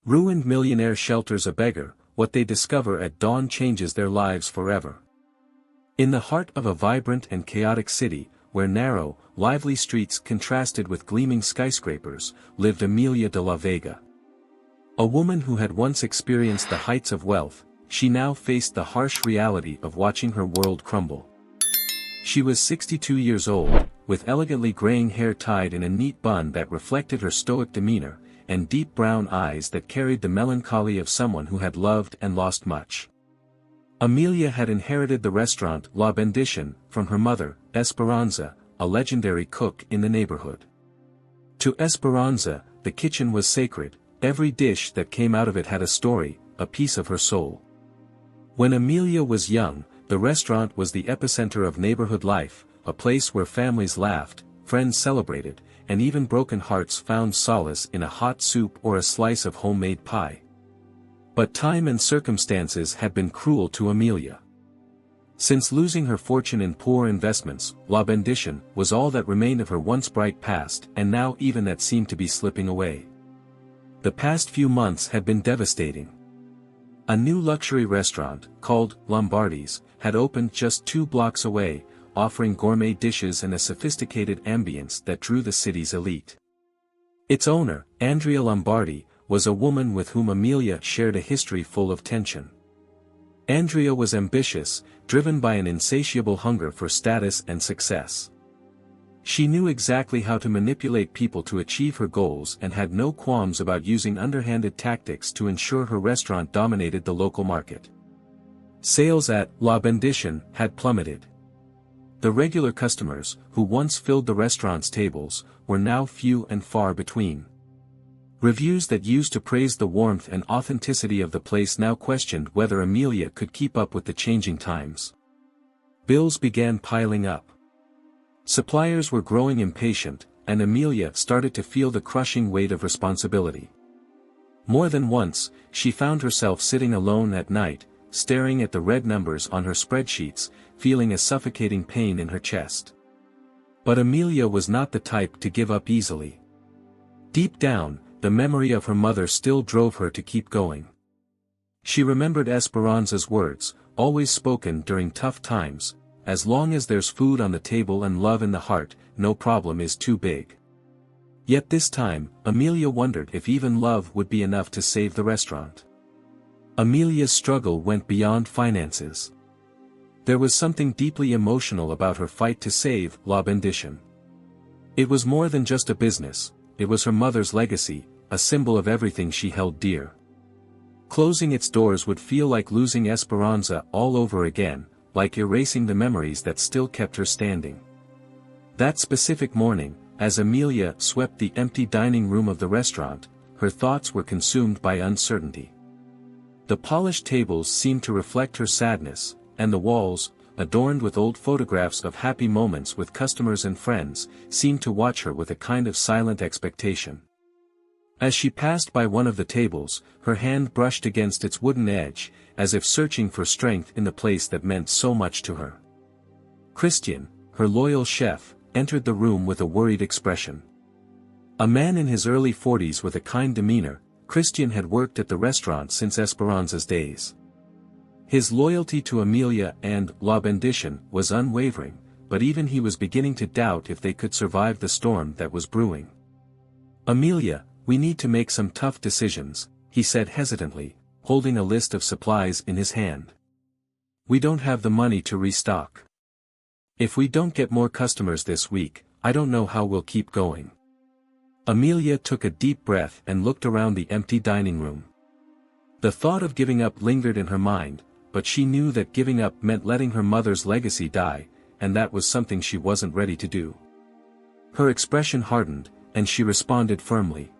Ruined millionaire shelters a beggar, what they discover at dawn changes their lives forever. In the heart of a vibrant and chaotic city, where narrow, lively streets contrasted with gleaming skyscrapers, lived Amelia de la Vega. A woman who had once experienced the heights of wealth, she now faced the harsh reality of watching her world crumble. She was 62 years old, with elegantly graying hair tied in a neat bun that reflected her stoic demeanor, and deep brown eyes that carried the melancholy of someone who had loved and lost much. Amelia had inherited the restaurant La Bendición from her mother, Esperanza, a legendary cook in the neighborhood. To Esperanza, the kitchen was sacred, every dish that came out of it had a story, a piece of her soul. When Amelia was young, the restaurant was the epicenter of neighborhood life, a place where families laughed, friends celebrated, and even broken hearts found solace in a hot soup or a slice of homemade pie. But time and circumstances had been cruel to Amelia. Since losing her fortune in poor investments, La Bendición was all that remained of her once bright past, and now even that seemed to be slipping away. The past few months had been devastating. A new luxury restaurant, called Lombardi's, had opened just 2 blocks away, offering gourmet dishes and a sophisticated ambience that drew the city's elite. Its owner, Andrea Lombardi, was a woman with whom Amelia shared a history full of tension. Andrea was ambitious, driven by an insatiable hunger for status and success. She knew exactly how to manipulate people to achieve her goals and had no qualms about using underhanded tactics to ensure her restaurant dominated the local market. Sales at La Bendición had plummeted. The regular customers, who once filled the restaurant's tables, were now few and far between. Reviews that used to praise the warmth and authenticity of the place now questioned whether Amelia could keep up with the changing times. Bills began piling up. Suppliers were growing impatient, and Amelia started to feel the crushing weight of responsibility. More than once, she found herself sitting alone at night, staring at the red numbers on her spreadsheets, feeling a suffocating pain in her chest. But Amelia was not the type to give up easily. Deep down, the memory of her mother still drove her to keep going. She remembered Esperanza's words, always spoken during tough times: as long as there's food on the table and love in the heart, no problem is too big. Yet this time, Amelia wondered if even love would be enough to save the restaurant. Amelia's struggle went beyond finances. There was something deeply emotional about her fight to save La Bendición. It was more than just a business, it was her mother's legacy, a symbol of everything she held dear. Closing its doors would feel like losing Esperanza all over again, like erasing the memories that still kept her standing. That specific morning, as Amelia swept the empty dining room of the restaurant, her thoughts were consumed by uncertainty. The polished tables seemed to reflect her sadness, and the walls, adorned with old photographs of happy moments with customers and friends, seemed to watch her with a kind of silent expectation. As she passed by one of the tables, her hand brushed against its wooden edge, as if searching for strength in the place that meant so much to her. Christian, her loyal chef, entered the room with a worried expression. A man in his early 40s with a kind demeanor, Christian had worked at the restaurant since Esperanza's days. His loyalty to Amelia and La Bendición was unwavering, but even he was beginning to doubt if they could survive the storm that was brewing. "Amelia, we need to make some tough decisions," he said hesitantly, holding a list of supplies in his hand. "We don't have the money to restock. If we don't get more customers this week, I don't know how we'll keep going." Amelia took a deep breath and looked around the empty dining room. The thought of giving up lingered in her mind, but she knew that giving up meant letting her mother's legacy die, and that was something she wasn't ready to do. Her expression hardened, and she responded firmly.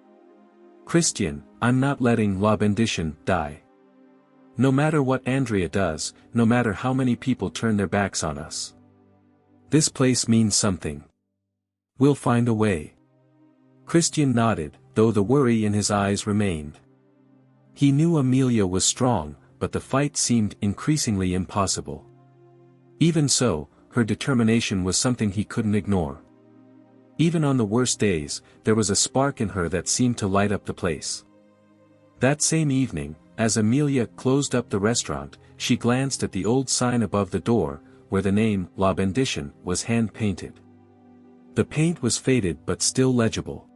"Christian, I'm not letting La Bendición die. No matter what Andrea does, no matter how many people turn their backs on us. This place means something. We'll find a way." Christian nodded, though the worry in his eyes remained. He knew Amelia was strong, but the fight seemed increasingly impossible. Even so, her determination was something he couldn't ignore. Even on the worst days, there was a spark in her that seemed to light up the place. That same evening, as Amelia closed up the restaurant, she glanced at the old sign above the door, where the name, La Bendition, was hand-painted. The paint was faded but still legible.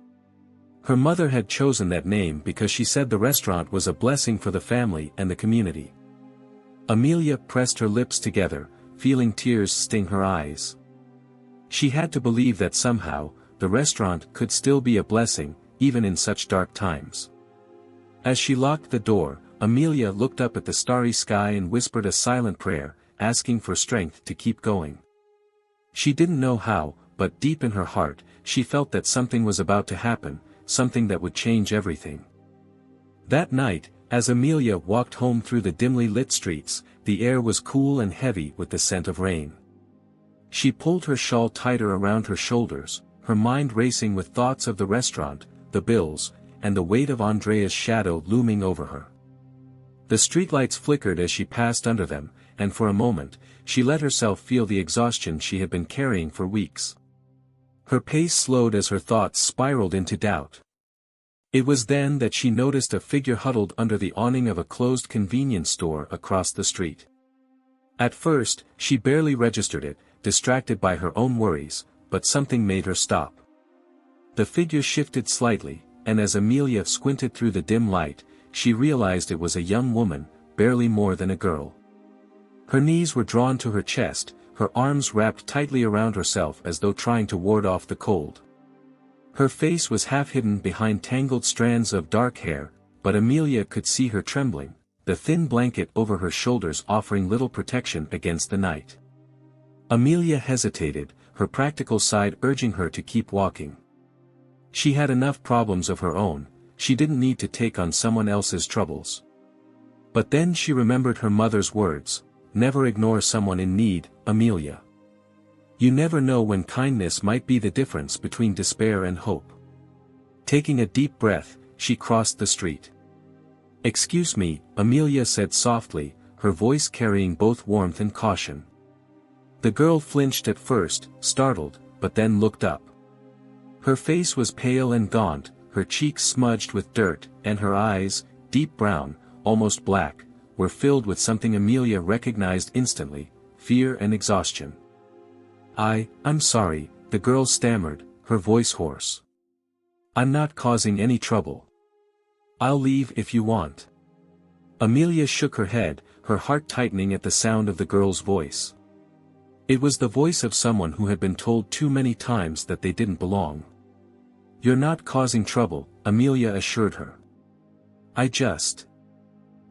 Her mother had chosen that name because she said the restaurant was a blessing for the family and the community. Amelia pressed her lips together, feeling tears sting her eyes. She had to believe that somehow, the restaurant could still be a blessing, even in such dark times. As she locked the door, Amelia looked up at the starry sky and whispered a silent prayer, asking for strength to keep going. She didn't know how, but deep in her heart, she felt that something was about to happen, something that would change everything. That night, as Amelia walked home through the dimly lit streets, the air was cool and heavy with the scent of rain. She pulled her shawl tighter around her shoulders, her mind racing with thoughts of the restaurant, the bills, and the weight of Andrea's shadow looming over her. The streetlights flickered as she passed under them, and for a moment, she let herself feel the exhaustion she had been carrying for weeks. Her pace slowed as her thoughts spiraled into doubt. It was then that she noticed a figure huddled under the awning of a closed convenience store across the street. At first, she barely registered it, distracted by her own worries, but something made her stop. The figure shifted slightly, and as Amelia squinted through the dim light, she realized it was a young woman, barely more than a girl. Her knees were drawn to her chest, her arms wrapped tightly around herself as though trying to ward off the cold. Her face was half hidden behind tangled strands of dark hair, but Amelia could see her trembling, the thin blanket over her shoulders offering little protection against the night. Amelia hesitated, her practical side urging her to keep walking. She had enough problems of her own, she didn't need to take on someone else's troubles. But then she remembered her mother's words, "Never ignore someone in need, Amelia. You never know when kindness might be the difference between despair and hope." Taking a deep breath, she crossed the street. "Excuse me," Amelia said softly, her voice carrying both warmth and caution. The girl flinched at first, startled, but then looked up. Her face was pale and gaunt, her cheeks smudged with dirt, and her eyes, deep brown, almost black, were filled with something Amelia recognized instantly, fear and exhaustion. I'm sorry," the girl stammered, her voice hoarse. "I'm not causing any trouble. I'll leave if you want." Amelia shook her head, her heart tightening at the sound of the girl's voice. It was the voice of someone who had been told too many times that they didn't belong. "You're not causing trouble," Amelia assured her.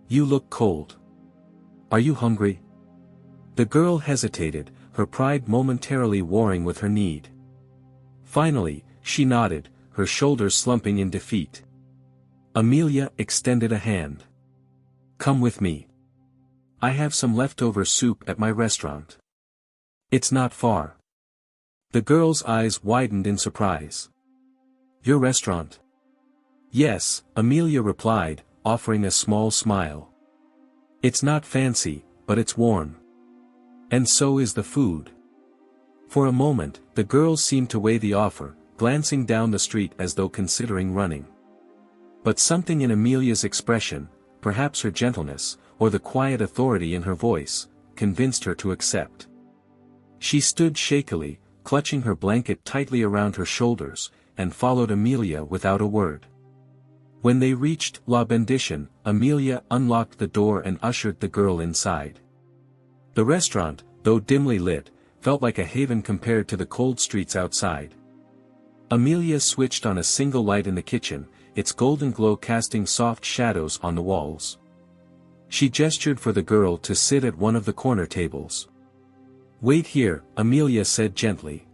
You look cold. Are you hungry?" The girl hesitated, her pride momentarily warring with her need. Finally, she nodded, her shoulders slumping in defeat. Amelia extended a hand. "Come with me. I have some leftover soup at my restaurant. It's not far." The girl's eyes widened in surprise. "Your restaurant?" "Yes," Amelia replied, offering a small smile. "It's not fancy, but it's warm. And so is the food." For a moment, the girl seemed to weigh the offer, glancing down the street as though considering running. But something in Amelia's expression, perhaps her gentleness, or the quiet authority in her voice, convinced her to accept. She stood shakily, clutching her blanket tightly around her shoulders, and followed Amelia without a word. When they reached La Bendition, Amelia unlocked the door and ushered the girl inside. The restaurant, though dimly lit, felt like a haven compared to the cold streets outside. Amelia switched on a single light in the kitchen, its golden glow casting soft shadows on the walls. She gestured for the girl to sit at one of the corner tables. "Wait here," Amelia said gently.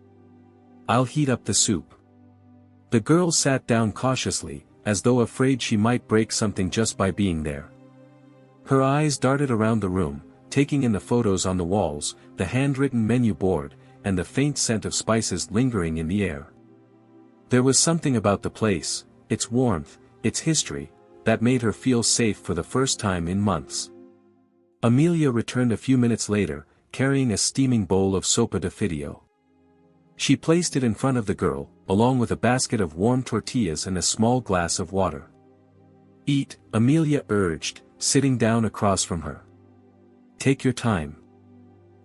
"I'll heat up the soup." The girl sat down cautiously, as though afraid she might break something just by being there. Her eyes darted around the room, taking in the photos on the walls, the handwritten menu board, and the faint scent of spices lingering in the air. There was something about the place, its warmth, its history, that made her feel safe for the first time in months. Amelia returned a few minutes later, carrying a steaming bowl of sopa de fideo. She placed it in front of the girl, along with a basket of warm tortillas and a small glass of water. Eat, Amelia urged, sitting down across from her. Take your time.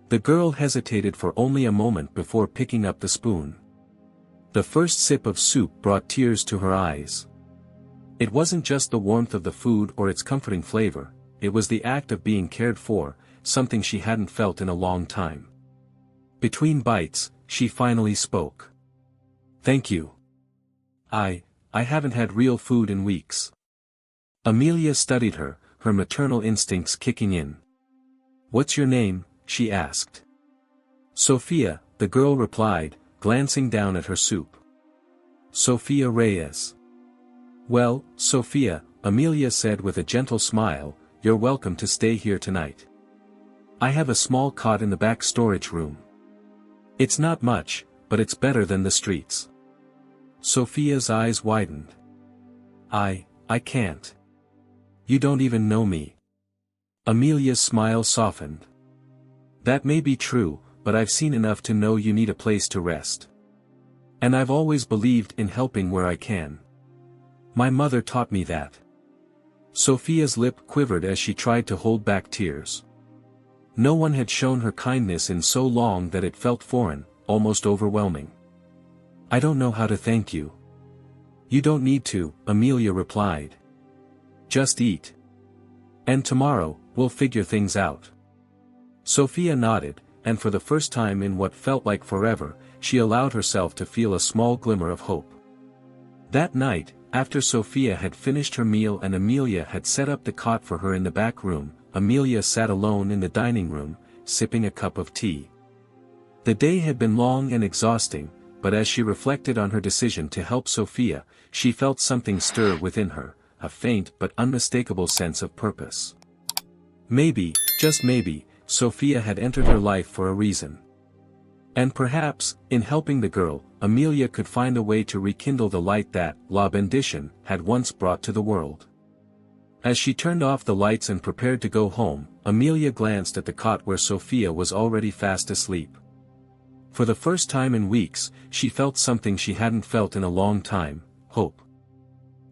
The girl hesitated for only a moment before picking up the spoon. The first sip of soup brought tears to her eyes. It wasn't just the warmth of the food or its comforting flavor, it was the act of being cared for, something she hadn't felt in a long time. Between bites, she finally spoke. Thank you. I haven't had real food in weeks. Amelia studied her, her maternal instincts kicking in. What's your name? She asked. Sophia, the girl replied, glancing down at her soup. Sophia Reyes. Well, Sophia, Amelia said with a gentle smile, you're welcome to stay here tonight. I have a small cot in the back storage room. It's not much, but it's better than the streets. Sophia's eyes widened. I can't. You don't even know me. Amelia's smile softened. That may be true, but I've seen enough to know you need a place to rest. And I've always believed in helping where I can. My mother taught me that. Sophia's lip quivered as she tried to hold back tears. No one had shown her kindness in so long that it felt foreign, almost overwhelming. I don't know how to thank you. You don't need to, Amelia replied. Just eat. And tomorrow, we'll figure things out. Sophia nodded, and for the first time in what felt like forever, she allowed herself to feel a small glimmer of hope. That night, after Sophia had finished her meal and Amelia had set up the cot for her in the back room, Amelia sat alone in the dining room, sipping a cup of tea. The day had been long and exhausting, but as she reflected on her decision to help Sophia, she felt something stir within her, a faint but unmistakable sense of purpose. Maybe, just maybe, Sophia had entered her life for a reason. And perhaps, in helping the girl, Amelia could find a way to rekindle the light that, La Bendition, had once brought to the world. As she turned off the lights and prepared to go home, Amelia glanced at the cot where Sophia was already fast asleep. For the first time in weeks, she felt something she hadn't felt in a long time, hope.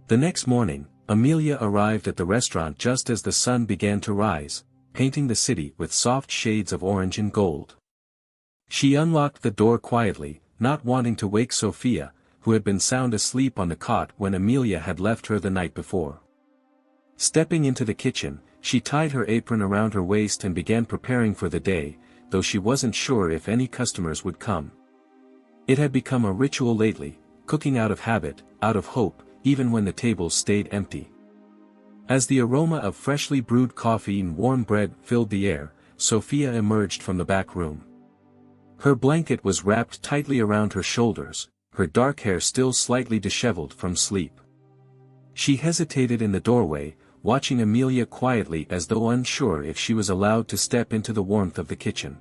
The next morning, Amelia arrived at the restaurant just as the sun began to rise, painting the city with soft shades of orange and gold. She unlocked the door quietly, not wanting to wake Sophia, who had been sound asleep on the cot when Amelia had left her the night before. Stepping into the kitchen, she tied her apron around her waist and began preparing for the day, though she wasn't sure if any customers would come. It had become a ritual lately, cooking out of habit, out of hope, even when the tables stayed empty. As the aroma of freshly brewed coffee and warm bread filled the air, Sophia emerged from the back room. Her blanket was wrapped tightly around her shoulders, her dark hair still slightly disheveled from sleep. She hesitated in the doorway, watching Amelia quietly as though unsure if she was allowed to step into the warmth of the kitchen.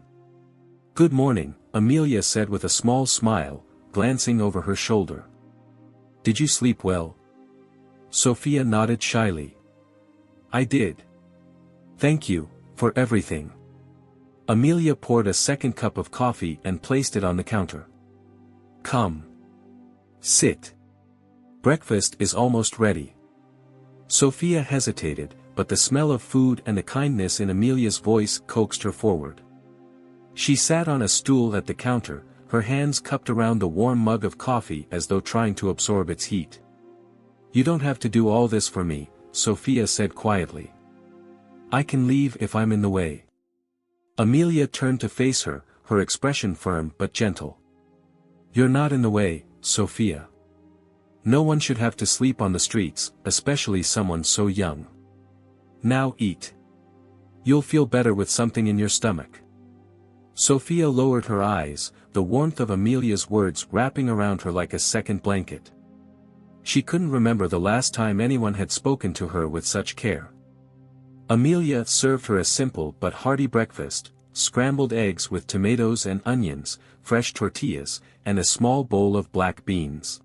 Good morning, Amelia said with a small smile, glancing over her shoulder. Did you sleep well? Sophia nodded shyly. I did. Thank you, for everything. Amelia poured a second cup of coffee and placed it on the counter. Come. Sit. Breakfast is almost ready. Sophia hesitated, but the smell of food and the kindness in Amelia's voice coaxed her forward. She sat on a stool at the counter, her hands cupped around the warm mug of coffee as though trying to absorb its heat. You don't have to do all this for me, Sophia said quietly. I can leave if I'm in the way. Amelia turned to face her, her expression firm but gentle. You're not in the way, Sophia. No one should have to sleep on the streets, especially someone so young. Now eat. You'll feel better with something in your stomach. Sophia lowered her eyes, the warmth of Amelia's words wrapping around her like a second blanket. She couldn't remember the last time anyone had spoken to her with such care. Amelia served her a simple but hearty breakfast, scrambled eggs with tomatoes and onions, fresh tortillas, and a small bowl of black beans.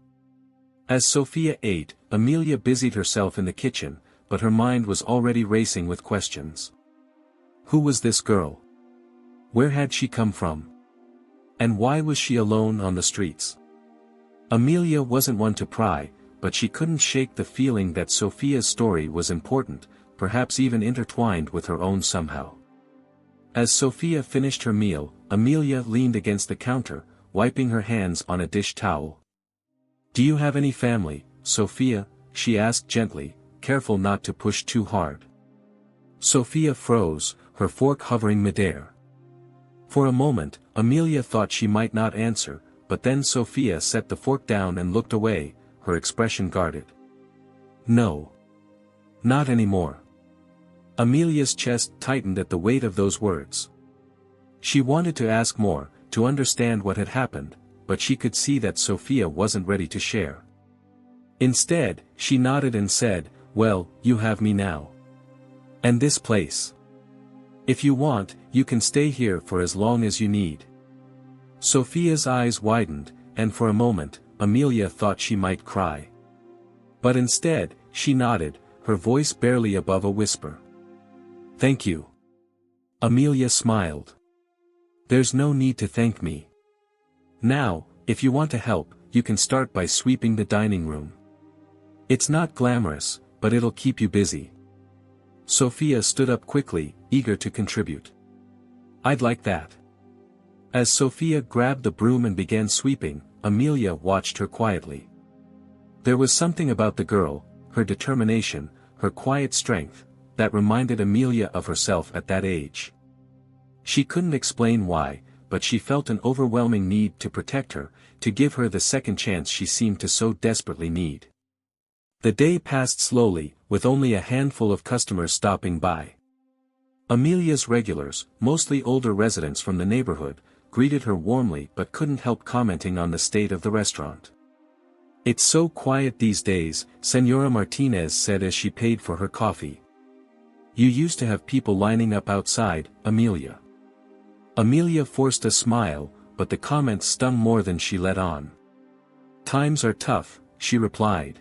As Sophia ate, Amelia busied herself in the kitchen, but her mind was already racing with questions. Who was this girl? Where had she come from? And why was she alone on the streets? Amelia wasn't one to pry, but she couldn't shake the feeling that Sophia's story was important, perhaps even intertwined with her own somehow. As Sophia finished her meal, Amelia leaned against the counter, wiping her hands on a dish towel. "Do you have any family, Sophia?" she asked gently, careful not to push too hard. Sophia froze, her fork hovering midair. For a moment, Amelia thought she might not answer, but then Sophia set the fork down and looked away, her expression guarded. "No. Not anymore." Amelia's chest tightened at the weight of those words. She wanted to ask more, to understand what had happened, but she could see that Sophia wasn't ready to share. Instead, she nodded and said, "Well, you have me now. And this place. If you want, you can stay here for as long as you need." Sophia's eyes widened, and for a moment, Amelia thought she might cry. But instead, she nodded, her voice barely above a whisper. "Thank you." Amelia smiled. "There's no need to thank me. Now, if you want to help, you can start by sweeping the dining room. It's not glamorous, but it'll keep you busy." Sophia stood up quickly, eager to contribute. "I'd like that." As Sophia grabbed the broom and began sweeping, Amelia watched her quietly. There was something about the girl, her determination, her quiet strength, that reminded Amelia of herself at that age. She couldn't explain why, but she felt an overwhelming need to protect her, to give her the second chance she seemed to so desperately need. The day passed slowly, with only a handful of customers stopping by. Amelia's regulars, mostly older residents from the neighborhood, greeted her warmly but couldn't help commenting on the state of the restaurant. "It's so quiet these days," Señora Martinez said as she paid for her coffee. "You used to have people lining up outside, Amelia." Amelia forced a smile, but the comment stung more than she let on. "Times are tough," she replied.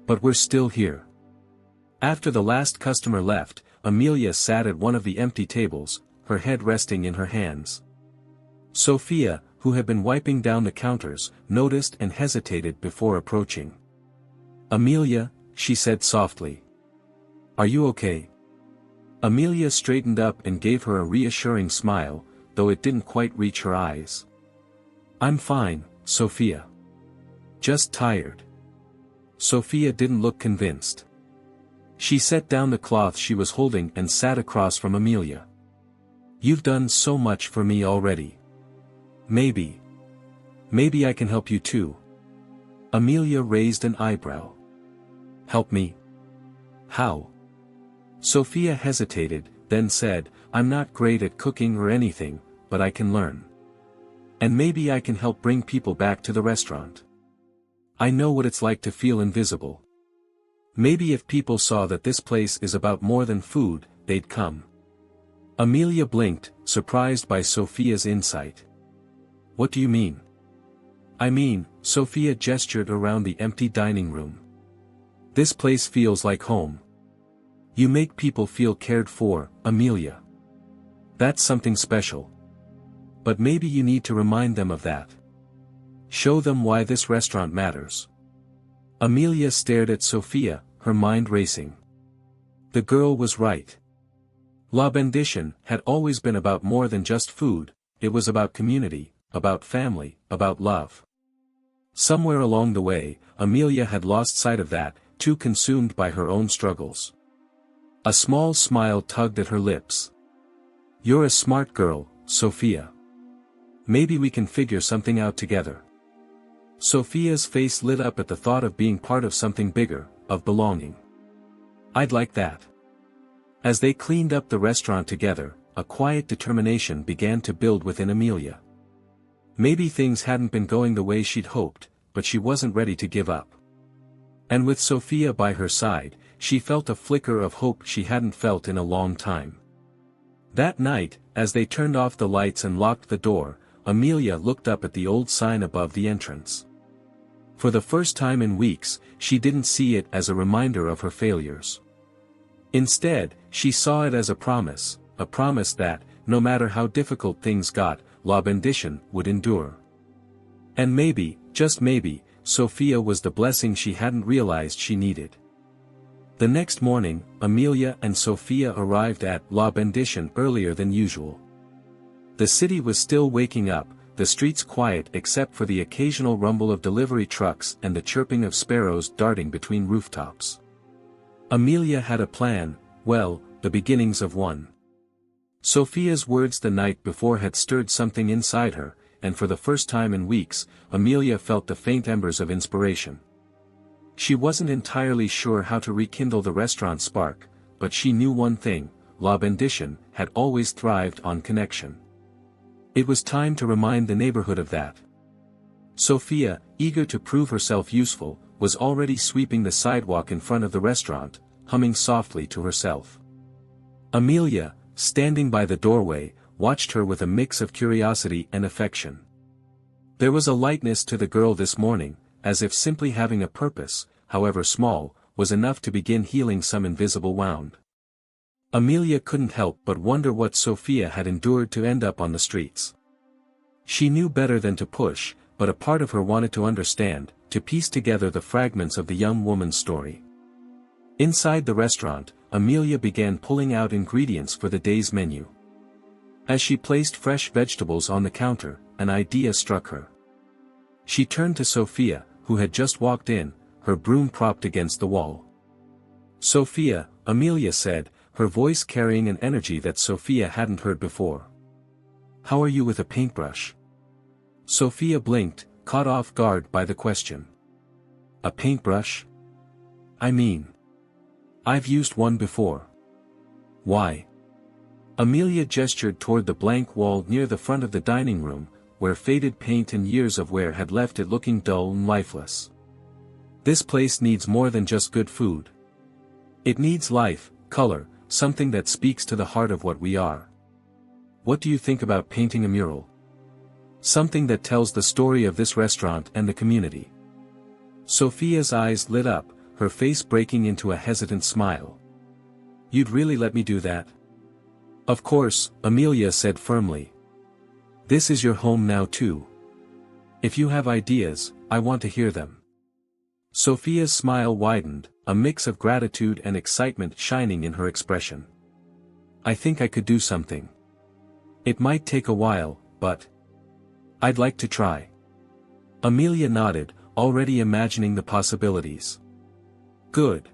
"But we're still here." After the last customer left, Amelia sat at one of the empty tables, her head resting in her hands. Sophia, who had been wiping down the counters, noticed and hesitated before approaching. "Amelia," she said softly. "Are you okay?" Amelia straightened up and gave her a reassuring smile, though it didn't quite reach her eyes. "I'm fine, Sophia. Just tired." Sophia didn't look convinced. She set down the cloth she was holding and sat across from Amelia. "You've done so much for me already. Maybe I can help you too." Amelia raised an eyebrow. "Help me? How?" Sophia hesitated, then said, "I'm not great at cooking or anything, but I can learn. And maybe I can help bring people back to the restaurant. I know what it's like to feel invisible. Maybe if people saw that this place is about more than food, they'd come." Amelia blinked, surprised by Sophia's insight. "What do you mean?" "I mean," Sophia gestured around the empty dining room. "This place feels like home. You make people feel cared for, Amelia. That's something special. But maybe you need to remind them of that. Show them why this restaurant matters." Amelia stared at Sophia, her mind racing. The girl was right. La Bendición had always been about more than just food, it was about community, about family, about love. Somewhere along the way, Amelia had lost sight of that, too consumed by her own struggles. A small smile tugged at her lips. "You're a smart girl, Sophia. Maybe we can figure something out together." Sophia's face lit up at the thought of being part of something bigger, of belonging. "I'd like that." As they cleaned up the restaurant together, a quiet determination began to build within Amelia. Maybe things hadn't been going the way she'd hoped, but she wasn't ready to give up. And with Sophia by her side, she felt a flicker of hope she hadn't felt in a long time. That night, as they turned off the lights and locked the door, Amelia looked up at the old sign above the entrance. For the first time in weeks, she didn't see it as a reminder of her failures. Instead, she saw it as a promise that, no matter how difficult things got, La Bendición would endure. And maybe, just maybe, Sophia was the blessing she hadn't realized she needed. The next morning, Amelia and Sophia arrived at La Bendition earlier than usual. The city was still waking up, the streets quiet except for the occasional rumble of delivery trucks and the chirping of sparrows darting between rooftops. Amelia had a plan, well, the beginnings of one. Sophia's words the night before had stirred something inside her, and for the first time in weeks, Amelia felt the faint embers of inspiration. She wasn't entirely sure how to rekindle the restaurant spark, but she knew one thing: La Bendition had always thrived on connection. It was time to remind the neighborhood of that. Sophia, eager to prove herself useful, was already sweeping the sidewalk in front of the restaurant, humming softly to herself. Amelia, standing by the doorway, watched her with a mix of curiosity and affection. There was a lightness to the girl this morning, as if simply having a purpose, however small, was enough to begin healing some invisible wound. Amelia couldn't help but wonder what Sophia had endured to end up on the streets. She knew better than to push, but a part of her wanted to understand, to piece together the fragments of the young woman's story. Inside the restaurant, Amelia began pulling out ingredients for the day's menu. As she placed fresh vegetables on the counter, an idea struck her. She turned to Sophia, who had just walked in, her broom propped against the wall. "Sophia," Amelia said, her voice carrying an energy that Sophia hadn't heard before. "How are you with a paintbrush?" Sophia blinked, caught off guard by the question. "A paintbrush? I mean, I've used one before." "Why?" Amelia gestured toward the blank wall near the front of the dining room, where faded paint and years of wear had left it looking dull and lifeless. "This place needs more than just good food. It needs life, color, something that speaks to the heart of what we are. What do you think about painting a mural? Something that tells the story of this restaurant and the community." Sophia's eyes lit up, her face breaking into a hesitant smile. "You'd really let me do that?" "Of course," Amelia said firmly. "This is your home now too. If you have ideas, I want to hear them." Sophia's smile widened, a mix of gratitude and excitement shining in her expression. "I think I could do something. It might take a while, but I'd like to try." Amelia nodded, already imagining the possibilities. "Good.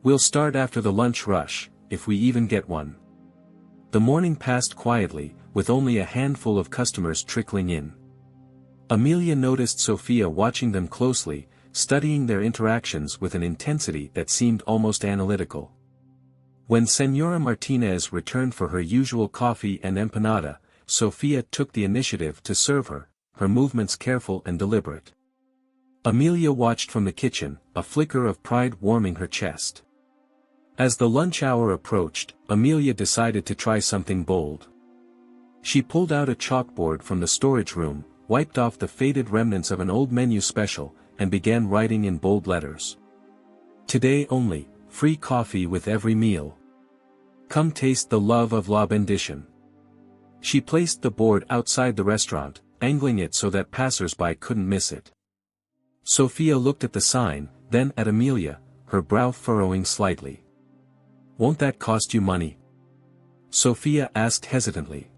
We'll start after the lunch rush, if we even get one." The morning passed quietly, with only a handful of customers trickling in. Amelia noticed Sophia watching them closely, studying their interactions with an intensity that seemed almost analytical. When Señora Martinez returned for her usual coffee and empanada, Sophia took the initiative to serve her, her movements careful and deliberate. Amelia watched from the kitchen, a flicker of pride warming her chest. As the lunch hour approached, Amelia decided to try something bold. She pulled out a chalkboard from the storage room, wiped off the faded remnants of an old menu special, and began writing in bold letters. "Today only, free coffee with every meal. Come taste the love of La Bendition." She placed the board outside the restaurant, angling it so that passers-by couldn't miss it. Sophia looked at the sign, then at Amelia, her brow furrowing slightly. "Won't that cost you money?" Sophia asked hesitantly.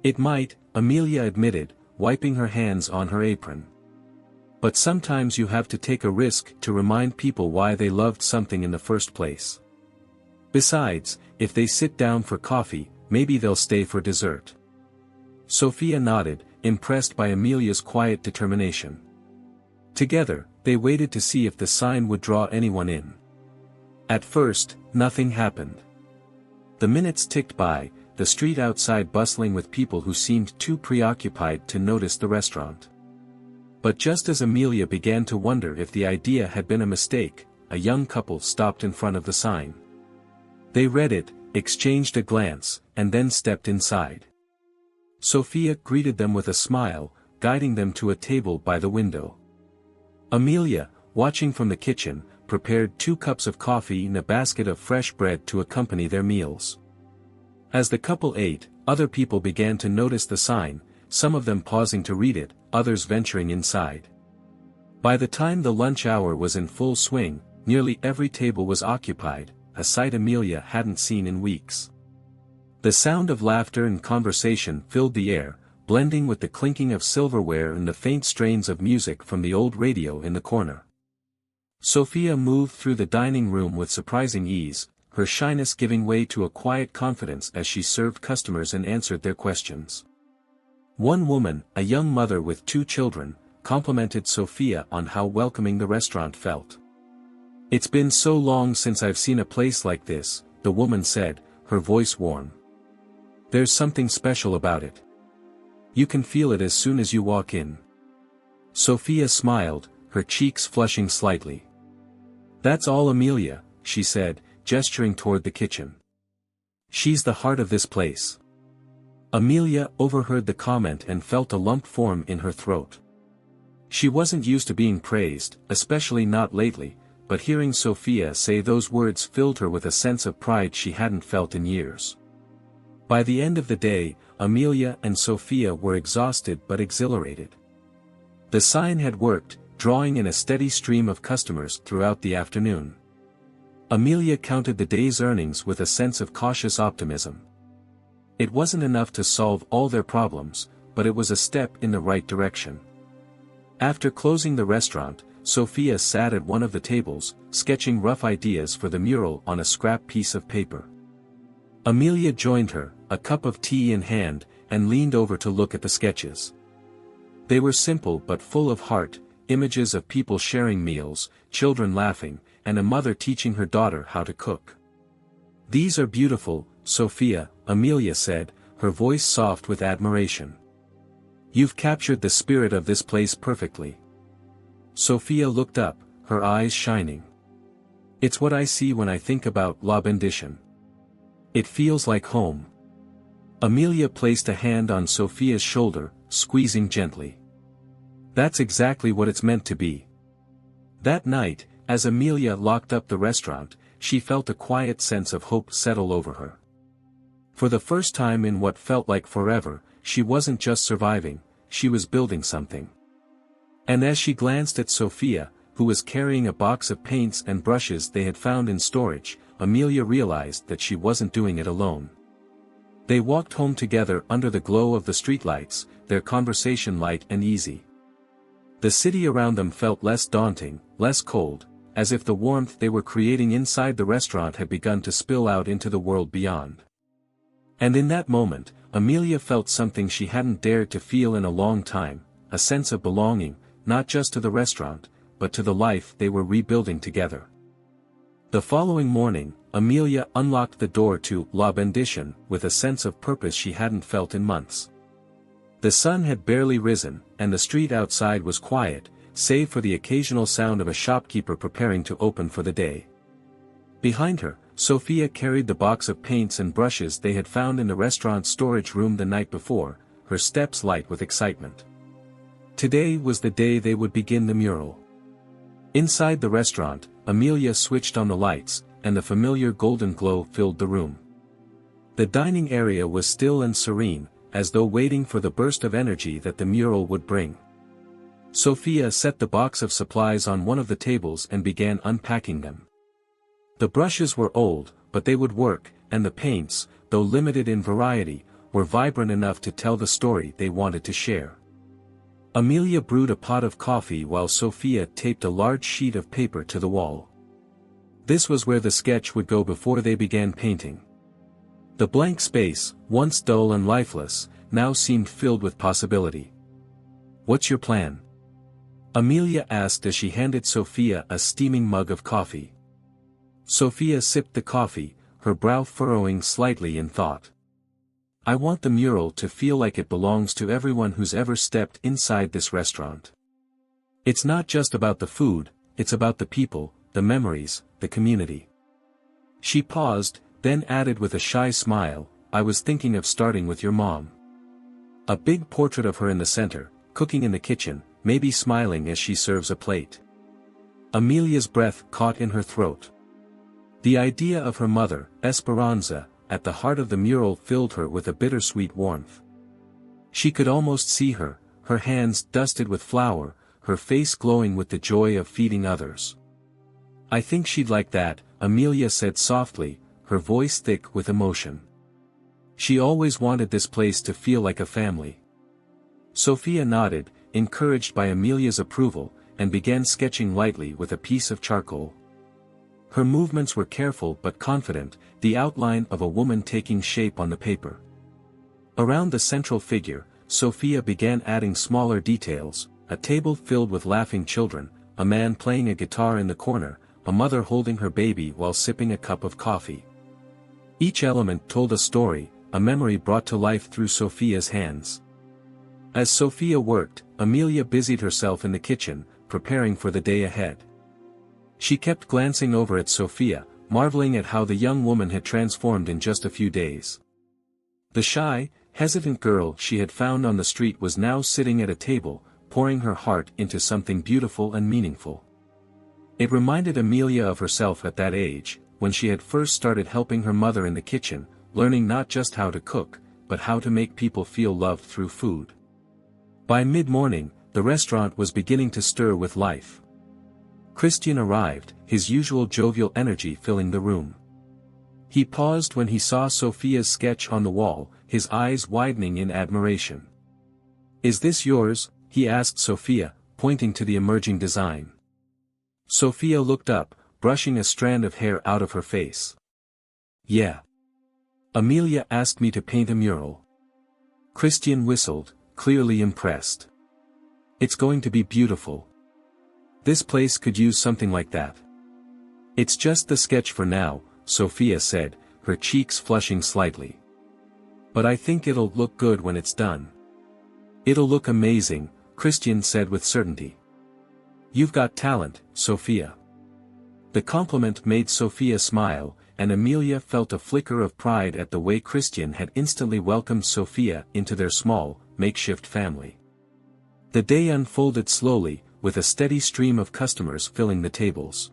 "It might," Amelia admitted, wiping her hands on her apron. "But sometimes you have to take a risk to remind people why they loved something in the first place. Besides, if they sit down for coffee, maybe they'll stay for dessert." Sophia nodded, impressed by Amelia's quiet determination. Together, they waited to see if the sign would draw anyone in. At first, nothing happened. The minutes ticked by, the street outside bustling with people who seemed too preoccupied to notice the restaurant. But just as Amelia began to wonder if the idea had been a mistake, a young couple stopped in front of the sign. They read it, exchanged a glance, and then stepped inside. Sophia greeted them with a smile, guiding them to a table by the window. Amelia, watching from the kitchen, prepared 2 cups of coffee and a basket of fresh bread to accompany their meals. As the couple ate, other people began to notice the sign, some of them pausing to read it, others venturing inside. By the time the lunch hour was in full swing, nearly every table was occupied, a sight Amelia hadn't seen in weeks. The sound of laughter and conversation filled the air, blending with the clinking of silverware and the faint strains of music from the old radio in the corner. Sophia moved through the dining room with surprising ease, her shyness giving way to a quiet confidence as she served customers and answered their questions. One woman, a young mother with 2 children, complimented Sophia on how welcoming the restaurant felt. "It's been so long since I've seen a place like this," the woman said, her voice warm. "There's something special about it. You can feel it as soon as you walk in." Sophia smiled, her cheeks flushing slightly. "That's all Amelia," she said, gesturing toward the kitchen. "She's the heart of this place." Amelia overheard the comment and felt a lump form in her throat. She wasn't used to being praised, especially not lately, but hearing Sophia say those words filled her with a sense of pride she hadn't felt in years. By the end of the day, Amelia and Sophia were exhausted but exhilarated. The sign had worked, drawing in a steady stream of customers throughout the afternoon. Amelia counted the day's earnings with a sense of cautious optimism. It wasn't enough to solve all their problems, but it was a step in the right direction. After closing the restaurant, Sophia sat at one of the tables, sketching rough ideas for the mural on a scrap piece of paper. Amelia joined her, a cup of tea in hand, and leaned over to look at the sketches. They were simple but full of heart, images of people sharing meals, children laughing, and a mother teaching her daughter how to cook. "These are beautiful, Sophia," Amelia said, her voice soft with admiration. "You've captured the spirit of this place perfectly." Sophia looked up, her eyes shining. "It's what I see when I think about La Bendition. It feels like home." Amelia placed a hand on Sophia's shoulder, squeezing gently. "That's exactly what it's meant to be." That night, as Amelia locked up the restaurant, she felt a quiet sense of hope settle over her. For the first time in what felt like forever, she wasn't just surviving, she was building something. And as she glanced at Sophia, who was carrying a box of paints and brushes they had found in storage, Amelia realized that she wasn't doing it alone. They walked home together under the glow of the streetlights, their conversation light and easy. The city around them felt less daunting, less cold, as if the warmth they were creating inside the restaurant had begun to spill out into the world beyond. And in that moment, Amelia felt something she hadn't dared to feel in a long time, a sense of belonging, not just to the restaurant, but to the life they were rebuilding together. The following morning, Amelia unlocked the door to La Bendition with a sense of purpose she hadn't felt in months. The sun had barely risen, and the street outside was quiet, save for the occasional sound of a shopkeeper preparing to open for the day. Behind her, Sophia carried the box of paints and brushes they had found in the restaurant's storage room the night before, her steps light with excitement. Today was the day they would begin the mural. Inside the restaurant, Amelia switched on the lights, and the familiar golden glow filled the room. The dining area was still and serene, as though waiting for the burst of energy that the mural would bring. Sophia set the box of supplies on one of the tables and began unpacking them. The brushes were old, but they would work, and the paints, though limited in variety, were vibrant enough to tell the story they wanted to share. Amelia brewed a pot of coffee while Sophia taped a large sheet of paper to the wall. This was where the sketch would go before they began painting. The blank space, once dull and lifeless, now seemed filled with possibility. "What's your plan?" Amelia asked as she handed Sophia a steaming mug of coffee. Sophia sipped the coffee, her brow furrowing slightly in thought. "I want the mural to feel like it belongs to everyone who's ever stepped inside this restaurant. It's not just about the food, it's about the people, the memories, the community." She paused, then added with a shy smile, "I was thinking of starting with your mom. A big portrait of her in the center, cooking in the kitchen, maybe smiling as she serves a plate." Amelia's breath caught in her throat. The idea of her mother, Esperanza, at the heart of the mural filled her with a bittersweet warmth. She could almost see her, her hands dusted with flour, her face glowing with the joy of feeding others. "I think she'd like that," Amelia said softly, her voice thick with emotion. She always wanted this place to feel like a family. Sophia nodded, encouraged by Amelia's approval, and began sketching lightly with a piece of charcoal. Her movements were careful but confident, the outline of a woman taking shape on the paper. Around the central figure, Sophia began adding smaller details: a table filled with laughing children, a man playing a guitar in the corner, a mother holding her baby while sipping a cup of coffee. Each element told a story, a memory brought to life through Sophia's hands. As Sophia worked, Amelia busied herself in the kitchen, preparing for the day ahead. She kept glancing over at Sophia, marveling at how the young woman had transformed in just a few days. The shy, hesitant girl she had found on the street was now sitting at a table, pouring her heart into something beautiful and meaningful. It reminded Amelia of herself at that age, when she had first started helping her mother in the kitchen, learning not just how to cook, but how to make people feel loved through food. By mid-morning, the restaurant was beginning to stir with life. Christian arrived, his usual jovial energy filling the room. He paused when he saw Sophia's sketch on the wall, his eyes widening in admiration. "Is this yours?" he asked Sophia, pointing to the emerging design. Sophia looked up, brushing a strand of hair out of her face. "Yeah. Amelia asked me to paint a mural." Christian whistled, clearly impressed. "It's going to be beautiful. This place could use something like that." "It's just the sketch for now," Sophia said, her cheeks flushing slightly. "But I think it'll look good when it's done." "It'll look amazing," Christian said with certainty. "You've got talent, Sophia." The compliment made Sophia smile, and Amelia felt a flicker of pride at the way Christian had instantly welcomed Sophia into their small, makeshift family. The day unfolded slowly, with a steady stream of customers filling the tables.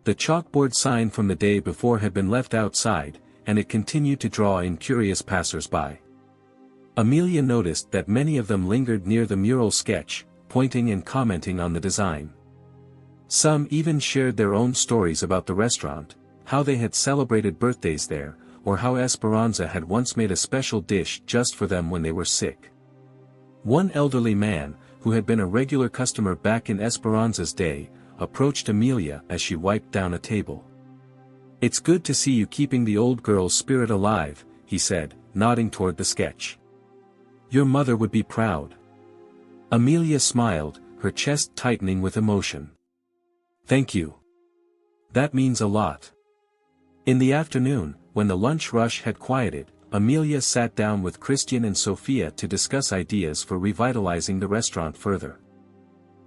The chalkboard sign from the day before had been left outside, and it continued to draw in curious passers-by. Amelia noticed that many of them lingered near the mural sketch, pointing and commenting on the design. Some even shared their own stories about the restaurant, how they had celebrated birthdays there, or how Esperanza had once made a special dish just for them when they were sick. One elderly man, who had been a regular customer back in Esperanza's day, approached Amelia as she wiped down a table. "It's good to see you keeping the old girl's spirit alive," he said, nodding toward the sketch. "Your mother would be proud." Amelia smiled, her chest tightening with emotion. "Thank you. That means a lot." In the afternoon, when the lunch rush had quieted, Amelia sat down with Christian and Sophia to discuss ideas for revitalizing the restaurant further.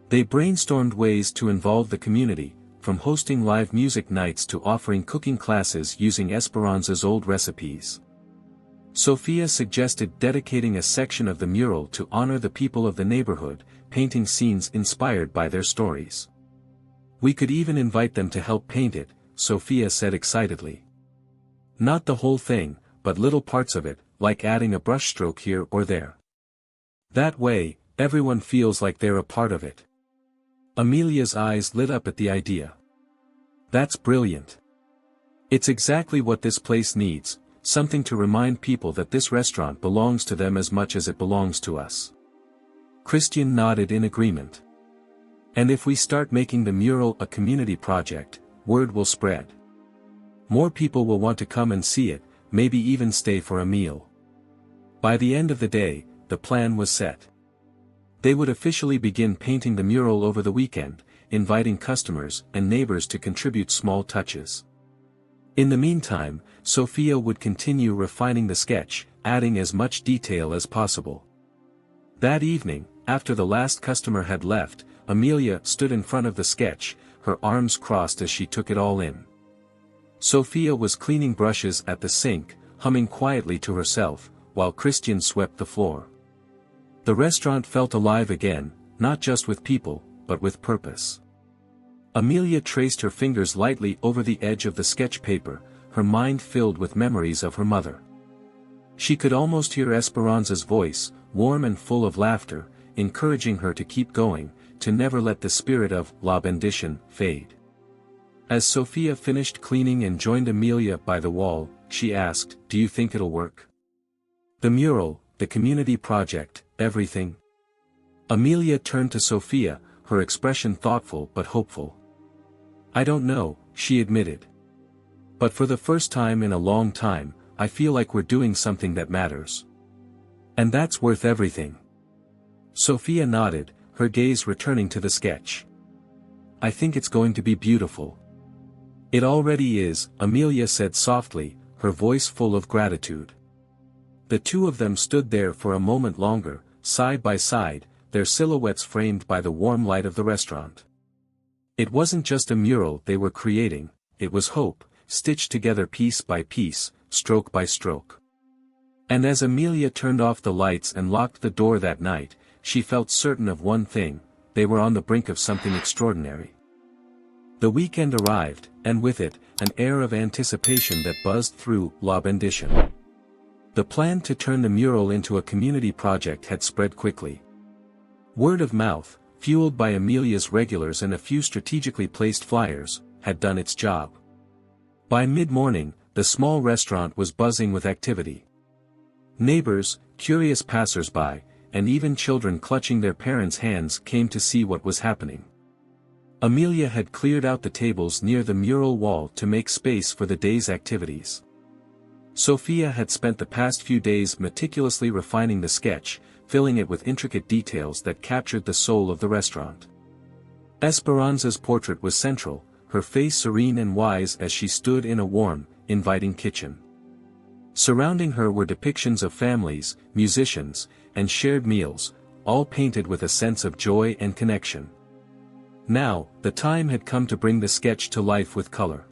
They brainstormed ways to involve the community, from hosting live music nights to offering cooking classes using Esperanza's old recipes. Sophia suggested dedicating a section of the mural to honor the people of the neighborhood, painting scenes inspired by their stories. "We could even invite them to help paint it," Sophia said excitedly. "Not the whole thing, but little parts of it, like adding a brushstroke here or there. That way, everyone feels like they're a part of it." Amelia's eyes lit up at the idea. "That's brilliant. It's exactly what this place needs, something to remind people that this restaurant belongs to them as much as it belongs to us." Christian nodded in agreement. "And if we start making the mural a community project, word will spread. More people will want to come and see it, maybe even stay for a meal." By the end of the day, the plan was set. They would officially begin painting the mural over the weekend, inviting customers and neighbors to contribute small touches. In the meantime, Sophia would continue refining the sketch, adding as much detail as possible. That evening, after the last customer had left, Amelia stood in front of the sketch, her arms crossed as she took it all in. Sophia was cleaning brushes at the sink, humming quietly to herself, while Christian swept the floor. The restaurant felt alive again, not just with people, but with purpose. Amelia traced her fingers lightly over the edge of the sketch paper, her mind filled with memories of her mother. She could almost hear Esperanza's voice, warm and full of laughter, encouraging her to keep going, to never let the spirit of La Bendition fade. As Sophia finished cleaning and joined Amelia by the wall, she asked, "Do you think it'll work? The mural, the community project, everything?" Amelia turned to Sophia, her expression thoughtful but hopeful. "I don't know," she admitted. "But for the first time in a long time, I feel like we're doing something that matters. And that's worth everything." Sophia nodded, her gaze returning to the sketch. "I think it's going to be beautiful." "It already is," Amelia said softly, her voice full of gratitude. The two of them stood there for a moment longer, side by side, their silhouettes framed by the warm light of the restaurant. It wasn't just a mural they were creating, it was hope, stitched together piece by piece, stroke by stroke. And as Amelia turned off the lights and locked the door that night, she felt certain of one thing: they were on the brink of something extraordinary. The weekend arrived, and with it, an air of anticipation that buzzed through La Bendition. The plan to turn the mural into a community project had spread quickly. Word of mouth, fueled by Amelia's regulars and a few strategically placed flyers, had done its job. By mid-morning, the small restaurant was buzzing with activity. Neighbors, curious passers-by, and even children clutching their parents' hands came to see what was happening. Amelia had cleared out the tables near the mural wall to make space for the day's activities. Sophia had spent the past few days meticulously refining the sketch, filling it with intricate details that captured the soul of the restaurant. Esperanza's portrait was central, her face serene and wise as she stood in a warm, inviting kitchen. Surrounding her were depictions of families, musicians, and shared meals, all painted with a sense of joy and connection. Now, the time had come to bring the sketch to life with color.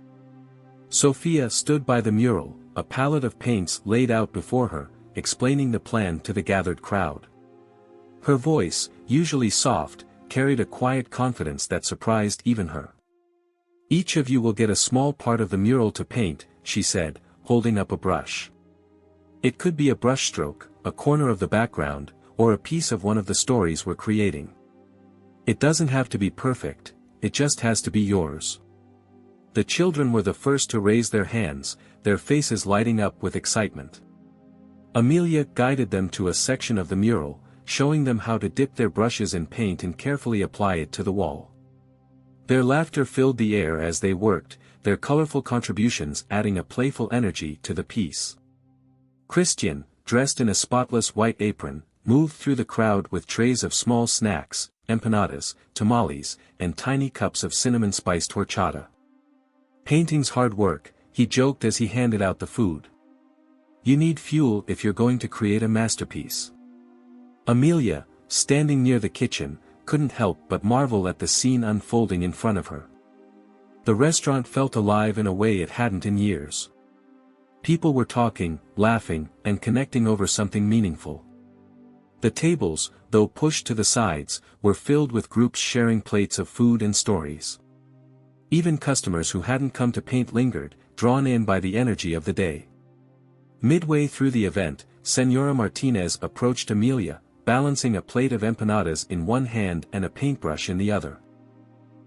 Sophia stood by the mural, a palette of paints laid out before her, explaining the plan to the gathered crowd. Her voice, usually soft, carried a quiet confidence that surprised even her. "Each of you will get a small part of the mural to paint," she said, holding up a brush. It could be a brushstroke, a corner of the background, or a piece of one of the stories we're creating. It doesn't have to be perfect, it just has to be yours. The children were the first to raise their hands, their faces lighting up with excitement. Amelia guided them to a section of the mural, showing them how to dip their brushes in paint and carefully apply it to the wall. Their laughter filled the air as they worked, their colorful contributions adding a playful energy to the piece. Christian, dressed in a spotless white apron, moved through the crowd with trays of small snacks, empanadas, tamales, and tiny cups of cinnamon-spiced horchata. "Painting's hard work," he joked as he handed out the food. "You need fuel if you're going to create a masterpiece." Amelia, standing near the kitchen, couldn't help but marvel at the scene unfolding in front of her. The restaurant felt alive in a way it hadn't in years. People were talking, laughing, and connecting over something meaningful. The tables, though pushed to the sides, were filled with groups sharing plates of food and stories. Even customers who hadn't come to paint lingered, drawn in by the energy of the day. Midway through the event, Señora Martinez approached Amelia, balancing a plate of empanadas in one hand and a paintbrush in the other.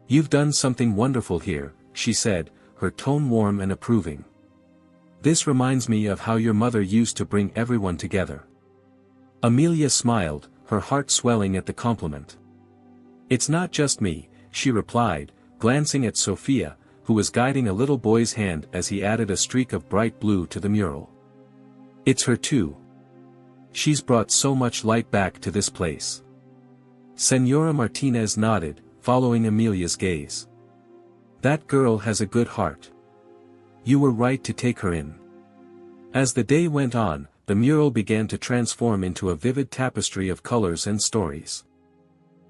"You've done something wonderful here," she said, her tone warm and approving. "This reminds me of how your mother used to bring everyone together." Amelia smiled, her heart swelling at the compliment. "It's not just me," she replied, glancing at Sophia, who was guiding a little boy's hand as he added a streak of bright blue to the mural. "It's her too. She's brought so much light back to this place." Señora Martinez nodded, following Amelia's gaze. "That girl has a good heart. You were right to take her in." As the day went on, the mural began to transform into a vivid tapestry of colors and stories.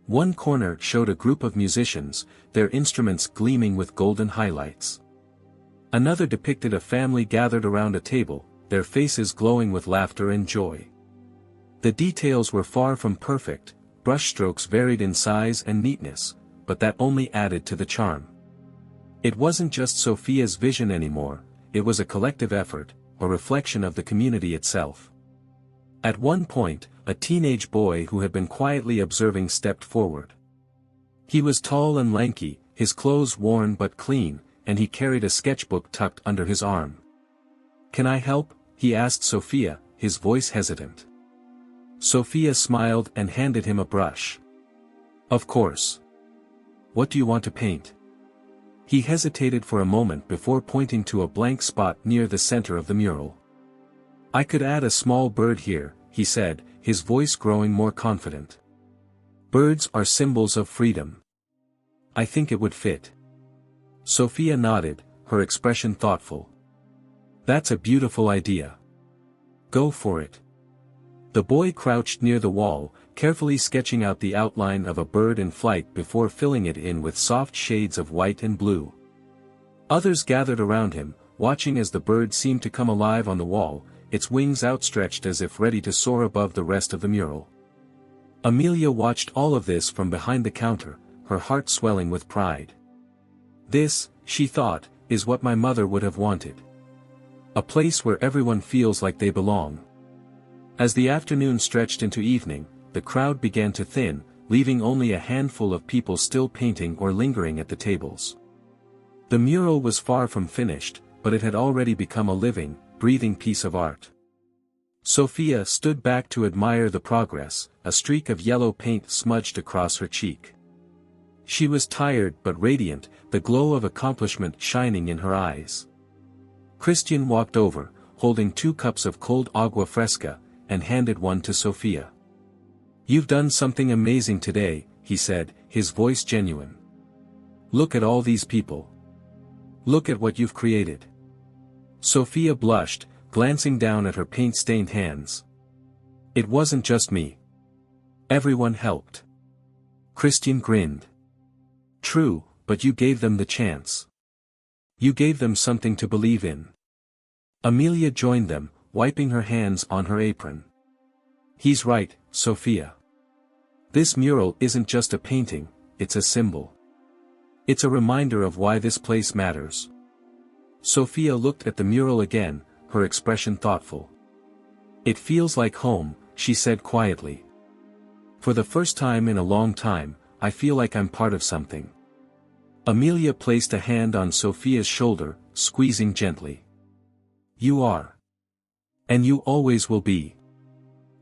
One corner showed a group of musicians, their instruments gleaming with golden highlights. Another depicted a family gathered around a table, their faces glowing with laughter and joy. The details were far from perfect, brushstrokes varied in size and neatness, but that only added to the charm. It wasn't just Sophia's vision anymore, it was a collective effort, a reflection of the community itself. At one point, a teenage boy who had been quietly observing stepped forward. He was tall and lanky, his clothes worn but clean, and he carried a sketchbook tucked under his arm. "Can I help?" he asked Sophia, his voice hesitant. Sophia smiled and handed him a brush. "Of course. What do you want to paint?" He hesitated for a moment before pointing to a blank spot near the center of the mural. "I could add a small bird here," he said, his voice growing more confident. "Birds are symbols of freedom. I think it would fit." Sophia nodded, her expression thoughtful. "That's a beautiful idea. Go for it." The boy crouched near the wall, carefully sketching out the outline of a bird in flight before filling it in with soft shades of white and blue. Others gathered around him, watching as the bird seemed to come alive on the wall, its wings outstretched as if ready to soar above the rest of the mural. Amelia watched all of this from behind the counter, her heart swelling with pride. "This," she thought, "is what my mother would have wanted. A place where everyone feels like they belong." As the afternoon stretched into evening, the crowd began to thin, leaving only a handful of people still painting or lingering at the tables. The mural was far from finished, but it had already become a living, breathing piece of art. Sophia stood back to admire the progress, a streak of yellow paint smudged across her cheek. She was tired but radiant, the glow of accomplishment shining in her eyes. Christian walked over, holding 2 cups of cold agua fresca, and handed one to Sophia. "You've done something amazing today," he said, his voice genuine. "Look at all these people. Look at what you've created." Sophia blushed, glancing down at her paint-stained hands. "It wasn't just me. Everyone helped." Christian grinned. "True, but you gave them the chance. You gave them something to believe in." Amelia joined them, wiping her hands on her apron. "He's right, Sophia. This mural isn't just a painting, it's a symbol. It's a reminder of why this place matters." Sophia looked at the mural again, her expression thoughtful. "It feels like home," she said quietly. "For the first time in a long time, I feel like I'm part of something." Amelia placed a hand on Sophia's shoulder, squeezing gently. "You are. And you always will be."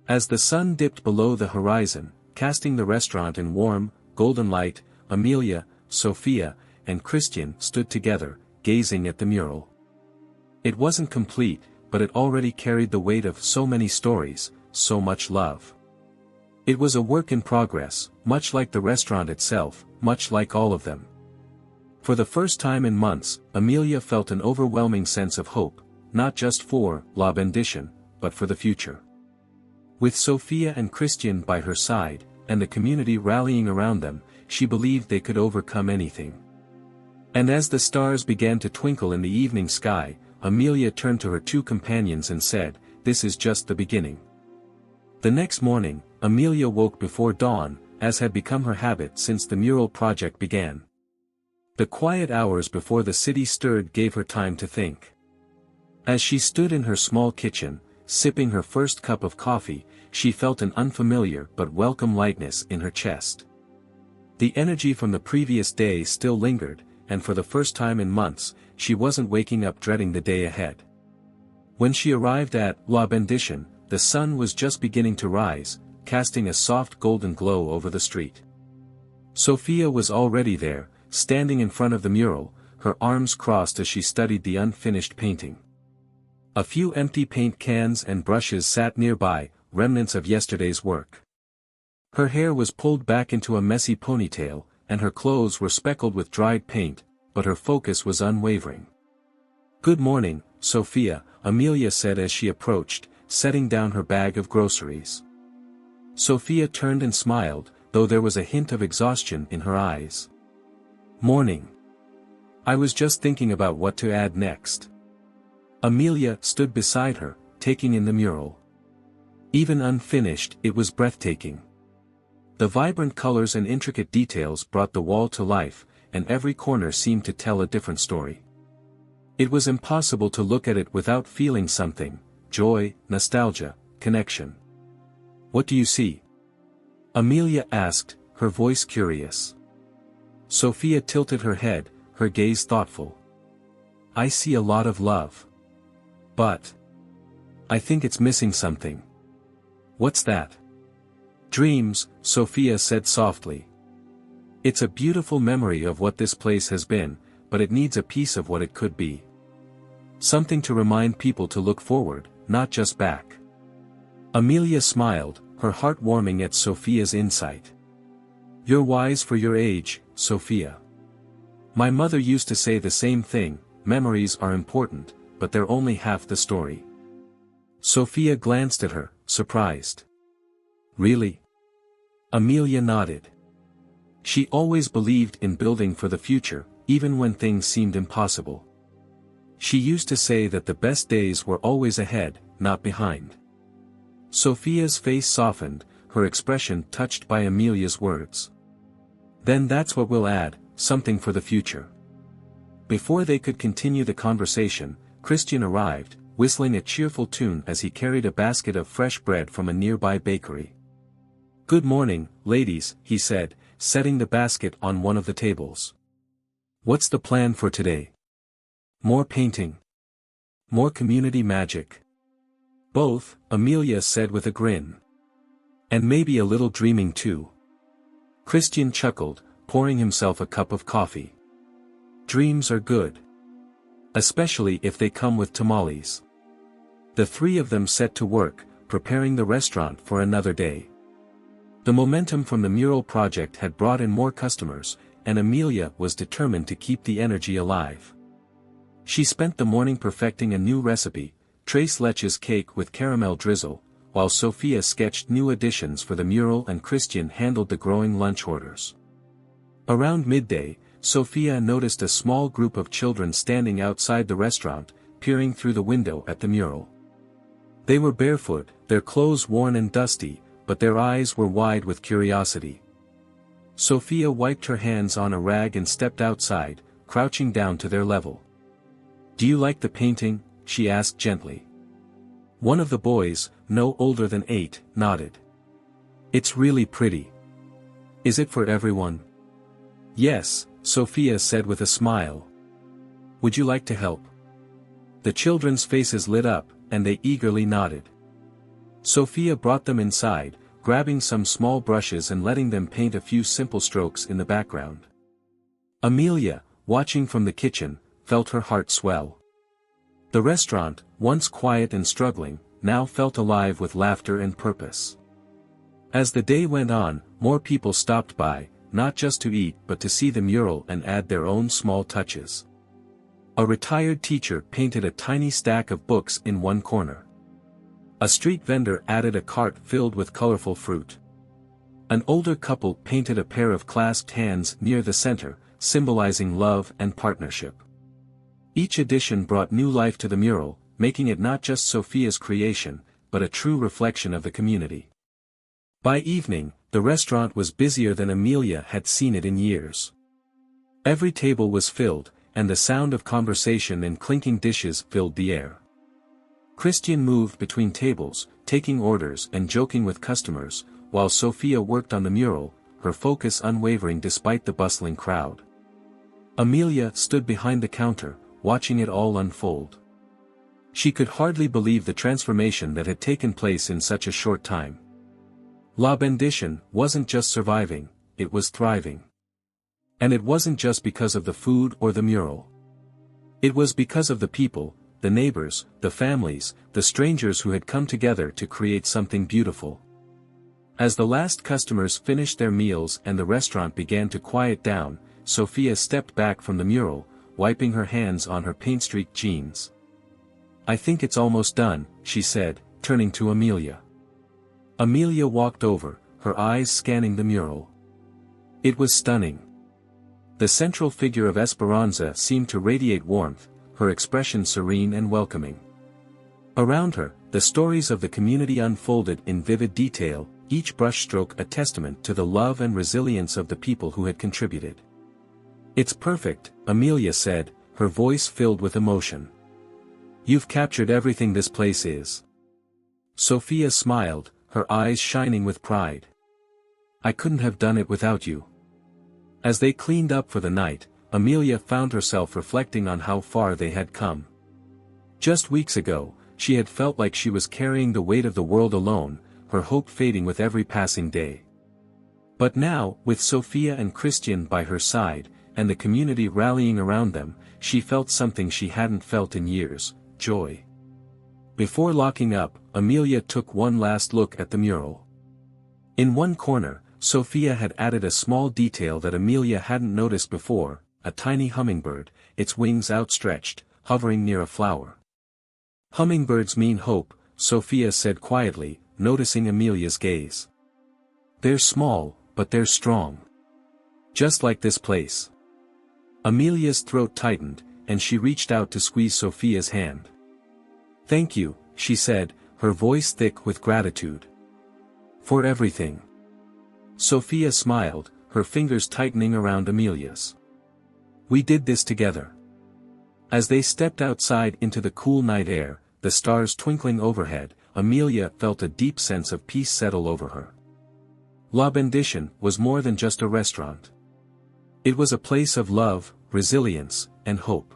As the sun dipped below the horizon, casting the restaurant in warm, golden light, Amelia, Sophia, and Christian stood together, gazing at the mural. It wasn't complete, but it already carried the weight of so many stories, so much love. It was a work in progress, much like the restaurant itself, much like all of them. For the first time in months, Amelia felt an overwhelming sense of hope, not just for La Bendition, but for the future. With Sophia and Christian by her side, and the community rallying around them, she believed they could overcome anything. And as the stars began to twinkle in the evening sky, Amelia turned to her 2 companions and said, "This is just the beginning." The next morning, Amelia woke before dawn, as had become her habit since the mural project began. The quiet hours before the city stirred gave her time to think. As she stood in her small kitchen, sipping her first cup of coffee, she felt an unfamiliar but welcome lightness in her chest. The energy from the previous day still lingered, and for the first time in months, she wasn't waking up dreading the day ahead. When she arrived at La Bendition, the sun was just beginning to rise, casting a soft golden glow over the street. Sophia was already there, standing in front of the mural, her arms crossed as she studied the unfinished painting. A few empty paint cans and brushes sat nearby, remnants of yesterday's work. Her hair was pulled back into a messy ponytail, and her clothes were speckled with dried paint, but her focus was unwavering. "Good morning, Sophia," Amelia said as she approached, setting down her bag of groceries. Sophia turned and smiled, though there was a hint of exhaustion in her eyes. "Morning. I was just thinking about what to add next." Amelia stood beside her, taking in the mural. Even unfinished, it was breathtaking. The vibrant colors and intricate details brought the wall to life, and every corner seemed to tell a different story. It was impossible to look at it without feeling something: joy, nostalgia, connection. "What do you see?" Amelia asked, her voice curious. Sophia tilted her head, her gaze thoughtful. I see a lot of love. But I think it's missing something. What's that? Dreams, Sophia said softly. It's a beautiful memory of what this place has been, but it needs a piece of what it could be. Something to remind people to look forward, not just back. Amelia smiled, her heart warming at Sophia's insight. You're wise for your age, Sophia. My mother used to say the same thing, memories are important, but they're only half the story. Sophia glanced at her, surprised. Really? Amelia nodded. She always believed in building for the future, even when things seemed impossible. She used to say that the best days were always ahead, not behind. Sophia's face softened, her expression touched by Amelia's words. Then that's what we'll add, something for the future. Before they could continue the conversation, Christian arrived, whistling a cheerful tune as he carried a basket of fresh bread from a nearby bakery. Good morning, ladies, he said, setting the basket on one of the tables. What's the plan for today? More painting? More community magic? Both, Amelia said with a grin. And maybe a little dreaming too. Christian chuckled, pouring himself a cup of coffee. Dreams are good. Especially if they come with tamales. The three of them set to work, preparing the restaurant for another day. The momentum from the mural project had brought in more customers, and Amelia was determined to keep the energy alive. She spent the morning perfecting a new recipe, tres leches cake with caramel drizzle, while Sophia sketched new additions for the mural and Christian handled the growing lunch orders. Around midday, Sophia noticed a small group of children standing outside the restaurant, peering through the window at the mural. They were barefoot, their clothes worn and dusty, but their eyes were wide with curiosity. Sophia wiped her hands on a rag and stepped outside, crouching down to their level. Do you like the painting? She asked gently. One of the boys, no older than 8, nodded. It's really pretty. Is it for everyone? Yes, Sophia said with a smile. Would you like to help? The children's faces lit up, and they eagerly nodded. Sophia brought them inside, grabbing some small brushes and letting them paint a few simple strokes in the background. Amelia, watching from the kitchen, felt her heart swell. The restaurant, once quiet and struggling, now felt alive with laughter and purpose. As the day went on, more people stopped by, not just to eat but to see the mural and add their own small touches. A retired teacher painted a tiny stack of books in one corner. A street vendor added a cart filled with colorful fruit. An older couple painted a pair of clasped hands near the center, symbolizing love and partnership. Each addition brought new life to the mural, making it not just Sophia's creation, but a true reflection of the community. By evening, the restaurant was busier than Amelia had seen it in years. Every table was filled, and the sound of conversation and clinking dishes filled the air. Christian moved between tables, taking orders and joking with customers, while Sophia worked on the mural, her focus unwavering despite the bustling crowd. Amelia stood behind the counter, watching it all unfold. She could hardly believe the transformation that had taken place in such a short time. La Bendition wasn't just surviving, it was thriving. And it wasn't just because of the food or the mural. It was because of the people, the neighbors, the families, the strangers who had come together to create something beautiful. As the last customers finished their meals and the restaurant began to quiet down, Sophia stepped back from the mural, wiping her hands on her paint-streaked jeans. I think it's almost done, she said, turning to Amelia. Amelia walked over, her eyes scanning the mural. It was stunning. The central figure of Esperanza seemed to radiate warmth, her expression serene and welcoming. Around her, the stories of the community unfolded in vivid detail, each brushstroke a testament to the love and resilience of the people who had contributed. It's perfect, Amelia said, her voice filled with emotion. You've captured everything this place is. Sophia smiled, her eyes shining with pride. I couldn't have done it without you. As they cleaned up for the night, Amelia found herself reflecting on how far they had come. Just weeks ago, she had felt like she was carrying the weight of the world alone, her hope fading with every passing day. But now, with Sophia and Christian by her side, and the community rallying around them, she felt something she hadn't felt in years: joy. Before locking up, Amelia took one last look at the mural. In one corner, Sophia had added a small detail that Amelia hadn't noticed before: a tiny hummingbird, its wings outstretched, hovering near a flower. "Hummingbirds mean hope," Sophia said quietly, noticing Amelia's gaze. "They're small, but they're strong. Just like this place." Amelia's throat tightened, and she reached out to squeeze Sophia's hand. "Thank you," she said, her voice thick with gratitude. "For everything." Sophia smiled, her fingers tightening around Amelia's. "We did this together." As they stepped outside into the cool night air, the stars twinkling overhead, Amelia felt a deep sense of peace settle over her. La Bendition was more than just a restaurant. It was a place of love, resilience, and hope.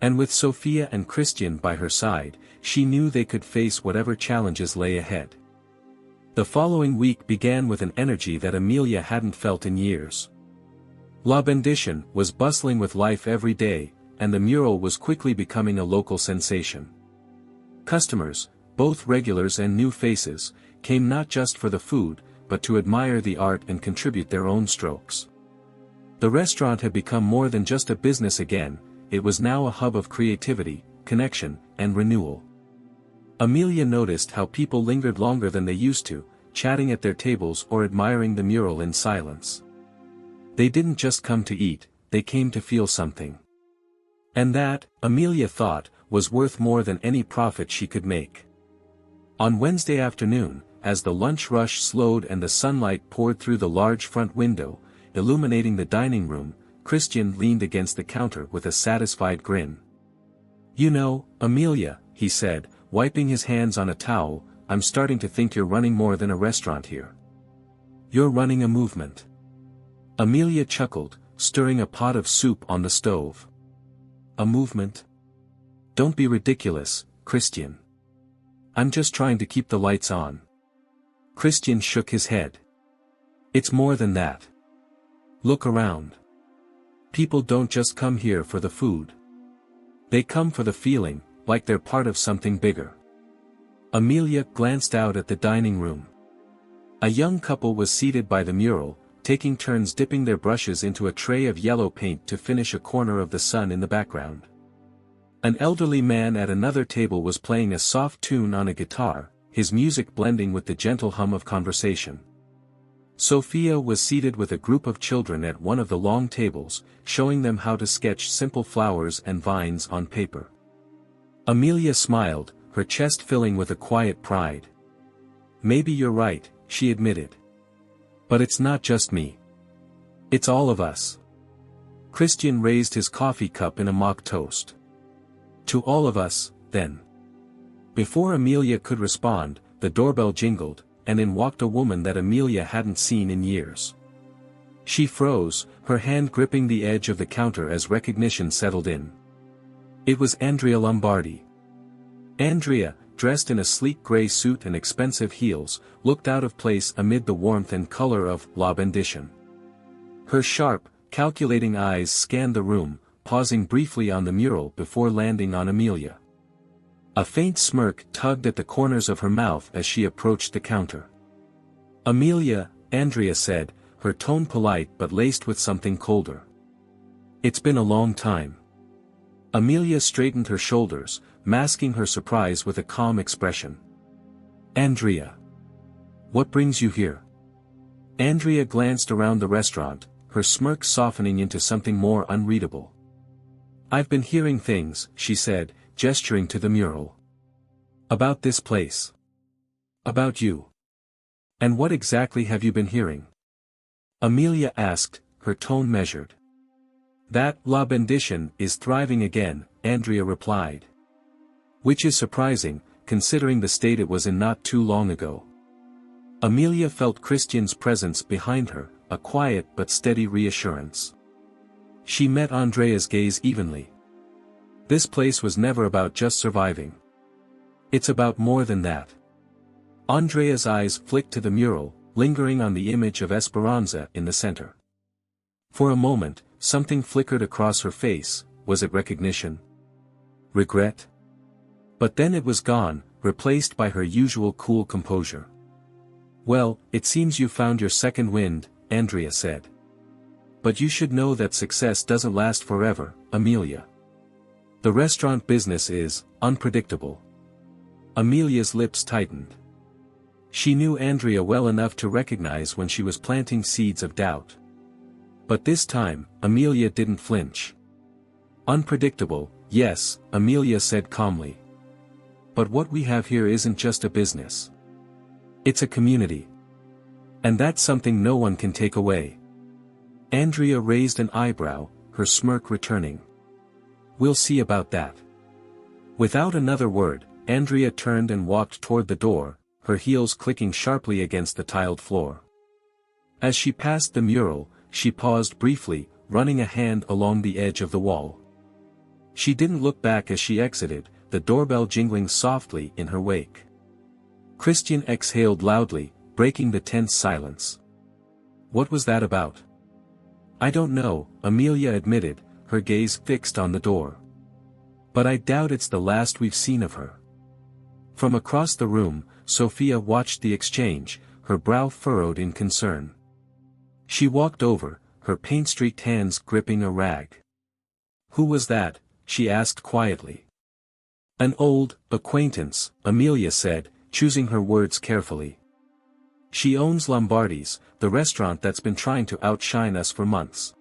And with Sophia and Christian by her side, she knew they could face whatever challenges lay ahead. The following week began with an energy that Amelia hadn't felt in years. La Bendition was bustling with life every day, and the mural was quickly becoming a local sensation. Customers, both regulars and new faces, came not just for the food, but to admire the art and contribute their own strokes. The restaurant had become more than just a business again, it was now a hub of creativity, connection, and renewal. Amelia noticed how people lingered longer than they used to, chatting at their tables or admiring the mural in silence. They didn't just come to eat, they came to feel something. And that, Amelia thought, was worth more than any profit she could make. On Wednesday afternoon, as the lunch rush slowed and the sunlight poured through the large front window, illuminating the dining room, Christian leaned against the counter with a satisfied grin. "You know, Amelia," he said, wiping his hands on a towel, "I'm starting to think you're running more than a restaurant here. You're running a movement." Amelia chuckled, stirring a pot of soup on the stove. "A movement? Don't be ridiculous, Christian. I'm just trying to keep the lights on." Christian shook his head. "It's more than that. Look around. People don't just come here for the food. They come for the feeling, like they're part of something bigger." Amelia glanced out at the dining room. A young couple was seated by the mural, taking turns dipping their brushes into a tray of yellow paint to finish a corner of the sun in the background. An elderly man at another table was playing a soft tune on a guitar, his music blending with the gentle hum of conversation. Sophia was seated with a group of children at one of the long tables, showing them how to sketch simple flowers and vines on paper. Amelia smiled, her chest filling with a quiet pride. "Maybe you're right," she admitted. "But it's not just me. It's all of us." Christian raised his coffee cup in a mock toast. "To all of us, then." Before Amelia could respond, the doorbell jingled, and in walked a woman that Amelia hadn't seen in years. She froze, her hand gripping the edge of the counter as recognition settled in. It was Andrea Lombardi. Andrea, dressed in a sleek gray suit and expensive heels, looked out of place amid the warmth and color of La Bendition. Her sharp, calculating eyes scanned the room, pausing briefly on the mural before landing on Amelia. A faint smirk tugged at the corners of her mouth as she approached the counter. "Amelia," Andrea said, her tone polite but laced with something colder. "It's been a long time." Amelia straightened her shoulders, masking her surprise with a calm expression. "Andrea. What brings you here?" Andrea glanced around the restaurant, her smirk softening into something more unreadable. "I've been hearing things," she said, gesturing to the mural. "About this place. About you. And what exactly have you been hearing?" Amelia asked, her tone measured. "That La Bendition is thriving again," Andrea replied. "Which is surprising, considering the state it was in not too long ago." Amelia felt Christian's presence behind her, a quiet but steady reassurance. She met Andrea's gaze evenly. This place was never about just surviving. It's about more than that. Andrea's eyes flicked to the mural, lingering on the image of Esperanza in the center. For a moment, something flickered across her face. Was it recognition? Regret? But then it was gone, replaced by her usual cool composure. "Well, it seems you found your second wind," Andrea said. "But you should know that success doesn't last forever, Amelia. The restaurant business is unpredictable." Amelia's lips tightened. She knew Andrea well enough to recognize when she was planting seeds of doubt. But this time, Amelia didn't flinch. "Unpredictable, yes," Amelia said calmly. "But what we have here isn't just a business. It's a community. And that's something no one can take away." Andrea raised an eyebrow, her smirk returning. "We'll see about that." Without another word, Andrea turned and walked toward the door, her heels clicking sharply against the tiled floor. As she passed the mural, she paused briefly, running a hand along the edge of the wall. She didn't look back as she exited, the doorbell jingling softly in her wake. Christian exhaled loudly, breaking the tense silence. "What was that about?" "I don't know," Amelia admitted, her gaze fixed on the door. "But I doubt it's the last we've seen of her." From across the room, Sophia watched the exchange, her brow furrowed in concern. She walked over, her paint-streaked hands gripping a rag. "Who was that?" she asked quietly. "An old acquaintance," Amelia said, choosing her words carefully. "She owns Lombardi's, the restaurant that's been trying to outshine us for months."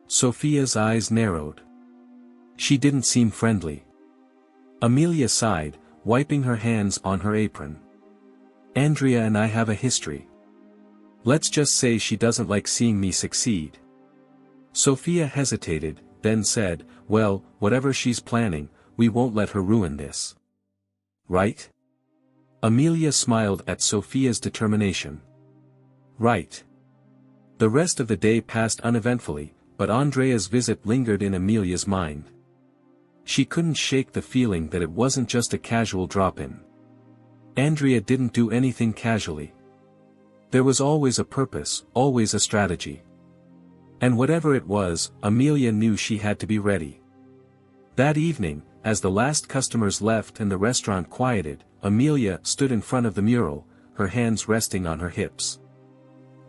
Sophia's eyes narrowed. She didn't seem friendly. Amelia sighed, wiping her hands on her apron. "Andrea and I have a history. Let's just say she doesn't like seeing me succeed." Sophia hesitated, then said, "Well, whatever she's planning, we won't let her ruin this. Right?" Amelia smiled at Sophia's determination. "Right." The rest of the day passed uneventfully, but Andrea's visit lingered in Amelia's mind. She couldn't shake the feeling that it wasn't just a casual drop-in. Andrea didn't do anything casually. There was always a purpose, always a strategy. And whatever it was, Amelia knew she had to be ready. That evening, as the last customers left and the restaurant quieted, Amelia stood in front of the mural, her hands resting on her hips.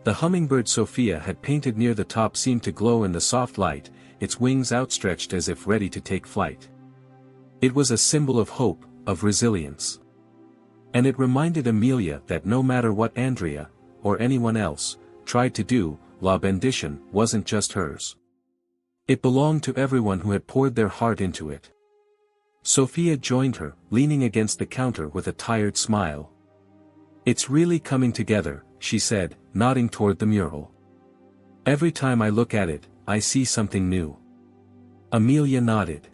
The hummingbird Sophia had painted near the top seemed to glow in the soft light, its wings outstretched as if ready to take flight. It was a symbol of hope, of resilience. And it reminded Amelia that no matter what Andrea, or anyone else, tried to do, La Bendition wasn't just hers. It belonged to everyone who had poured their heart into it. Sophia joined her, leaning against the counter with a tired smile. "It's really coming together," she said, nodding toward the mural. "Every time I look at it, I see something new." Amelia nodded.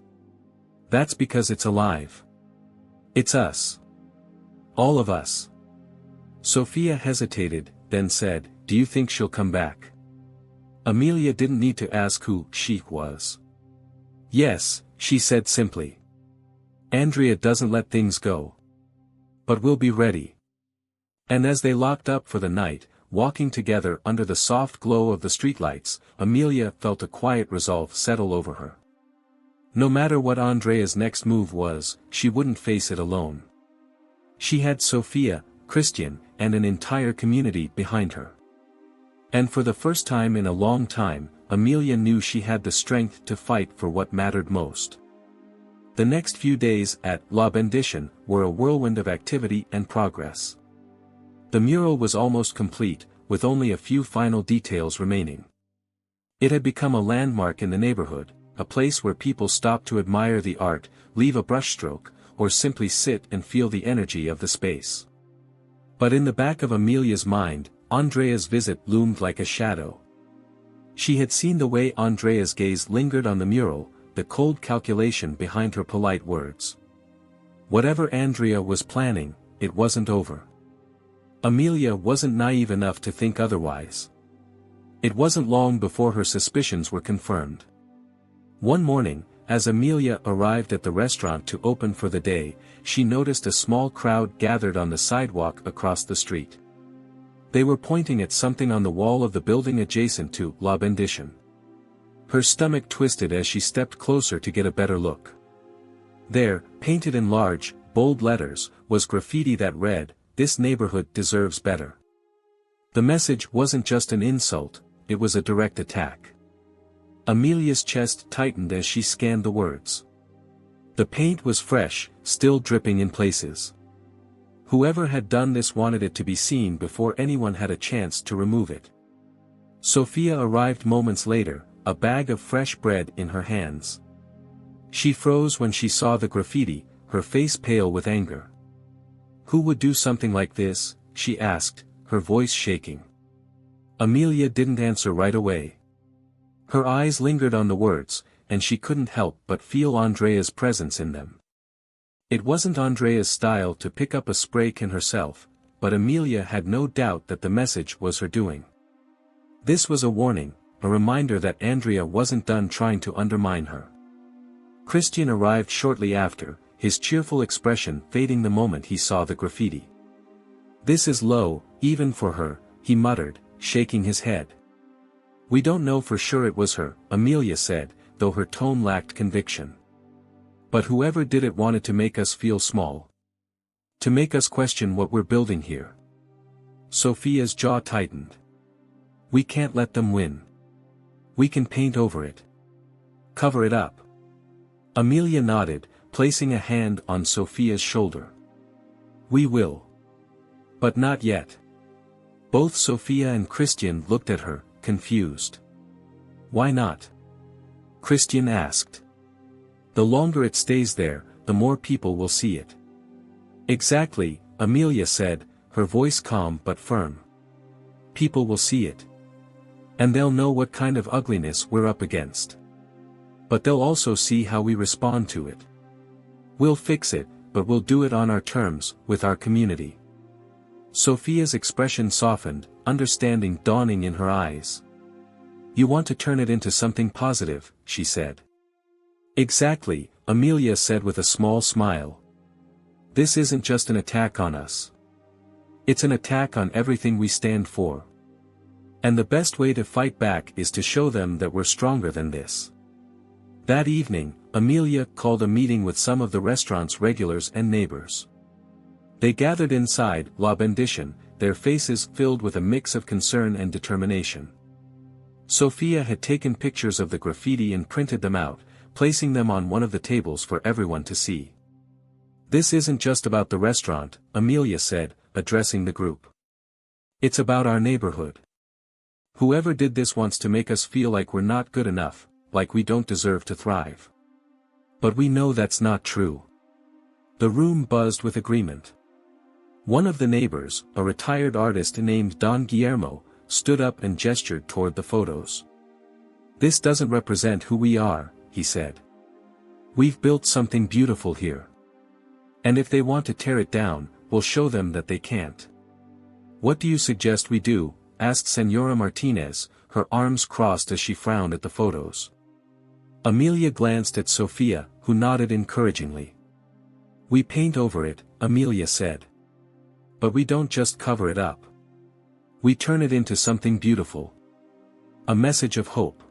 "That's because it's alive. It's us. All of us." Sophia hesitated, then said, "Do you think she'll come back?" Amelia didn't need to ask who she was. "Yes," she said simply. "Andrea doesn't let things go. But we'll be ready." And as they locked up for the night, walking together under the soft glow of the streetlights, Amelia felt a quiet resolve settle over her. No matter what Andrea's next move was, she wouldn't face it alone. She had Sophia, Christian, and an entire community behind her. And for the first time in a long time, Amelia knew she had the strength to fight for what mattered most. The next few days at La Bendition were a whirlwind of activity and progress. The mural was almost complete, with only a few final details remaining. It had become a landmark in the neighborhood, a place where people stopped to admire the art, leave a brushstroke, or simply sit and feel the energy of the space. But in the back of Amelia's mind, Andrea's visit loomed like a shadow. She had seen the way Andrea's gaze lingered on the mural, the cold calculation behind her polite words. Whatever Andrea was planning, it wasn't over. Amelia wasn't naive enough to think otherwise. It wasn't long before her suspicions were confirmed. One morning, as Amelia arrived at the restaurant to open for the day, she noticed a small crowd gathered on the sidewalk across the street. They were pointing at something on the wall of the building adjacent to La Bendition. Her stomach twisted as she stepped closer to get a better look. There, painted in large, bold letters, was graffiti that read, "This neighborhood deserves better." The message wasn't just an insult, it was a direct attack. Amelia's chest tightened as she scanned the words. The paint was fresh, still dripping in places. Whoever had done this wanted it to be seen before anyone had a chance to remove it. Sophia arrived moments later, a bag of fresh bread in her hands. She froze when she saw the graffiti, her face pale with anger. "Who would do something like this?" she asked, her voice shaking. Amelia didn't answer right away. Her eyes lingered on the words, and she couldn't help but feel Andrea's presence in them. It wasn't Andrea's style to pick up a spray can herself, but Amelia had no doubt that the message was her doing. This was a warning, a reminder that Andrea wasn't done trying to undermine her. Christian arrived shortly after, his cheerful expression fading the moment he saw the graffiti. "This is low, even for her," he muttered, shaking his head. "We don't know for sure it was her," Amelia said, though her tone lacked conviction. "But whoever did it wanted to make us feel small. To make us question what we're building here." Sophia's jaw tightened. "We can't let them win. We can paint over it. Cover it up." Amelia nodded, placing a hand on Sophia's shoulder. "We will. But not yet." Both Sophia and Christian looked at her, confused. "Why not?" Christian asked. "The longer it stays there, the more people will see it." "Exactly," Amelia said, her voice calm but firm. "People will see it. And they'll know what kind of ugliness we're up against. But they'll also see how we respond to it. We'll fix it, but we'll do it on our terms, with our community." Sophia's expression softened, understanding dawning in her eyes. "You want to turn it into something positive," she said. "Exactly," Amelia said with a small smile. "This isn't just an attack on us. It's an attack on everything we stand for. And the best way to fight back is to show them that we're stronger than this." That evening, Amelia called a meeting with some of the restaurant's regulars and neighbors. They gathered inside La Bendition, their faces filled with a mix of concern and determination. Sophia had taken pictures of the graffiti and printed them out, placing them on one of the tables for everyone to see. "This isn't just about the restaurant," Amelia said, addressing the group. "It's about our neighborhood. Whoever did this wants to make us feel like we're not good enough, like we don't deserve to thrive. But we know that's not true." The room buzzed with agreement. One of the neighbors, a retired artist named Don Guillermo, stood up and gestured toward the photos. "This doesn't represent who we are," he said. "We've built something beautiful here. And if they want to tear it down, we'll show them that they can't." "What do you suggest we do?" asked Señora Martinez, her arms crossed as she frowned at the photos. Amelia glanced at Sophia, who nodded encouragingly. "We paint over it," Amelia said. "But we don't just cover it up. We turn it into something beautiful. A message of hope.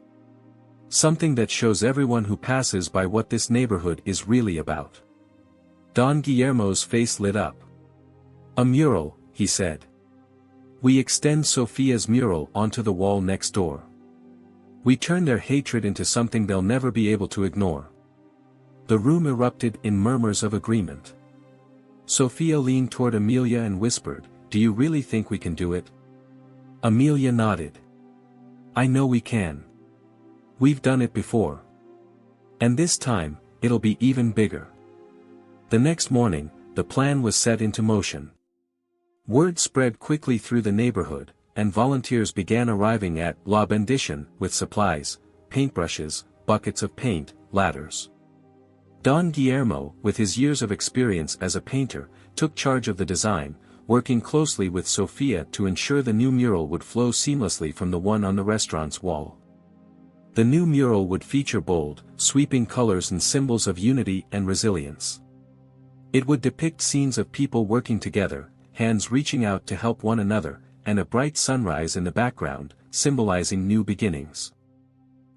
Something that shows everyone who passes by what this neighborhood is really about." Don Guillermo's face lit up. "A mural," he said. "We extend Sophia's mural onto the wall next door. We turn their hatred into something they'll never be able to ignore." The room erupted in murmurs of agreement. Sophia leaned toward Amelia and whispered, "Do you really think we can do it?" Amelia nodded. "I know we can. We've done it before. And this time, it'll be even bigger." The next morning, the plan was set into motion. Word spread quickly through the neighborhood, and volunteers began arriving at La Bendition with supplies, paintbrushes, buckets of paint, ladders. Don Guillermo, with his years of experience as a painter, took charge of the design, working closely with Sophia to ensure the new mural would flow seamlessly from the one on the restaurant's wall. The new mural would feature bold, sweeping colors and symbols of unity and resilience. It would depict scenes of people working together, hands reaching out to help one another, and a bright sunrise in the background, symbolizing new beginnings.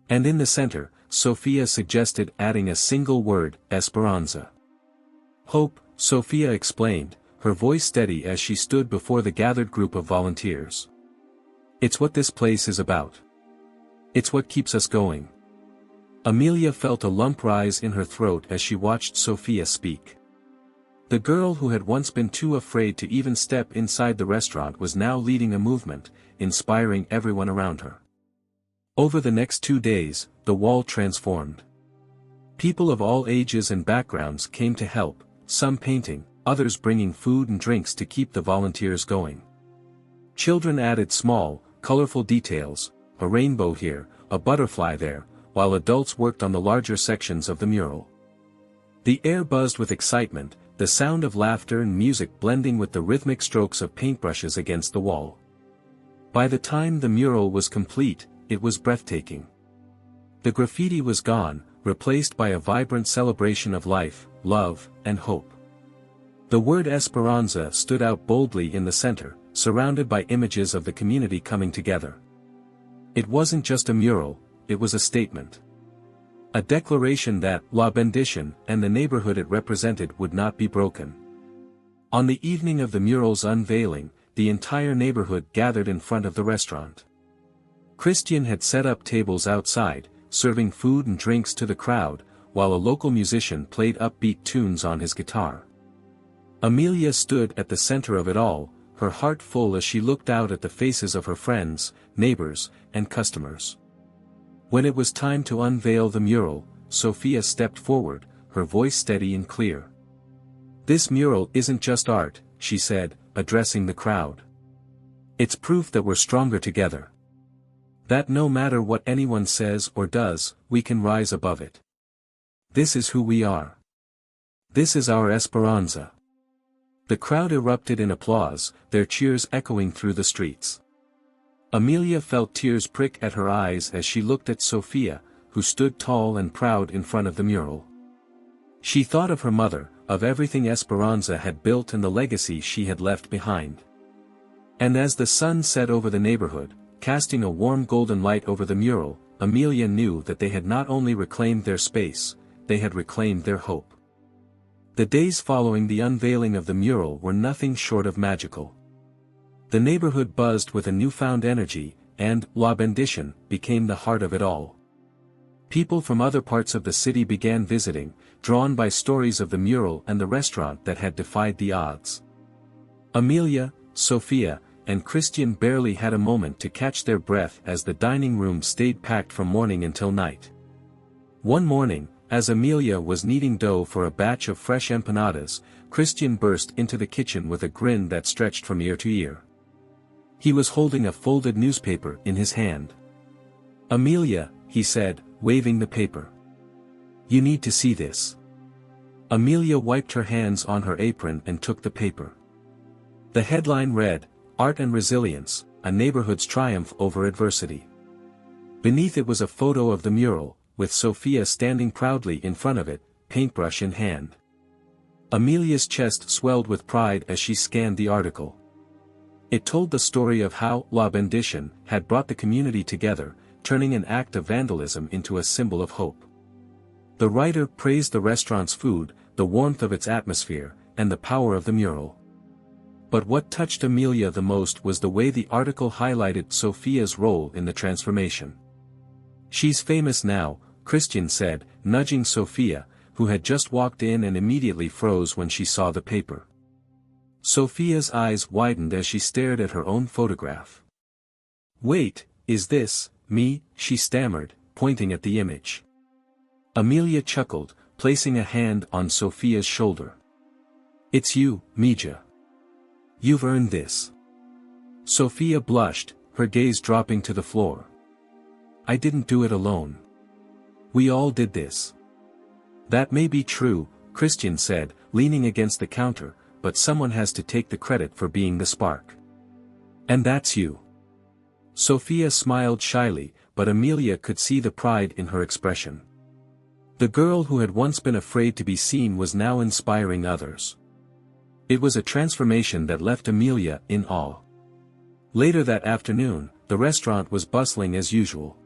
And in the center, Sophia suggested adding a single word, Esperanza. Hope, Sophia explained, her voice steady as she stood before the gathered group of volunteers. It's what this place is about. It's what keeps us going. Amelia felt a lump rise in her throat as she watched Sophia speak. The girl who had once been too afraid to even step inside the restaurant was now leading a movement, inspiring everyone around her. Over the next 2 days, the wall transformed. People of all ages and backgrounds came to help, some painting, others bringing food and drinks to keep the volunteers going. Children added small, colorful details, a rainbow here, a butterfly there, while adults worked on the larger sections of the mural. The air buzzed with excitement, the sound of laughter and music blending with the rhythmic strokes of paintbrushes against the wall. By the time the mural was complete, it was breathtaking. The graffiti was gone, replaced by a vibrant celebration of life, love, and hope. The word Esperanza stood out boldly in the center, surrounded by images of the community coming together. It wasn't just a mural, it was a statement. A declaration that La Bendición and the neighborhood it represented would not be broken. On the evening of the mural's unveiling, the entire neighborhood gathered in front of the restaurant. Christian had set up tables outside, serving food and drinks to the crowd, while a local musician played upbeat tunes on his guitar. Amelia stood at the center of it all, her heart full as she looked out at the faces of her friends, neighbors, and customers. When it was time to unveil the mural, Sophia stepped forward, her voice steady and clear. "This mural isn't just art," she said, addressing the crowd. "It's proof that we're stronger together. That no matter what anyone says or does, we can rise above it. This is who we are. This is our Esperanza." The crowd erupted in applause, their cheers echoing through the streets. Amelia felt tears prick at her eyes as she looked at Sophia, who stood tall and proud in front of the mural. She thought of her mother, of everything Esperanza had built and the legacy she had left behind. And as the sun set over the neighborhood, casting a warm golden light over the mural, Amelia knew that they had not only reclaimed their space, they had reclaimed their hope. The days following the unveiling of the mural were nothing short of magical. The neighborhood buzzed with a newfound energy, and La Bendición became the heart of it all. People from other parts of the city began visiting, drawn by stories of the mural and the restaurant that had defied the odds. Amelia, Sophia, and Christian barely had a moment to catch their breath as the dining room stayed packed from morning until night. One morning, as Amelia was kneading dough for a batch of fresh empanadas, Christian burst into the kitchen with a grin that stretched from ear to ear. He was holding a folded newspaper in his hand. "Amelia," he said, waving the paper. "You need to see this." Amelia wiped her hands on her apron and took the paper. The headline read, "Art and Resilience, a Neighborhood's Triumph Over Adversity." Beneath it was a photo of the mural, with Sophia standing proudly in front of it, paintbrush in hand. Amelia's chest swelled with pride as she scanned the article. It told the story of how La Bendición had brought the community together, turning an act of vandalism into a symbol of hope. The writer praised the restaurant's food, the warmth of its atmosphere, and the power of the mural. But what touched Amelia the most was the way the article highlighted Sophia's role in the transformation. "She's famous now," Christian said, nudging Sophia, who had just walked in and immediately froze when she saw the paper. Sophia's eyes widened as she stared at her own photograph. "Wait, is this me?" she stammered, pointing at the image. Amelia chuckled, placing a hand on Sophia's shoulder. "It's you, Mija. You've earned this." Sophia blushed, her gaze dropping to the floor. "I didn't do it alone. We all did this." "That may be true," Christian said, leaning against the counter, but someone has to take the credit for being the spark. And that's you. Sophia smiled shyly, but Amelia could see the pride in her expression. The girl who had once been afraid to be seen was now inspiring others. It was a transformation that left Amelia in awe. Later that afternoon, the restaurant was bustling as usual.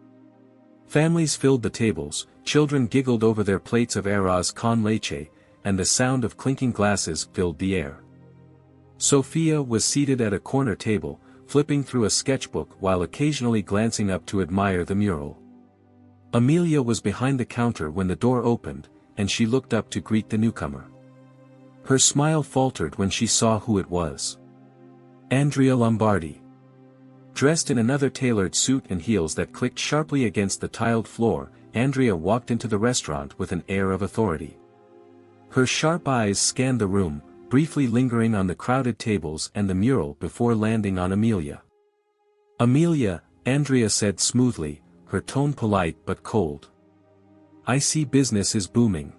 Families filled the tables, children giggled over their plates of arroz con leche, and the sound of clinking glasses filled the air. Sophia was seated at a corner table, flipping through a sketchbook while occasionally glancing up to admire the mural. Amelia was behind the counter when the door opened, and she looked up to greet the newcomer. Her smile faltered when she saw who it was. Andrea Lombardi. Dressed in another tailored suit and heels that clicked sharply against the tiled floor, Andrea walked into the restaurant with an air of authority. Her sharp eyes scanned the room, briefly lingering on the crowded tables and the mural before landing on Amelia. "Amelia," Andrea said smoothly, her tone polite but cold. "I see business is booming."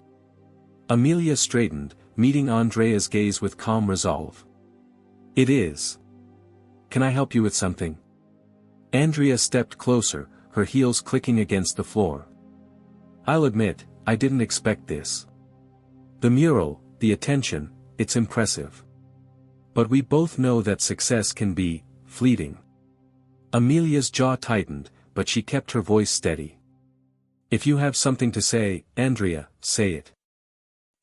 Amelia straightened, meeting Andrea's gaze with calm resolve. "It is. Can I help you with something?" Andrea stepped closer, her heels clicking against the floor. "I'll admit, I didn't expect this. The mural, the attention, it's impressive. But we both know that success can be fleeting." Amelia's jaw tightened, but she kept her voice steady. "If you have something to say, Andrea, say it."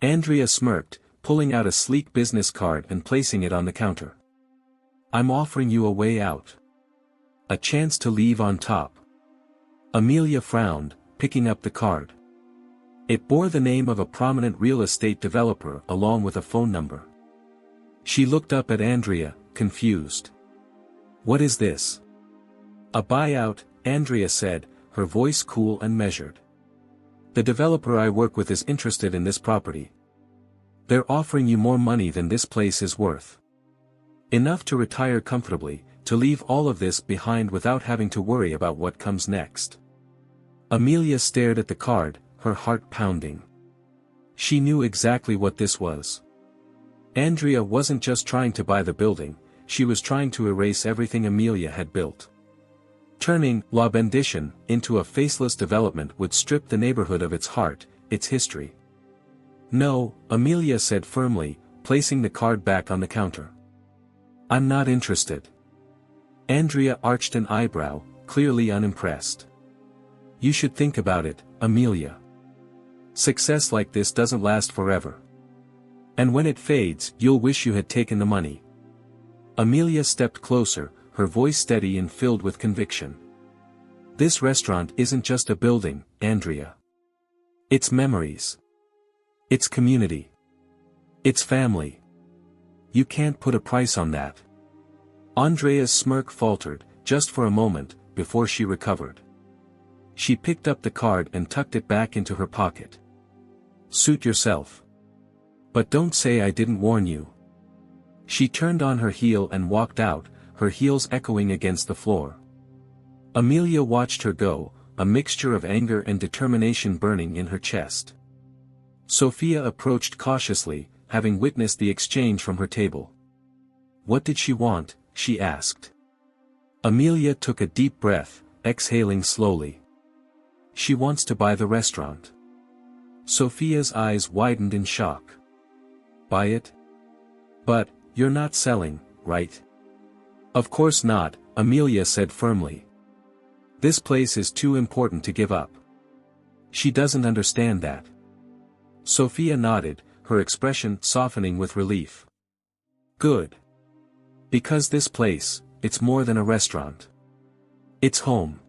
Andrea smirked, pulling out a sleek business card and placing it on the counter. "I'm offering you a way out. A chance to leave on top." Amelia frowned, picking up the card. It bore the name of a prominent real estate developer along with a phone number. She looked up at Andrea, confused. "What is this?" "A buyout," Andrea said, her voice cool and measured. "The developer I work with is interested in this property. They're offering you more money than this place is worth. Enough to retire comfortably, to leave all of this behind without having to worry about what comes next." Amelia stared at the card, her heart pounding. She knew exactly what this was. Andrea wasn't just trying to buy the building, she was trying to erase everything Amelia had built. Turning La Bendition into a faceless development would strip the neighborhood of its heart, its history. "No," Amelia said firmly, placing the card back on the counter. "I'm not interested." Andrea arched an eyebrow, clearly unimpressed. "You should think about it, Amelia. Success like this doesn't last forever. And when it fades, you'll wish you had taken the money." Amelia stepped closer, her voice steady and filled with conviction. "This restaurant isn't just a building, Andrea. It's memories. It's community. It's family. You can't put a price on that." Andrea's smirk faltered, just for a moment, before she recovered. She picked up the card and tucked it back into her pocket. "Suit yourself. But don't say I didn't warn you." She turned on her heel and walked out, her heels echoing against the floor. Amelia watched her go, a mixture of anger and determination burning in her chest. Sophia approached cautiously, having witnessed the exchange from her table. "What did she want?" she asked. Amelia took a deep breath, exhaling slowly. "She wants to buy the restaurant." Sophia's eyes widened in shock. "Buy it? But, you're not selling, right?" "Of course not," Amelia said firmly. "This place is too important to give up. She doesn't understand that." Sophia nodded, her expression softening with relief. "Good. Because this place, it's more than a restaurant. It's home."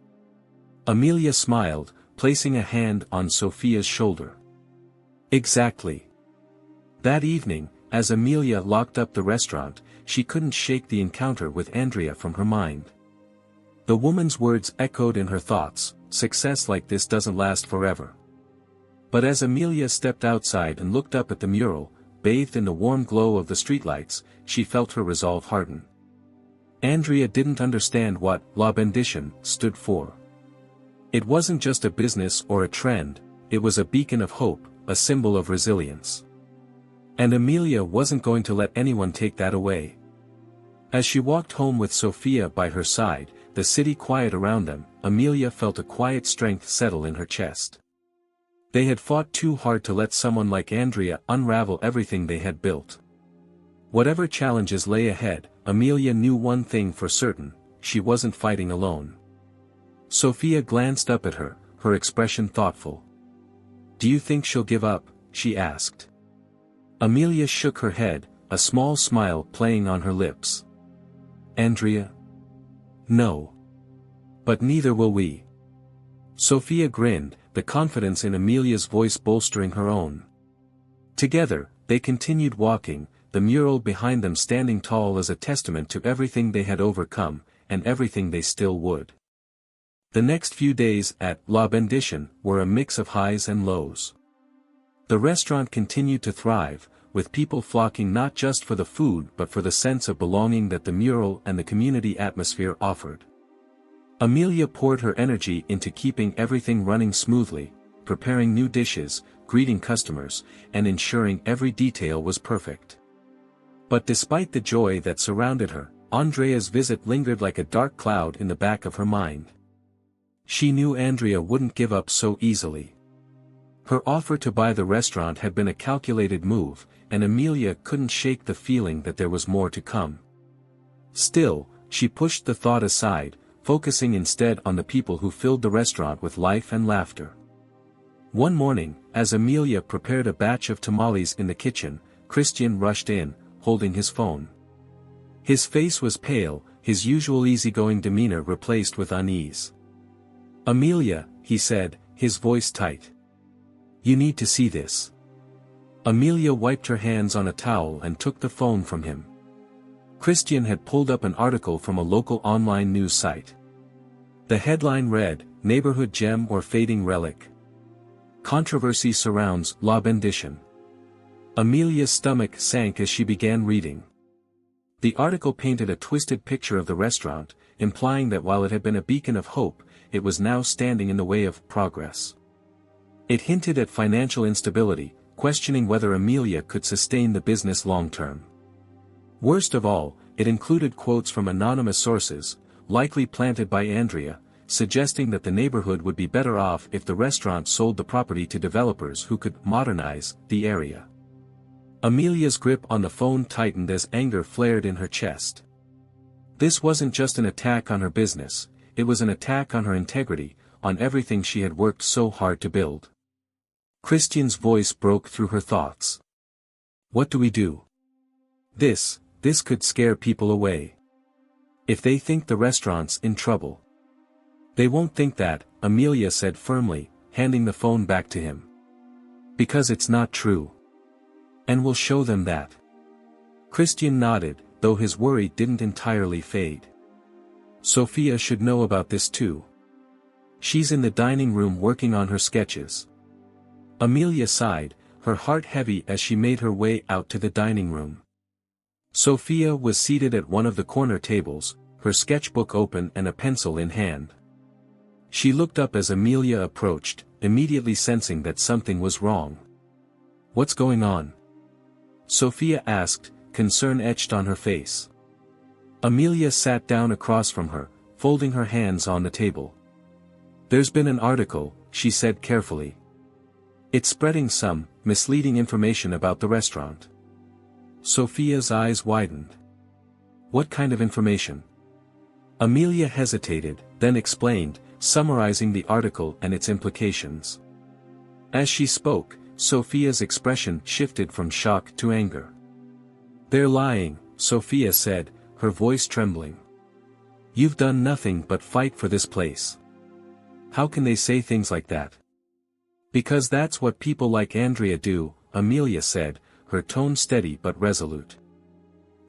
Amelia smiled, placing a hand on Sophia's shoulder. "Exactly." That evening, as Amelia locked up the restaurant, she couldn't shake the encounter with Andrea from her mind. The woman's words echoed in her thoughts, "Success like this doesn't last forever." But as Amelia stepped outside and looked up at the mural, bathed in the warm glow of the streetlights, she felt her resolve harden. Andrea didn't understand what La Bendition stood for. It wasn't just a business or a trend, it was a beacon of hope, a symbol of resilience. And Amelia wasn't going to let anyone take that away. As she walked home with Sophia by her side, the city quiet around them, Amelia felt a quiet strength settle in her chest. They had fought too hard to let someone like Andrea unravel everything they had built. Whatever challenges lay ahead, Amelia knew one thing for certain: she wasn't fighting alone. Sophia glanced up at her, her expression thoughtful. "Do you think she'll give up?" she asked. Amelia shook her head, a small smile playing on her lips. "Andrea? No. But neither will we." Sophia grinned, the confidence in Amelia's voice bolstering her own. Together, they continued walking, the mural behind them standing tall as a testament to everything they had overcome, and everything they still would. The next few days at La Bendition were a mix of highs and lows. The restaurant continued to thrive, with people flocking not just for the food but for the sense of belonging that the mural and the community atmosphere offered. Amelia poured her energy into keeping everything running smoothly, preparing new dishes, greeting customers, and ensuring every detail was perfect. But despite the joy that surrounded her, Andrea's visit lingered like a dark cloud in the back of her mind. She knew Andrea wouldn't give up so easily. Her offer to buy the restaurant had been a calculated move, and Amelia couldn't shake the feeling that there was more to come. Still, she pushed the thought aside, focusing instead on the people who filled the restaurant with life and laughter. One morning, as Amelia prepared a batch of tamales in the kitchen, Christian rushed in, holding his phone. His face was pale, his usual easygoing demeanor replaced with unease. "Amelia," he said, his voice tight. "You need to see this." Amelia wiped her hands on a towel and took the phone from him. Christian had pulled up an article from a local online news site. The headline read, "Neighborhood Gem or Fading Relic? Controversy Surrounds La Bendition." Amelia's stomach sank as she began reading. The article painted a twisted picture of the restaurant, implying that while it had been a beacon of hope, it was now standing in the way of progress. It hinted at financial instability, questioning whether Amelia could sustain the business long-term. Worst of all, it included quotes from anonymous sources, likely planted by Andrea, suggesting that the neighborhood would be better off if the restaurant sold the property to developers who could modernize the area. Amelia's grip on the phone tightened as anger flared in her chest. This wasn't just an attack on her business, it was an attack on her integrity, on everything she had worked so hard to build. Christian's voice broke through her thoughts. "What do we do? This could scare people away. If they think the restaurant's in trouble." "They won't think that," Amelia said firmly, handing the phone back to him. "Because it's not true. And we'll show them that." Christian nodded, though his worry didn't entirely fade. "Sophia should know about this too. She's in the dining room working on her sketches." Amelia sighed, her heart heavy as she made her way out to the dining room. Sophia was seated at one of the corner tables, her sketchbook open and a pencil in hand. She looked up as Amelia approached, immediately sensing that something was wrong. "What's going on?" Sophia asked, concern etched on her face. Amelia sat down across from her, folding her hands on the table. "There's been an article," she said carefully. "It's spreading some misleading information about the restaurant." Sophia's eyes widened. "What kind of information?" Amelia hesitated, then explained, summarizing the article and its implications. As she spoke, Sophia's expression shifted from shock to anger. "They're lying," Sophia said, her voice trembling. "You've done nothing but fight for this place. How can they say things like that?" "Because that's what people like Andrea do," Amelia said, her tone steady but resolute.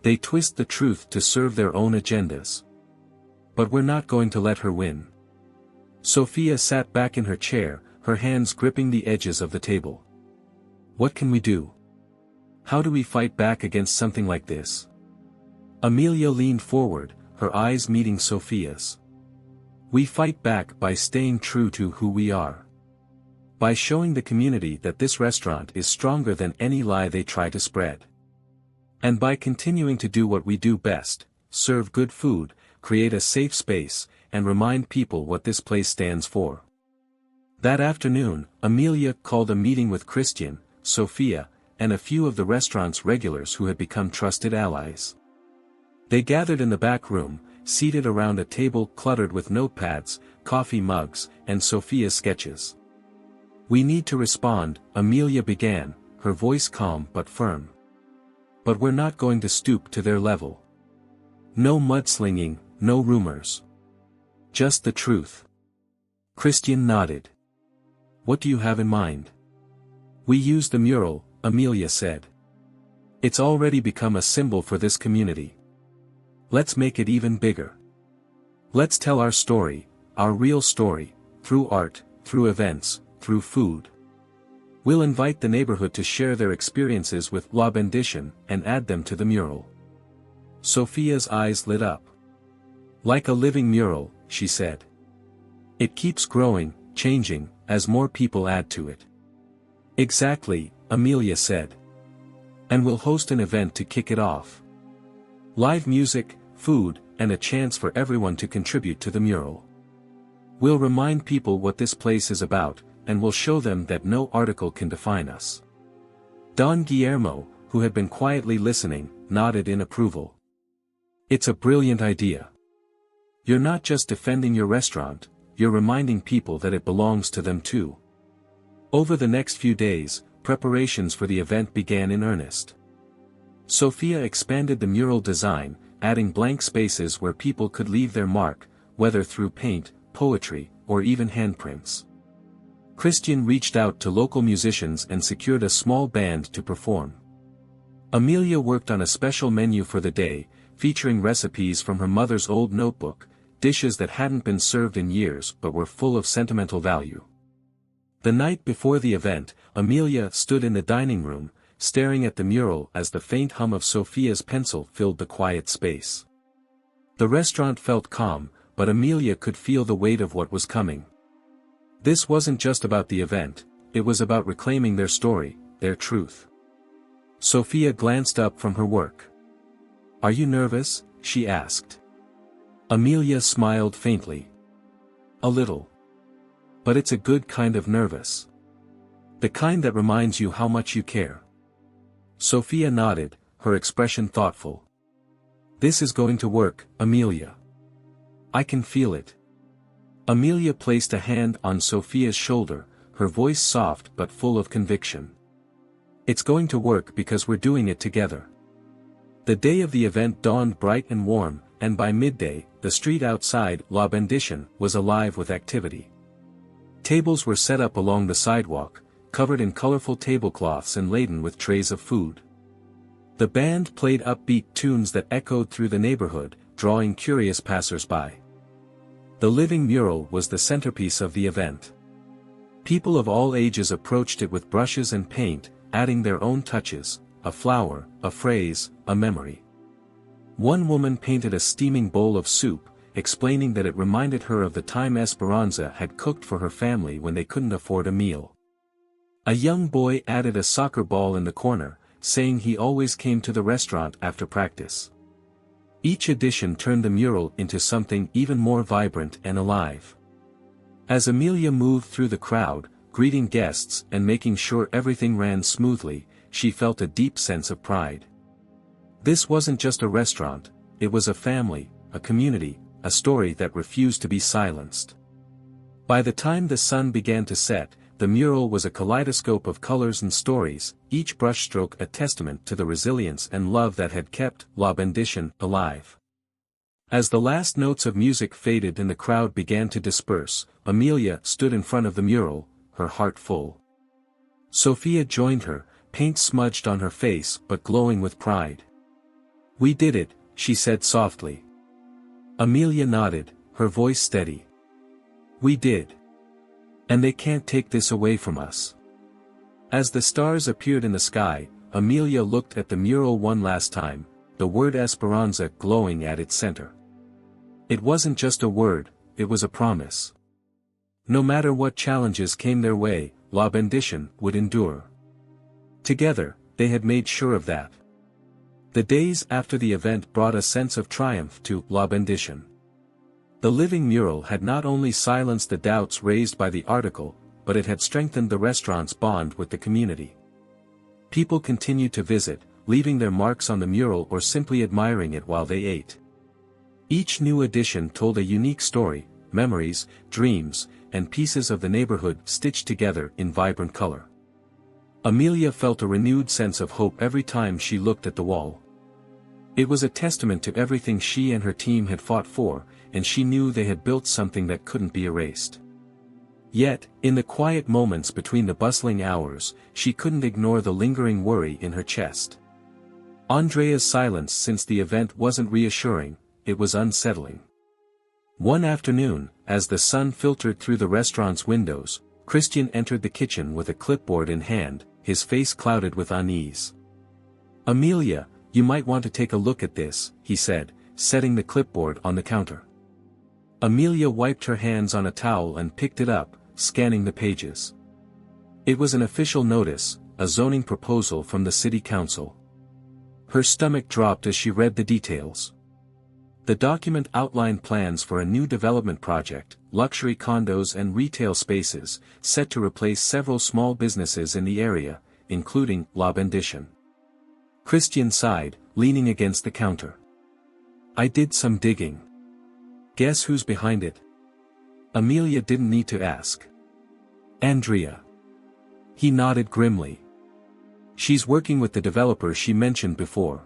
"They twist the truth to serve their own agendas. But we're not going to let her win." Sophia sat back in her chair, her hands gripping the edges of the table. "What can we do? How do we fight back against something like this?" Amelia leaned forward, her eyes meeting Sophia's. "We fight back by staying true to who we are. By showing the community that this restaurant is stronger than any lie they try to spread. And by continuing to do what we do best, serve good food, create a safe space, and remind people what this place stands for. That afternoon, Amelia called a meeting with Christian, Sophia, and a few of the restaurant's regulars who had become trusted allies. They gathered in the back room, seated around a table cluttered with notepads, coffee mugs, and Sophia's sketches. "We need to respond," Amelia began, her voice calm but firm. "But we're not going to stoop to their level. No mudslinging, no rumors. Just the truth." Christian nodded. "What do you have in mind?" "We use the mural," Amelia said. "It's already become a symbol for this community. Let's make it even bigger. Let's tell our story, our real story, through art, through events, through food. We'll invite the neighborhood to share their experiences with La Bendition and add them to the mural." Sophia's eyes lit up. "Like a living mural," she said. "It keeps growing, changing, as more people add to it." "Exactly," Amelia said. "And we'll host an event to kick it off. Live music, food, and a chance for everyone to contribute to the mural. We'll remind people what this place is about, and we'll show them that no article can define us." Don Guillermo, who had been quietly listening, nodded in approval. "It's a brilliant idea. You're not just defending your restaurant, you're reminding people that it belongs to them too." Over the next few days, preparations for the event began in earnest. Sophia expanded the mural design, adding blank spaces where people could leave their mark, whether through paint, poetry, or even handprints. Christian reached out to local musicians and secured a small band to perform. Amelia worked on a special menu for the day, featuring recipes from her mother's old notebook, dishes that hadn't been served in years but were full of sentimental value. The night before the event, Amelia stood in the dining room, staring at the mural as the faint hum of Sophia's pencil filled the quiet space. The restaurant felt calm, but Amelia could feel the weight of what was coming. This wasn't just about the event, it was about reclaiming their story, their truth. Sophia glanced up from her work. "Are you nervous?" she asked. Amelia smiled faintly. "A little. But it's a good kind of nervous. The kind that reminds you how much you care." Sophia nodded, her expression thoughtful. "This is going to work, Amelia. I can feel it." Amelia placed a hand on Sophia's shoulder, her voice soft but full of conviction. "It's going to work because we're doing it together." The day of the event dawned bright and warm, and by midday, the street outside La Bendition was alive with activity. Tables were set up along the sidewalk, covered in colorful tablecloths and laden with trays of food. The band played upbeat tunes that echoed through the neighborhood, drawing curious passers-by. The living mural was the centerpiece of the event. People of all ages approached it with brushes and paint, adding their own touches, a flower, a phrase, a memory. One woman painted a steaming bowl of soup, explaining that it reminded her of the time Esperanza had cooked for her family when they couldn't afford a meal. A young boy added a soccer ball in the corner, saying he always came to the restaurant after practice. Each addition turned the mural into something even more vibrant and alive. As Amelia moved through the crowd, greeting guests and making sure everything ran smoothly, she felt a deep sense of pride. This wasn't just a restaurant, it was a family, a community, a story that refused to be silenced. By the time the sun began to set, the mural was a kaleidoscope of colors and stories, each brushstroke a testament to the resilience and love that had kept La Bendition alive. As the last notes of music faded and the crowd began to disperse, Amelia stood in front of the mural, her heart full. Sophia joined her, paint smudged on her face but glowing with pride. "We did it," she said softly. Amelia nodded, her voice steady. "We did. And they can't take this away from us." As the stars appeared in the sky, Amelia looked at the mural one last time, the word Esperanza glowing at its center. It wasn't just a word, it was a promise. No matter what challenges came their way, La Bendition would endure. Together, they had made sure of that. The days after the event brought a sense of triumph to La Bendition. The living mural had not only silenced the doubts raised by the article, but it had strengthened the restaurant's bond with the community. People continued to visit, leaving their marks on the mural or simply admiring it while they ate. Each new addition told a unique story, memories, dreams, and pieces of the neighborhood stitched together in vibrant color. Amelia felt a renewed sense of hope every time she looked at the wall. It was a testament to everything she and her team had fought for, and she knew they had built something that couldn't be erased. Yet, in the quiet moments between the bustling hours, she couldn't ignore the lingering worry in her chest. Andrea's silence since the event wasn't reassuring, it was unsettling. One afternoon, as the sun filtered through the restaurant's windows, Christian entered the kitchen with a clipboard in hand, his face clouded with unease. "Amelia, you might want to take a look at this," he said, setting the clipboard on the counter. Amelia wiped her hands on a towel and picked it up, scanning the pages. It was an official notice, a zoning proposal from the city council. Her stomach dropped as she read the details. The document outlined plans for a new development project, luxury condos and retail spaces, set to replace several small businesses in the area, including La Bendition. Christian sighed, leaning against the counter. "I did some digging. Guess who's behind it?" Amelia didn't need to ask. "Andrea." He nodded grimly. "She's working with the developer she mentioned before.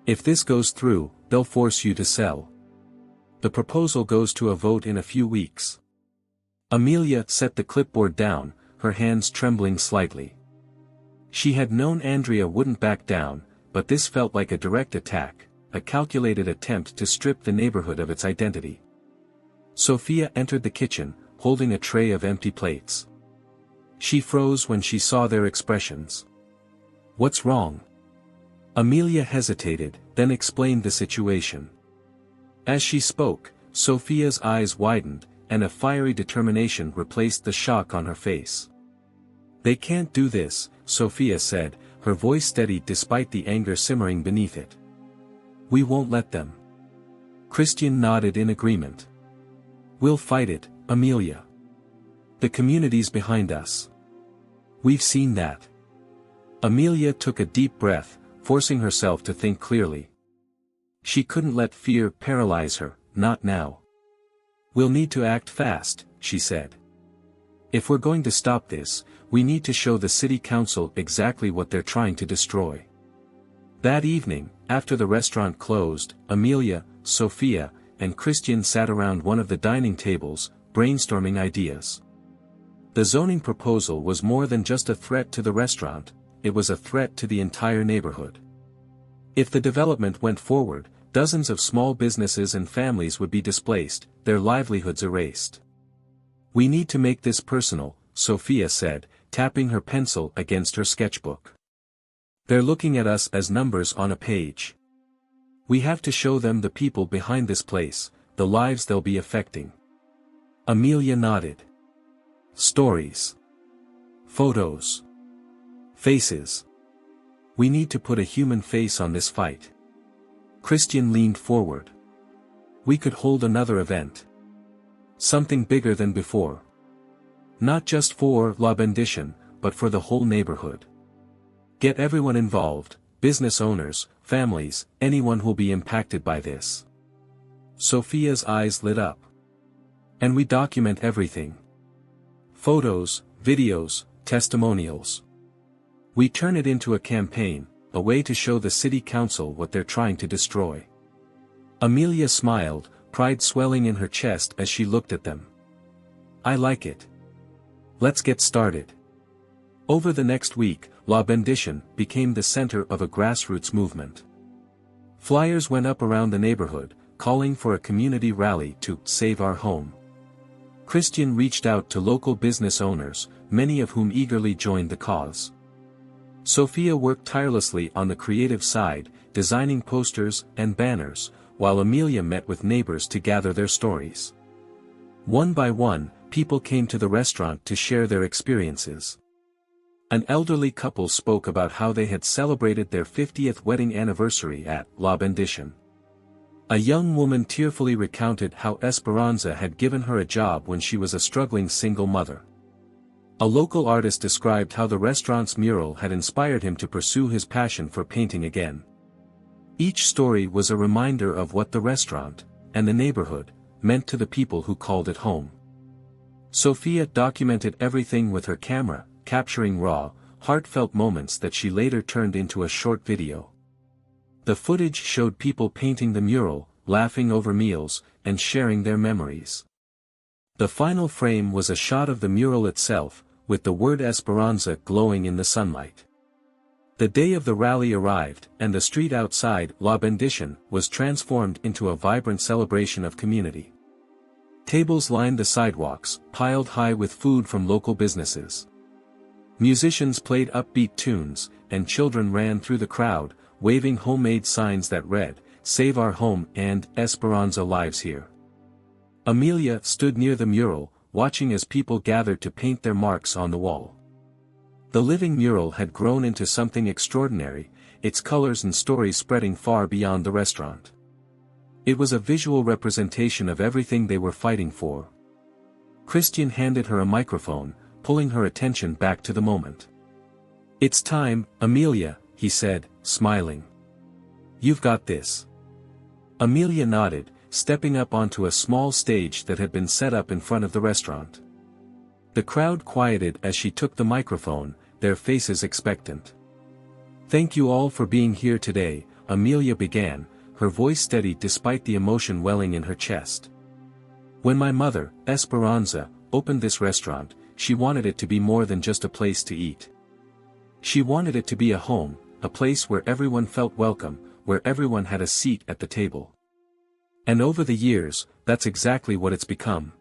If this goes through, they'll force you to sell. The proposal goes to a vote in a few weeks." Amelia set the clipboard down, her hands trembling slightly. She had known Andrea wouldn't back down, but this felt like a direct attack, a calculated attempt to strip the neighborhood of its identity. Sophia entered the kitchen, holding a tray of empty plates. She froze when she saw their expressions. "What's wrong?" Amelia hesitated, then explained the situation. As she spoke, Sophia's eyes widened, and a fiery determination replaced the shock on her face. "They can't do this," Sophia said, her voice steady despite the anger simmering beneath it. "We won't let them." Christian nodded in agreement. "We'll fight it, Amelia. The community's behind us. We've seen that." Amelia took a deep breath, forcing herself to think clearly. She couldn't let fear paralyze her, not now. "We'll need to act fast," she said. "If we're going to stop this, we need to show the city council exactly what they're trying to destroy." That evening, after the restaurant closed, Amelia, Sophia, and Christian sat around one of the dining tables, brainstorming ideas. The zoning proposal was more than just a threat to the restaurant, it was a threat to the entire neighborhood. If the development went forward, dozens of small businesses and families would be displaced, their livelihoods erased. "We need to make this personal," Sophia said, tapping her pencil against her sketchbook. "They're looking at us as numbers on a page. We have to show them the people behind this place, the lives they'll be affecting." Amelia nodded. "Stories. Photos. Faces. We need to put a human face on this fight." Christian leaned forward. "We could hold another event. Something bigger than before. Not just for La Bendition, but for the whole neighborhood. Get everyone involved, business owners, families, anyone who'll be impacted by this." Sophia's eyes lit up. "And we document everything. Photos, videos, testimonials. We turn it into a campaign, a way to show the city council what they're trying to destroy." Amelia smiled, pride swelling in her chest as she looked at them. "I like it. Let's get started." Over the next week, La Bendition became the center of a grassroots movement. Flyers went up around the neighborhood, calling for a community rally to save our home. Christian reached out to local business owners, many of whom eagerly joined the cause. Sophia worked tirelessly on the creative side, designing posters and banners, while Amelia met with neighbors to gather their stories. One by one, people came to the restaurant to share their experiences. An elderly couple spoke about how they had celebrated their 50th wedding anniversary at La Bendition. A young woman tearfully recounted how Esperanza had given her a job when she was a struggling single mother. A local artist described how the restaurant's mural had inspired him to pursue his passion for painting again. Each story was a reminder of what the restaurant, and the neighborhood, meant to the people who called it home. Sophia documented everything with her camera, capturing raw, heartfelt moments that she later turned into a short video. The footage showed people painting the mural, laughing over meals, and sharing their memories. The final frame was a shot of the mural itself, with the word Esperanza glowing in the sunlight. The day of the rally arrived, and the street outside La Bendition was transformed into a vibrant celebration of community. Tables lined the sidewalks, piled high with food from local businesses. Musicians played upbeat tunes, and children ran through the crowd, waving homemade signs that read, "Save our home" and "Esperanza lives here." Amelia stood near the mural, watching as people gathered to paint their marks on the wall. The living mural had grown into something extraordinary, its colors and stories spreading far beyond the restaurant. It was a visual representation of everything they were fighting for. Christian handed her a microphone, pulling her attention back to the moment. "It's time, Amelia," he said, smiling. "You've got this." Amelia nodded, stepping up onto a small stage that had been set up in front of the restaurant. The crowd quieted as she took the microphone, their faces expectant. "Thank you all for being here today," Amelia began, her voice steady despite the emotion welling in her chest. "When my mother, Esperanza, opened this restaurant, she wanted it to be more than just a place to eat. She wanted it to be a home, a place where everyone felt welcome, where everyone had a seat at the table. And over the years, that's exactly what it's become.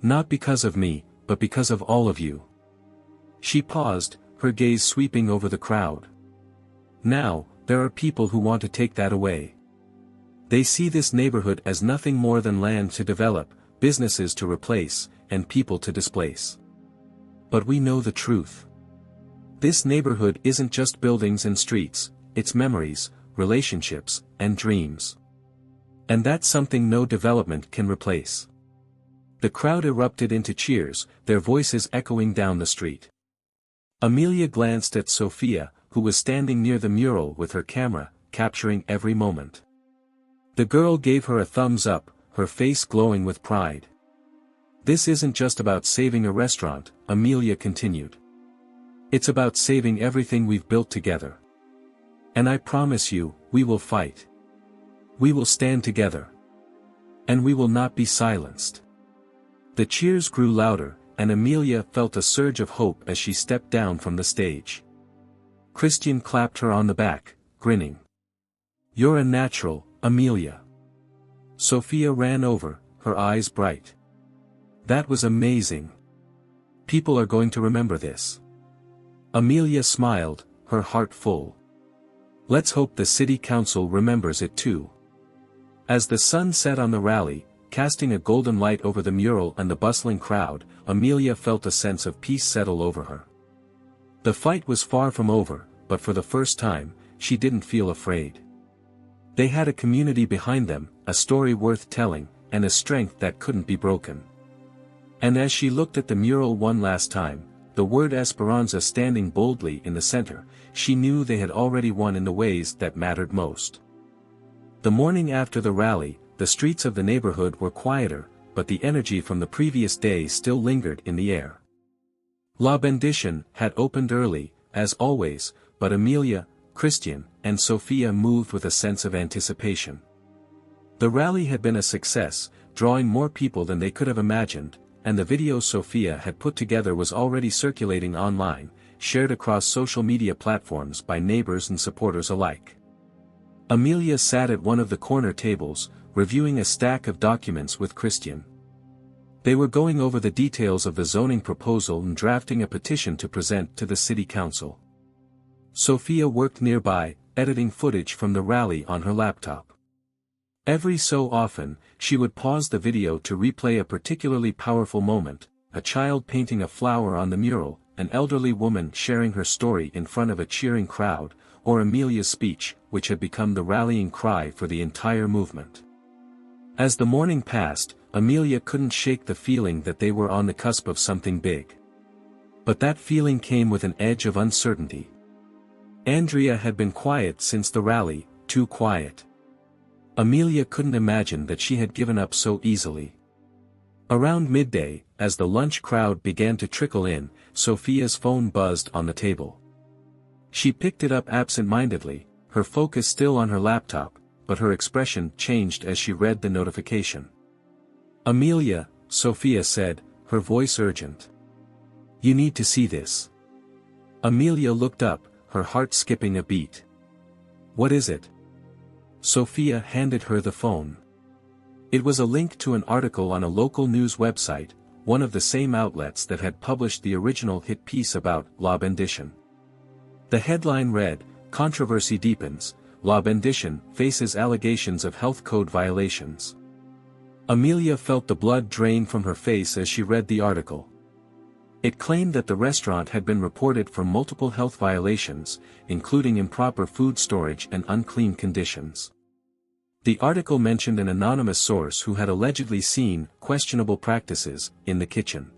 Not because of me, but because of all of you." She paused, her gaze sweeping over the crowd. "Now, there are people who want to take that away. They see this neighborhood as nothing more than land to develop, businesses to replace, and people to displace. But we know the truth. This neighborhood isn't just buildings and streets, it's memories, relationships, and dreams. And that's something no development can replace." The crowd erupted into cheers, their voices echoing down the street. Amelia glanced at Sophia, who was standing near the mural with her camera, capturing every moment. The girl gave her a thumbs up, her face glowing with pride. "This isn't just about saving a restaurant," Amelia continued. "It's about saving everything we've built together. And I promise you, we will fight. We will stand together. And we will not be silenced." The cheers grew louder, and Amelia felt a surge of hope as she stepped down from the stage. Christian clapped her on the back, grinning. "You're a natural, Amelia." Sophia ran over, her eyes bright. "That was amazing. People are going to remember this." Amelia smiled, her heart full. "Let's hope the city council remembers it too." As the sun set on the rally, casting a golden light over the mural and the bustling crowd, Amelia felt a sense of peace settle over her. The fight was far from over, but for the first time, she didn't feel afraid. They had a community behind them, a story worth telling, and a strength that couldn't be broken. And as she looked at the mural one last time, the word Esperanza standing boldly in the center, she knew they had already won in the ways that mattered most. The morning after the rally, the streets of the neighborhood were quieter, but the energy from the previous day still lingered in the air. La Bendition had opened early, as always, but Amelia, Christian, and Sophia moved with a sense of anticipation. The rally had been a success, drawing more people than they could have imagined, and the video Sophia had put together was already circulating online, shared across social media platforms by neighbors and supporters alike. Amelia sat at one of the corner tables, reviewing a stack of documents with Christian. They were going over the details of the zoning proposal and drafting a petition to present to the city council. Sophia worked nearby, editing footage from the rally on her laptop. Every so often, she would pause the video to replay a particularly powerful moment, a child painting a flower on the mural, an elderly woman sharing her story in front of a cheering crowd, or Amelia's speech, which had become the rallying cry for the entire movement. As the morning passed, Amelia couldn't shake the feeling that they were on the cusp of something big. But that feeling came with an edge of uncertainty. Andrea had been quiet since the rally, too quiet. Amelia couldn't imagine that she had given up so easily. Around midday, as the lunch crowd began to trickle in, Sophia's phone buzzed on the table. She picked it up absent-mindedly, her focus still on her laptop, but her expression changed as she read the notification. "Amelia," Sophia said, her voice urgent. "You need to see this." Amelia looked up, her heart skipping a beat. "What is it?" Sophia handed her the phone. It was a link to an article on a local news website, one of the same outlets that had published the original hit piece about La Bendition. The headline read, "Controversy Deepens, La Bendition faces allegations of health code violations." Amelia felt the blood drain from her face as she read the article. It claimed that the restaurant had been reported for multiple health violations, including improper food storage and unclean conditions. The article mentioned an anonymous source who had allegedly seen questionable practices in the kitchen.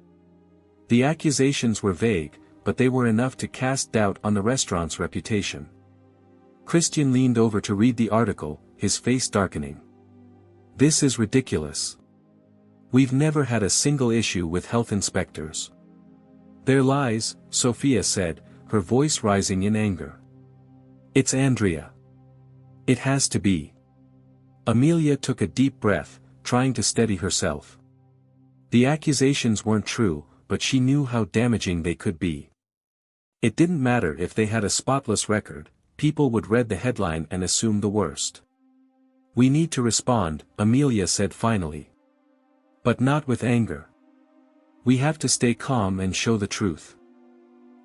The accusations were vague, but they were enough to cast doubt on the restaurant's reputation. Christian leaned over to read the article, his face darkening. "This is ridiculous. We've never had a single issue with health inspectors." "They're lies," Sophia said, her voice rising in anger. "It's Andrea. It has to be." Amelia took a deep breath, trying to steady herself. The accusations weren't true, but she knew how damaging they could be. It didn't matter if they had a spotless record, people would read the headline and assume the worst. "We need to respond," Amelia said finally. "But not with anger. We have to stay calm and show the truth."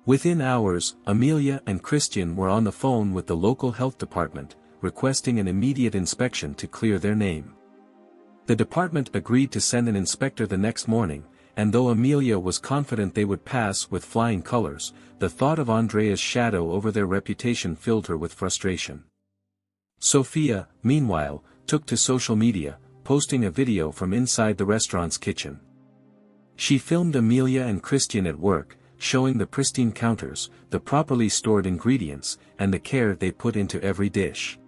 Within hours, Amelia and Christian were on the phone with the local health department, requesting an immediate inspection to clear their name. The department agreed to send an inspector the next morning, and though Amelia was confident they would pass with flying colors, the thought of Andrea's shadow over their reputation filled her with frustration. Sophia, meanwhile, took to social media, posting a video from inside the restaurant's kitchen. She filmed Amelia and Christian at work, showing the pristine counters, the properly stored ingredients, and the care they put into every dish.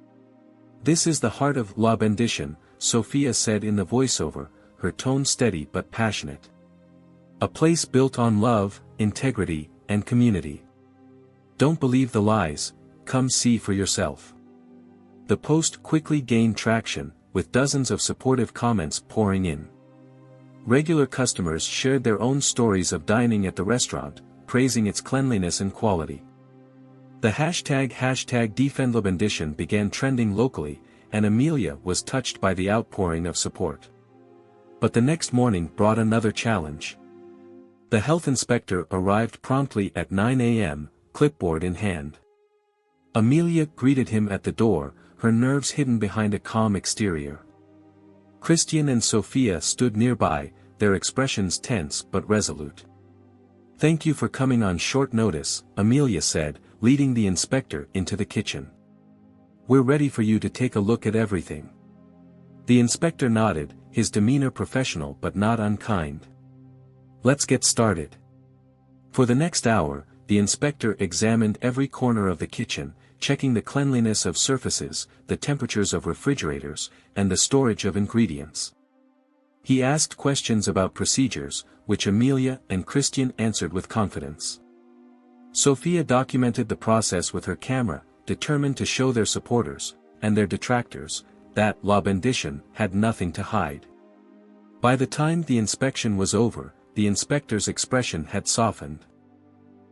"This is the heart of La Bendition," Sophia said in the voiceover, her tone steady but passionate. "A place built on love, integrity, and community. Don't believe the lies, come see for yourself." The post quickly gained traction, with dozens of supportive comments pouring in. Regular customers shared their own stories of dining at the restaurant, praising its cleanliness and quality. The hashtag #DefendLaBendition began trending locally, and Amelia was touched by the outpouring of support. But the next morning brought another challenge. The health inspector arrived promptly at 9 a.m., clipboard in hand. Amelia greeted him at the door, her nerves hidden behind a calm exterior. Christian and Sophia stood nearby, their expressions tense but resolute. "Thank you for coming on short notice," Amelia said, leading the inspector into the kitchen. "We're ready for you to take a look at everything." The inspector nodded, his demeanor professional but not unkind. "Let's get started." For the next hour, the inspector examined every corner of the kitchen, checking the cleanliness of surfaces, the temperatures of refrigerators, and the storage of ingredients. He asked questions about procedures, which Amelia and Christian answered with confidence. Sophia documented the process with her camera, determined to show their supporters, and their detractors, that La Bendition had nothing to hide. By the time the inspection was over, the inspector's expression had softened.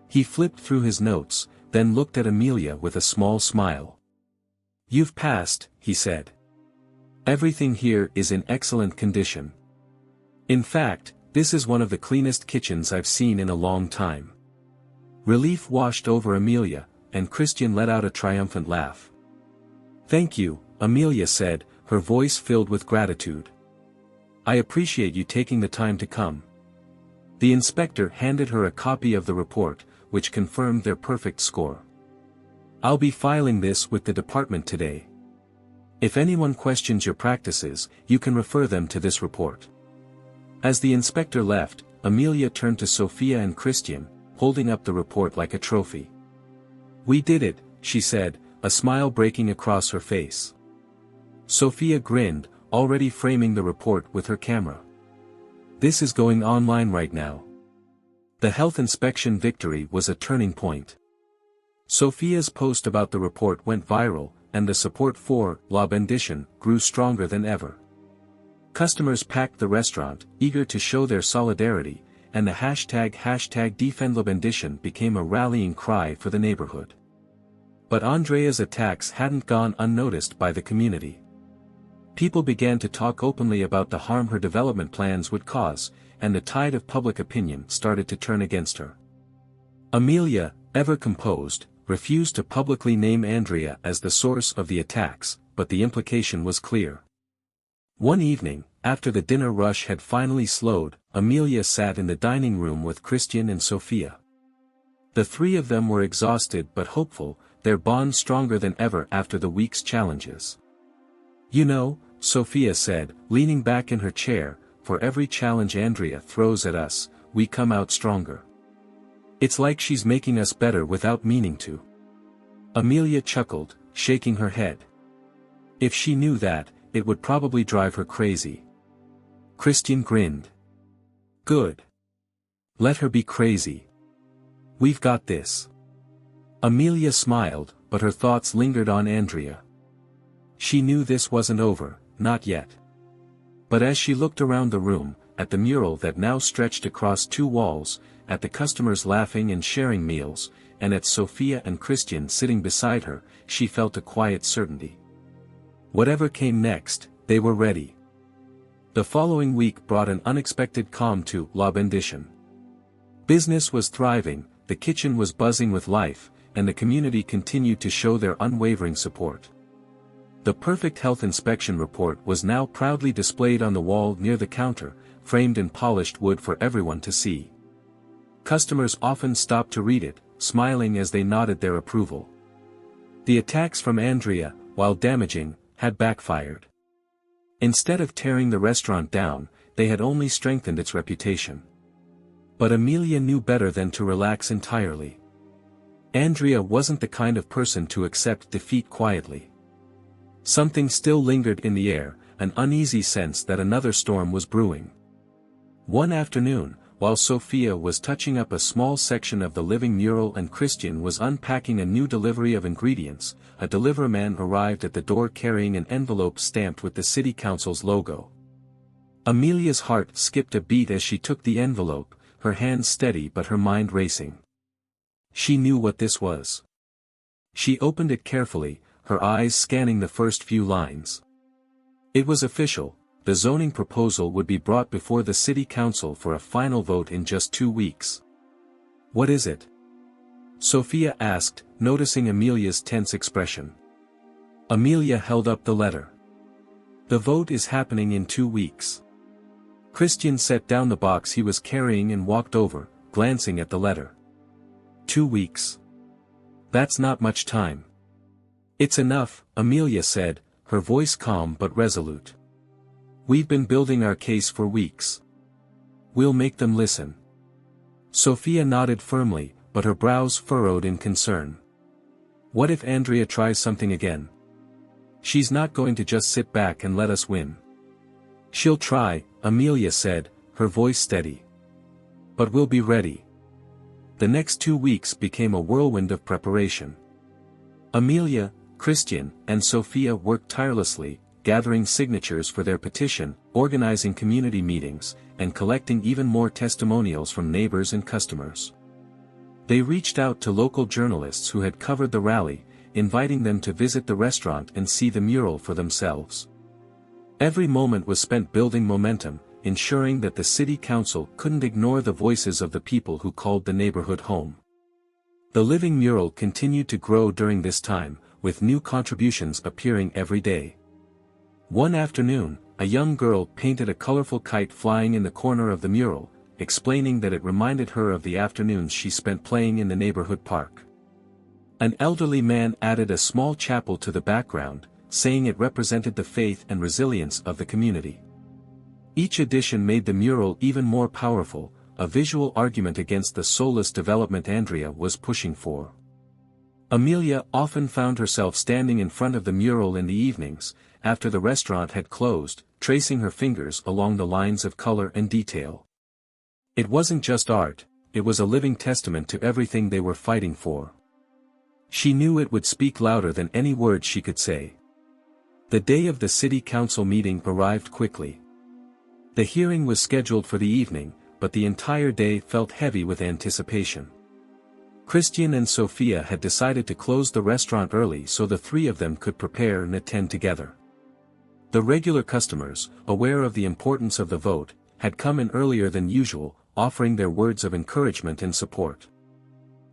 He flipped through his notes, then looked at Amelia with a small smile. "You've passed," he said. "Everything here is in excellent condition. In fact, this is one of the cleanest kitchens I've seen in a long time." Relief washed over Amelia, and Christian let out a triumphant laugh. "Thank you," Amelia said, her voice filled with gratitude. "I appreciate you taking the time to come." The inspector handed her a copy of the report, which confirmed their perfect score. "I'll be filing this with the department today. If anyone questions your practices, you can refer them to this report." As the inspector left, Amelia turned to Sophia and Christian, holding up the report like a trophy. "We did it," she said, a smile breaking across her face. Sophia grinned, already framing the report with her camera. "This is going online right now." The health inspection victory was a turning point. Sophia's post about the report went viral, and the support for La Bendition grew stronger than ever. Customers packed the restaurant, eager to show their solidarity, and the hashtag #DefendLaBendition became a rallying cry for the neighborhood. But Andrea's attacks hadn't gone unnoticed by the community. People began to talk openly about the harm her development plans would cause, and the tide of public opinion started to turn against her. Amelia, ever composed, refused to publicly name Andrea as the source of the attacks, but the implication was clear. One evening, after the dinner rush had finally slowed, Amelia sat in the dining room with Christian and Sophia. The three of them were exhausted but hopeful, their bond stronger than ever after the week's challenges. "You know," Sophia said, leaning back in her chair, "for every challenge Andrea throws at us, we come out stronger. It's like she's making us better without meaning to." Amelia chuckled, shaking her head. "If she knew that, it would probably drive her crazy." Christian grinned. "Good. Let her be crazy. We've got this." Amelia smiled, but her thoughts lingered on Andrea. She knew this wasn't over, not yet. But as she looked around the room, at the mural that now stretched across two walls, at the customers laughing and sharing meals, and at Sophia and Christian sitting beside her, she felt a quiet certainty. Whatever came next, they were ready. The following week brought an unexpected calm to La Bendition. Business was thriving, the kitchen was buzzing with life, and the community continued to show their unwavering support. The perfect health inspection report was now proudly displayed on the wall near the counter, framed in polished wood for everyone to see. Customers often stopped to read it, smiling as they nodded their approval. The attacks from Andrea, while damaging, had backfired. Instead of tearing the restaurant down, they had only strengthened its reputation. But Amelia knew better than to relax entirely. Andrea wasn't the kind of person to accept defeat quietly. Something still lingered in the air, an uneasy sense that another storm was brewing. One afternoon, while Sophia was touching up a small section of the living mural and Christian was unpacking a new delivery of ingredients, a deliverman arrived at the door carrying an envelope stamped with the city council's logo. Amelia's heart skipped a beat as she took the envelope, her hands steady but her mind racing. She knew what this was. She opened it carefully, her eyes scanning the first few lines. It was official, the zoning proposal would be brought before the city council for a final vote in just 2 weeks. "What is it?" Sophia asked, noticing Amelia's tense expression. Amelia held up the letter. "The vote is happening in 2 weeks." Christian set down the box he was carrying and walked over, glancing at the letter. 2 weeks. That's not much time. "It's enough," Amelia said, her voice calm but resolute. "We've been building our case for weeks. We'll make them listen." Sophia nodded firmly, but her brows furrowed in concern. "What if Andrea tries something again? She's not going to just sit back and let us win." "She'll try," Amelia said, her voice steady. "But we'll be ready." The next 2 weeks became a whirlwind of preparation. Amelia, Christian, and Sophia worked tirelessly, gathering signatures for their petition, organizing community meetings, and collecting even more testimonials from neighbors and customers. They reached out to local journalists who had covered the rally, inviting them to visit the restaurant and see the mural for themselves. Every moment was spent building momentum, ensuring that the city council couldn't ignore the voices of the people who called the neighborhood home. The living mural continued to grow during this time, with new contributions appearing every day. One afternoon, a young girl painted a colorful kite flying in the corner of the mural, explaining that it reminded her of the afternoons she spent playing in the neighborhood park. An elderly man added a small chapel to the background, saying it represented the faith and resilience of the community. Each addition made the mural even more powerful, a visual argument against the soulless development Andrea was pushing for. Amelia often found herself standing in front of the mural in the evenings, after the restaurant had closed, tracing her fingers along the lines of color and detail. It wasn't just art, it was a living testament to everything they were fighting for. She knew it would speak louder than any words she could say. The day of the city council meeting arrived quickly. The hearing was scheduled for the evening, but the entire day felt heavy with anticipation. Christian and Sophia had decided to close the restaurant early so the three of them could prepare and attend together. The regular customers, aware of the importance of the vote, had come in earlier than usual, offering their words of encouragement and support.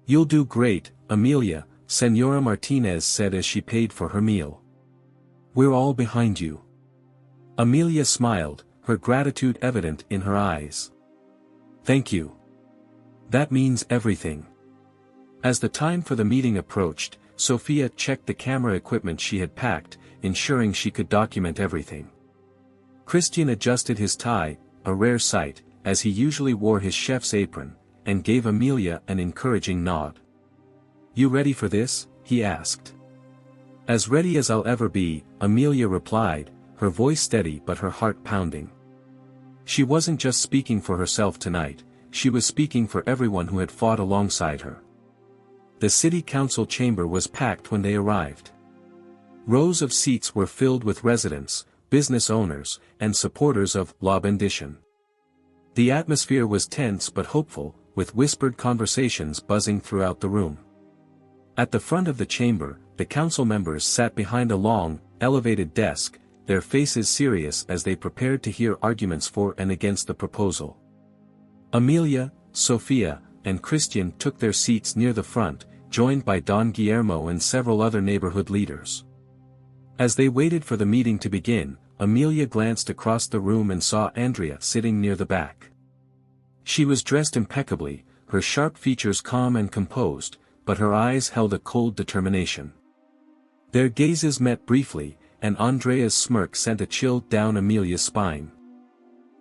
"You'll do great, Amelia," Senora Martinez said as she paid for her meal. "We're all behind you." Amelia smiled, her gratitude evident in her eyes. "Thank you. That means everything." As the time for the meeting approached, Sophia checked the camera equipment she had packed, ensuring she could document everything. Christian adjusted his tie, a rare sight, as he usually wore his chef's apron, and gave Amelia an encouraging nod. "You ready for this?" he asked. "As ready as I'll ever be," Amelia replied, her voice steady but her heart pounding. She wasn't just speaking for herself tonight, she was speaking for everyone who had fought alongside her. The city council chamber was packed when they arrived. Rows of seats were filled with residents, business owners, and supporters of La Bendición. The atmosphere was tense but hopeful, with whispered conversations buzzing throughout the room. At the front of the chamber, the council members sat behind a long, elevated desk, their faces serious as they prepared to hear arguments for and against the proposal. Amelia, Sophia, and Christian took their seats near the front, joined by Don Guillermo and several other neighborhood leaders. As they waited for the meeting to begin, Amelia glanced across the room and saw Andrea sitting near the back. She was dressed impeccably, her sharp features calm and composed, but her eyes held a cold determination. Their gazes met briefly, and Andrea's smirk sent a chill down Amelia's spine.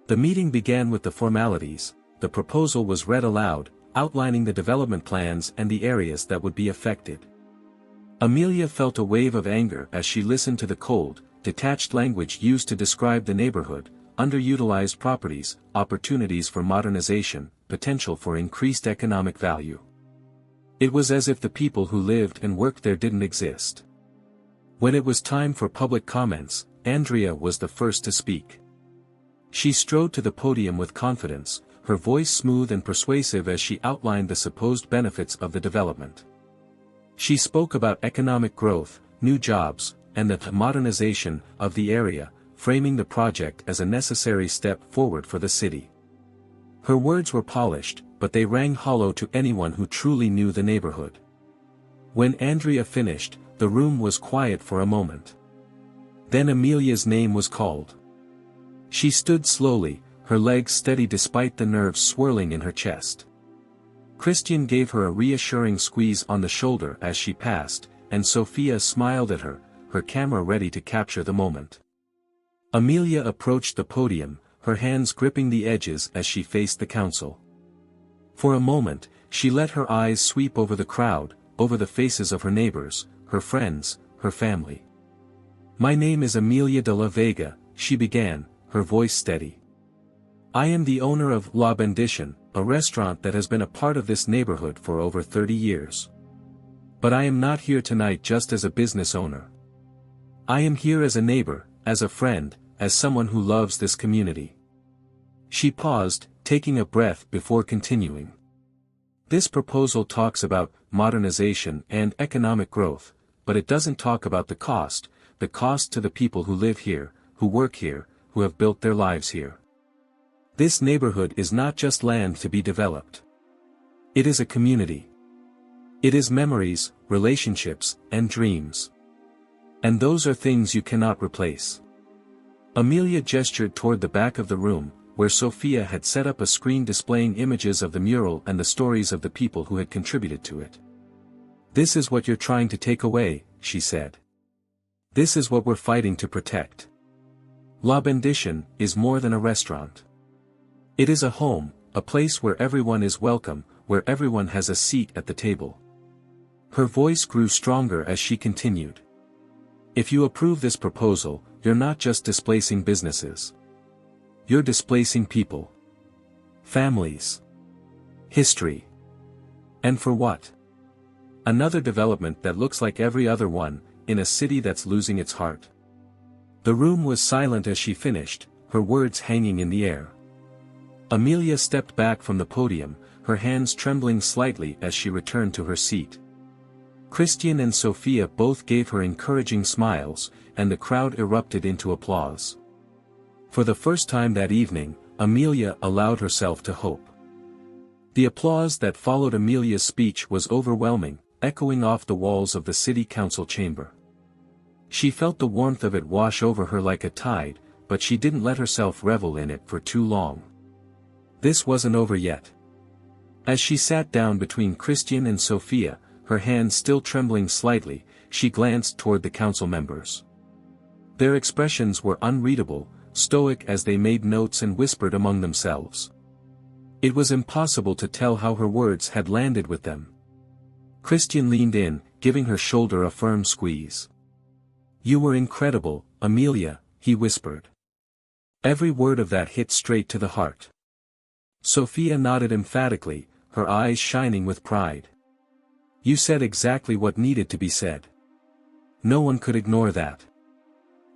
The meeting began with the formalities. The proposal was read aloud, outlining the development plans and the areas that would be affected. Amelia felt a wave of anger as she listened to the cold, detached language used to describe the neighborhood: underutilized properties, opportunities for modernization, potential for increased economic value. It was as if the people who lived and worked there didn't exist. When it was time for public comments, Andrea was the first to speak. She strode to the podium with confidence, her voice smooth and persuasive as she outlined the supposed benefits of the development. She spoke about economic growth, new jobs, and the modernization of the area, framing the project as a necessary step forward for the city. Her words were polished, but they rang hollow to anyone who truly knew the neighborhood. When Andrea finished, the room was quiet for a moment. Then Amelia's name was called. She stood slowly, her legs steady despite the nerves swirling in her chest. Christian gave her a reassuring squeeze on the shoulder as she passed, and Sophia smiled at her, her camera ready to capture the moment. Amelia approached the podium, her hands gripping the edges as she faced the council. For a moment, she let her eyes sweep over the crowd, over the faces of her neighbors, her friends, her family. "My name is Amelia de la Vega," she began, her voice steady. "I am the owner of La Bendición, a restaurant that has been a part of this neighborhood for over 30 years. But I am not here tonight just as a business owner. I am here as a neighbor, as a friend, as someone who loves this community." She paused, taking a breath before continuing. "This proposal talks about modernization and economic growth, but it doesn't talk about the cost to the people who live here, who work here, who have built their lives here. This neighborhood is not just land to be developed. It is a community. It is memories, relationships, and dreams. And those are things you cannot replace. Amelia gestured toward the back of the room, where Sophia had set up a screen displaying images of the mural and the stories of the people who had contributed to it. "This is what you're trying to take away," she said. "This is what we're fighting to protect. La Bendition is more than a restaurant. It is a home, a place where everyone is welcome, where everyone has a seat at the table." Her voice grew stronger as she continued. "If you approve this proposal, you're not just displacing businesses. You're displacing people. Families. History. And for what? Another development that looks like every other one, in a city that's losing its heart." The room was silent as she finished, her words hanging in the air. Amelia stepped back from the podium, her hands trembling slightly as she returned to her seat. Christian and Sophia both gave her encouraging smiles, and the crowd erupted into applause. For the first time that evening, Amelia allowed herself to hope. The applause that followed Amelia's speech was overwhelming, echoing off the walls of the city council chamber. She felt the warmth of it wash over her like a tide, but she didn't let herself revel in it for too long. This wasn't over yet. As she sat down between Christian and Sophia, her hands still trembling slightly, she glanced toward the council members. Their expressions were unreadable, stoic as they made notes and whispered among themselves. It was impossible to tell how her words had landed with them. Christian leaned in, giving her shoulder a firm squeeze. "You were incredible, Amelia," he whispered. Every word of that hit straight to the heart. Sophia nodded emphatically, her eyes shining with pride. "You said exactly what needed to be said. No one could ignore that."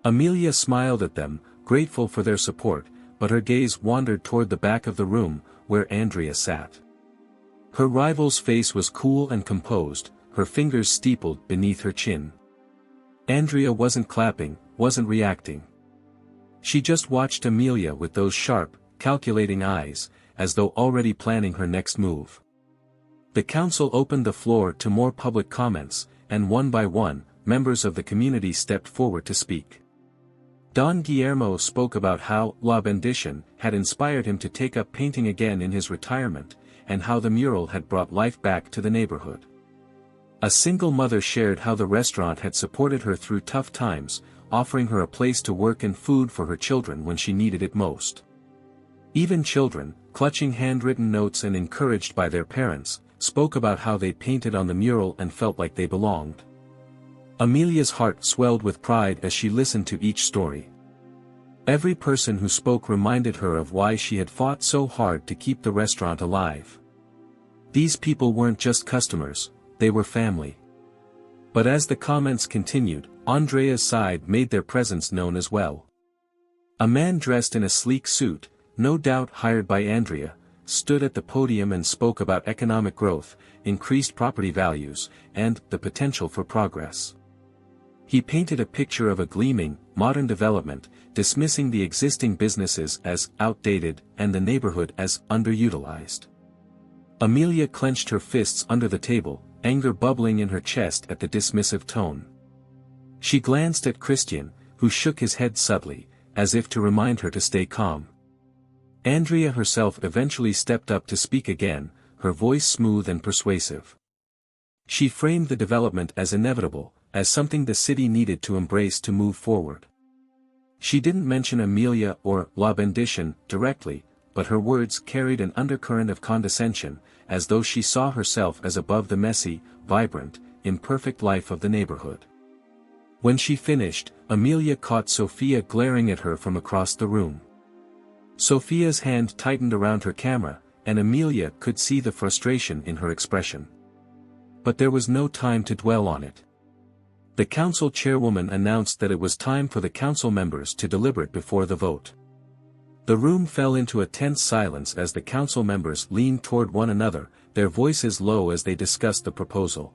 Amelia smiled at them, grateful for their support, but her gaze wandered toward the back of the room, where Andrea sat. Her rival's face was cool and composed, her fingers steepled beneath her chin. Andrea wasn't clapping, wasn't reacting. She just watched Amelia with those sharp, calculating eyes, as though already planning her next move. The council opened the floor to more public comments, and one by one, members of the community stepped forward to speak. Don Guillermo spoke about how La Bendition had inspired him to take up painting again in his retirement, and how the mural had brought life back to the neighborhood. A single mother shared how the restaurant had supported her through tough times, offering her a place to work and food for her children when she needed it most. Even children, clutching handwritten notes and encouraged by their parents, spoke about how they painted on the mural and felt like they belonged. Amelia's heart swelled with pride as she listened to each story. Every person who spoke reminded her of why she had fought so hard to keep the restaurant alive. These people weren't just customers, they were family. But as the comments continued, Andrea's side made their presence known as well. A man dressed in a sleek suit, no doubt hired by Andrea, stood at the podium and spoke about economic growth, increased property values, and the potential for progress. He painted a picture of a gleaming, modern development, dismissing the existing businesses as outdated and the neighborhood as underutilized. Amelia clenched her fists under the table, anger bubbling in her chest at the dismissive tone. She glanced at Christian, who shook his head subtly, as if to remind her to stay calm. Andrea herself eventually stepped up to speak again, her voice smooth and persuasive. She framed the development as inevitable, as something the city needed to embrace to move forward. She didn't mention Amelia or La Bendition directly, but her words carried an undercurrent of condescension, as though she saw herself as above the messy, vibrant, imperfect life of the neighborhood. When she finished, Amelia caught Sophia glaring at her from across the room. Sophia's hand tightened around her camera, and Amelia could see the frustration in her expression. But there was no time to dwell on it. The council chairwoman announced that it was time for the council members to deliberate before the vote. The room fell into a tense silence as the council members leaned toward one another, their voices low as they discussed the proposal.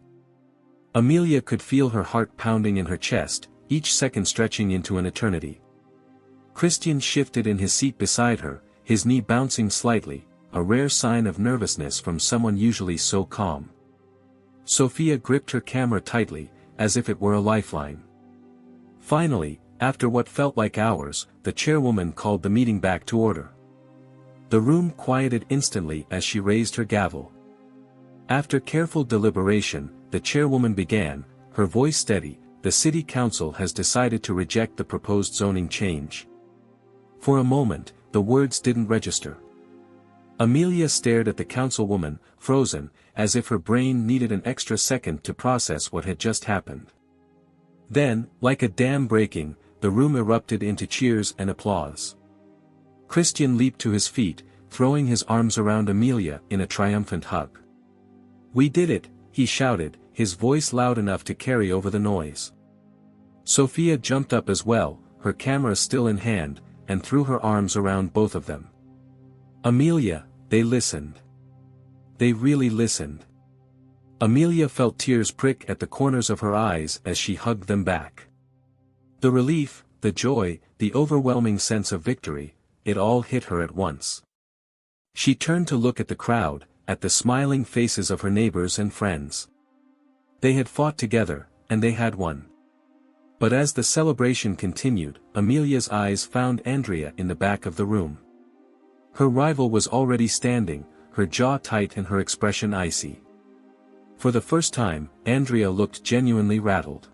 Amelia could feel her heart pounding in her chest, each second stretching into an eternity. Christian shifted in his seat beside her, his knee bouncing slightly, a rare sign of nervousness from someone usually so calm. Sophia gripped her camera tightly, as if it were a lifeline. Finally, after what felt like hours, the chairwoman called the meeting back to order. The room quieted instantly as she raised her gavel. After careful deliberation, the chairwoman began, her voice steady, "The city council has decided to reject the proposed zoning change." For a moment, the words didn't register. Amelia stared at the councilwoman, frozen, as if her brain needed an extra second to process what had just happened. Then, like a dam breaking, the room erupted into cheers and applause. Christian leaped to his feet, throwing his arms around Amelia in a triumphant hug. "We did it," he shouted, his voice loud enough to carry over the noise. Sophia jumped up as well, her camera still in hand, and threw her arms around both of them. "Amelia," they listened. They really listened. Amelia felt tears prick at the corners of her eyes as she hugged them back. The relief, the joy, the overwhelming sense of victory, it all hit her at once. She turned to look at the crowd, at the smiling faces of her neighbors and friends. They had fought together, and they had won. But as the celebration continued, Amelia's eyes found Andrea in the back of the room. Her rival was already standing, her jaw tight and her expression icy. For the first time, Andrea looked genuinely rattled.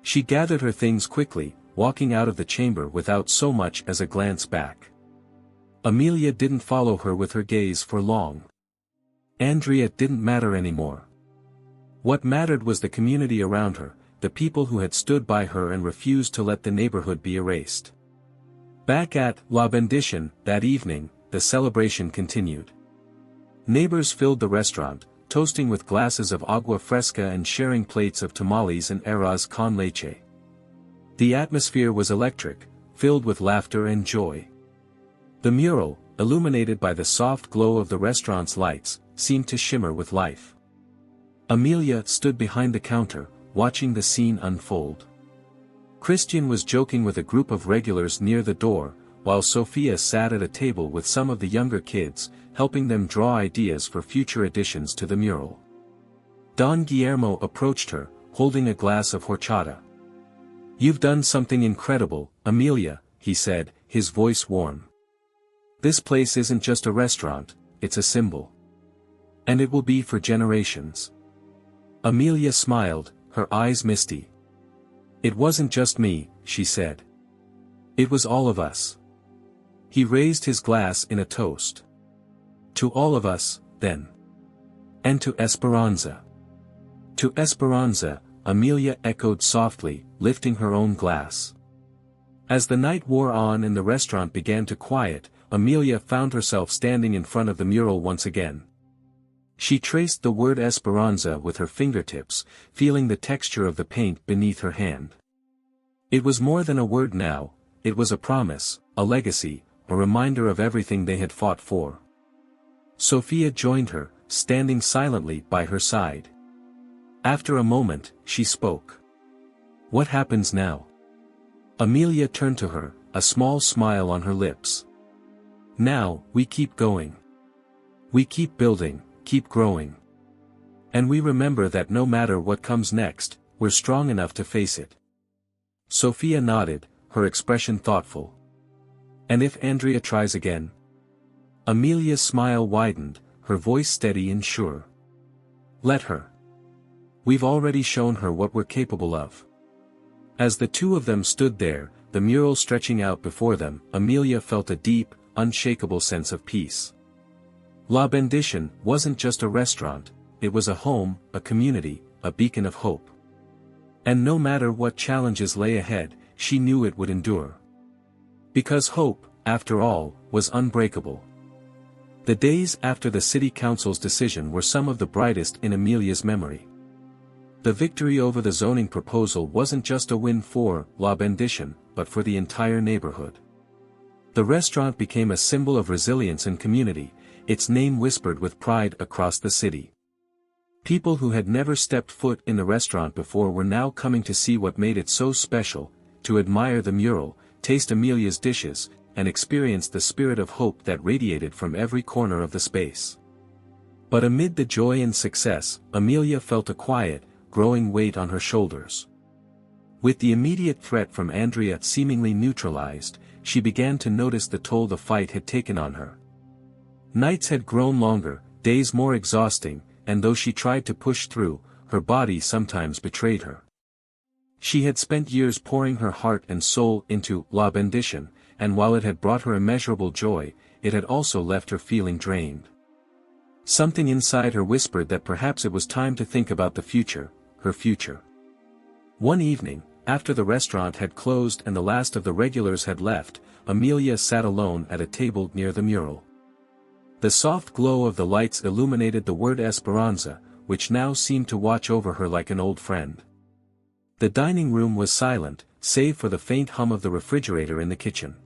She gathered her things quickly, walking out of the chamber without so much as a glance back. Amelia didn't follow her with her gaze for long. Andrea didn't matter anymore. What mattered was the community around her, the people who had stood by her and refused to let the neighborhood be erased. Back at La Bendición, that evening, the celebration continued. Neighbors filled the restaurant, toasting with glasses of agua fresca and sharing plates of tamales and arroz con leche. The atmosphere was electric, filled with laughter and joy. The mural, illuminated by the soft glow of the restaurant's lights, seemed to shimmer with life. Amelia stood behind the counter, watching the scene unfold. Christian was joking with a group of regulars near the door, while Sophia sat at a table with some of the younger kids, helping them draw ideas for future additions to the mural. Don Guillermo approached her, holding a glass of horchata. "You've done something incredible, Amelia," he said, his voice warm. "This place isn't just a restaurant, it's a symbol. And it will be for generations." Amelia smiled, her eyes misty. "It wasn't just me," she said. "It was all of us." He raised his glass in a toast. "To all of us, then. And to Esperanza." "To Esperanza," Amelia echoed softly, lifting her own glass. As the night wore on and the restaurant began to quiet, Amelia found herself standing in front of the mural once again. She traced the word Esperanza with her fingertips, feeling the texture of the paint beneath her hand. It was more than a word now, it was a promise, a legacy, a reminder of everything they had fought for. Sophia joined her, standing silently by her side. After a moment, she spoke. "What happens now?" Amelia turned to her, a small smile on her lips. "Now, we keep going. We keep building, keep growing. And we remember that no matter what comes next, we're strong enough to face it." Sophia nodded, her expression thoughtful. "And if Andrea tries again?" Amelia's smile widened, her voice steady and sure. "Let her. We've already shown her what we're capable of." As the two of them stood there, the mural stretching out before them, Amelia felt a deep, unshakable sense of peace. La Bendición wasn't just a restaurant, it was a home, a community, a beacon of hope. And no matter what challenges lay ahead, she knew it would endure. Because hope, after all, was unbreakable. The days after the city council's decision were some of the brightest in Amelia's memory. The victory over the zoning proposal wasn't just a win for La Bendición, but for the entire neighborhood. The restaurant became a symbol of resilience and community, its name whispered with pride across the city. People who had never stepped foot in the restaurant before were now coming to see what made it so special, to admire the mural, taste Amelia's dishes, and experience the spirit of hope that radiated from every corner of the space. But amid the joy and success, Amelia felt a quiet, growing weight on her shoulders. With the immediate threat from Andrea seemingly neutralized, she began to notice the toll the fight had taken on her. Nights had grown longer, days more exhausting, and though she tried to push through, her body sometimes betrayed her. She had spent years pouring her heart and soul into La Bendition, and while it had brought her immeasurable joy, it had also left her feeling drained. Something inside her whispered that perhaps it was time to think about the future, her future. One evening, after the restaurant had closed and the last of the regulars had left, Amelia sat alone at a table near the mural. The soft glow of the lights illuminated the word Esperanza, which now seemed to watch over her like an old friend. The dining room was silent, save for the faint hum of the refrigerator in the kitchen.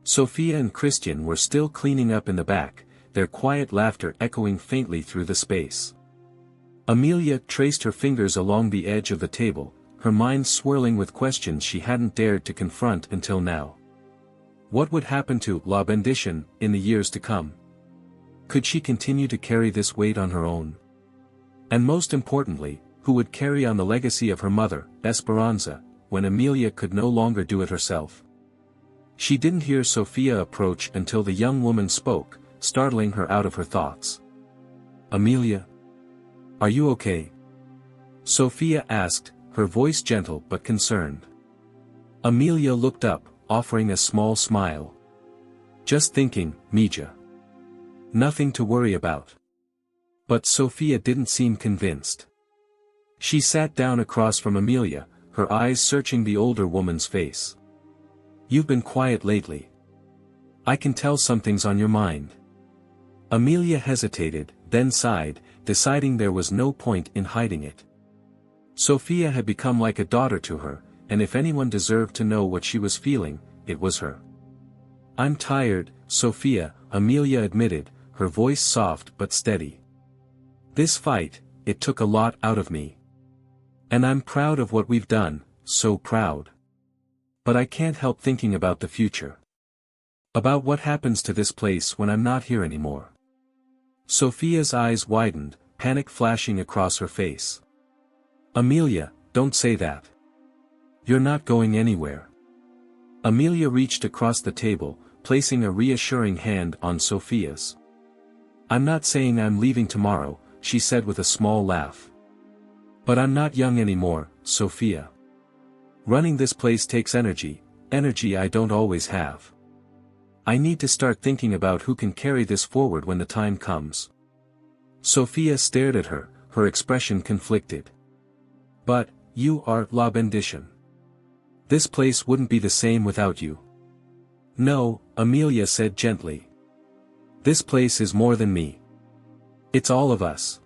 Sophia and Christian were still cleaning up in the back, their quiet laughter echoing faintly through the space. Amelia traced her fingers along the edge of the table, her mind swirling with questions she hadn't dared to confront until now. What would happen to La Bendition in the years to come? Could she continue to carry this weight on her own? And most importantly, who would carry on the legacy of her mother, Esperanza, when Amelia could no longer do it herself? She didn't hear Sophia approach until the young woman spoke, startling her out of her thoughts. "Amelia? Are you okay?" Sophia asked, her voice gentle but concerned. Amelia looked up, offering a small smile. "Just thinking, Mija. Nothing to worry about." But Sophia didn't seem convinced. She sat down across from Amelia, her eyes searching the older woman's face. "You've been quiet lately. I can tell something's on your mind." Amelia hesitated, then sighed, deciding there was no point in hiding it. Sophia had become like a daughter to her, and if anyone deserved to know what she was feeling, it was her. "I'm tired, Sophia," Amelia admitted, her voice soft but steady. "This fight, it took a lot out of me. And I'm proud of what we've done, so proud. But I can't help thinking about the future. About what happens to this place when I'm not here anymore." Sophia's eyes widened, panic flashing across her face. "Amelia, don't say that. You're not going anywhere." Amelia reached across the table, placing a reassuring hand on Sophia's. "I'm not saying I'm leaving tomorrow," she said with a small laugh. "But I'm not young anymore, Sophia. Running this place takes energy I don't always have. I need to start thinking about who can carry this forward when the time comes." Sophia stared at her, her expression conflicted. "But, you are La Bendition. This place wouldn't be the same without you." "No," Amelia said gently. "This place is more than me. It's all of us.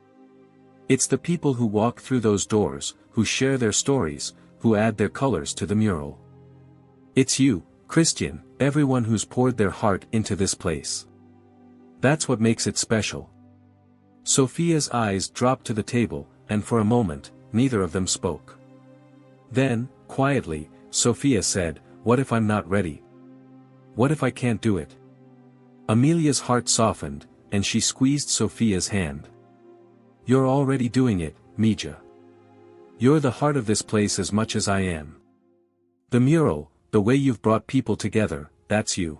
It's the people who walk through those doors, who share their stories, who add their colors to the mural. It's you, Christian, everyone who's poured their heart into this place. That's what makes it special." Sophia's eyes dropped to the table, and for a moment, neither of them spoke. Then, quietly, Sophia said, "What if I'm not ready? What if I can't do it?" Amelia's heart softened, and she squeezed Sophia's hand. "You're already doing it, Mija. You're the heart of this place as much as I am. The mural, the way you've brought people together, that's you.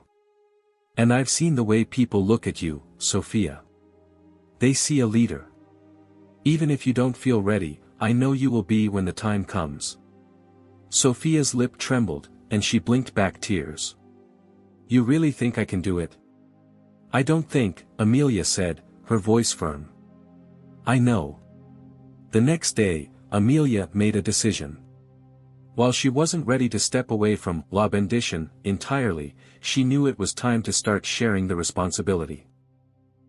And I've seen the way people look at you, Sophia. They see a leader. Even if you don't feel ready, I know you will be when the time comes." Sophia's lip trembled, and she blinked back tears. "You really think I can do it?" "I don't think," Amelia said, her voice firm. "I know." The next day, Amelia made a decision. While she wasn't ready to step away from La Bendition entirely, she knew it was time to start sharing the responsibility.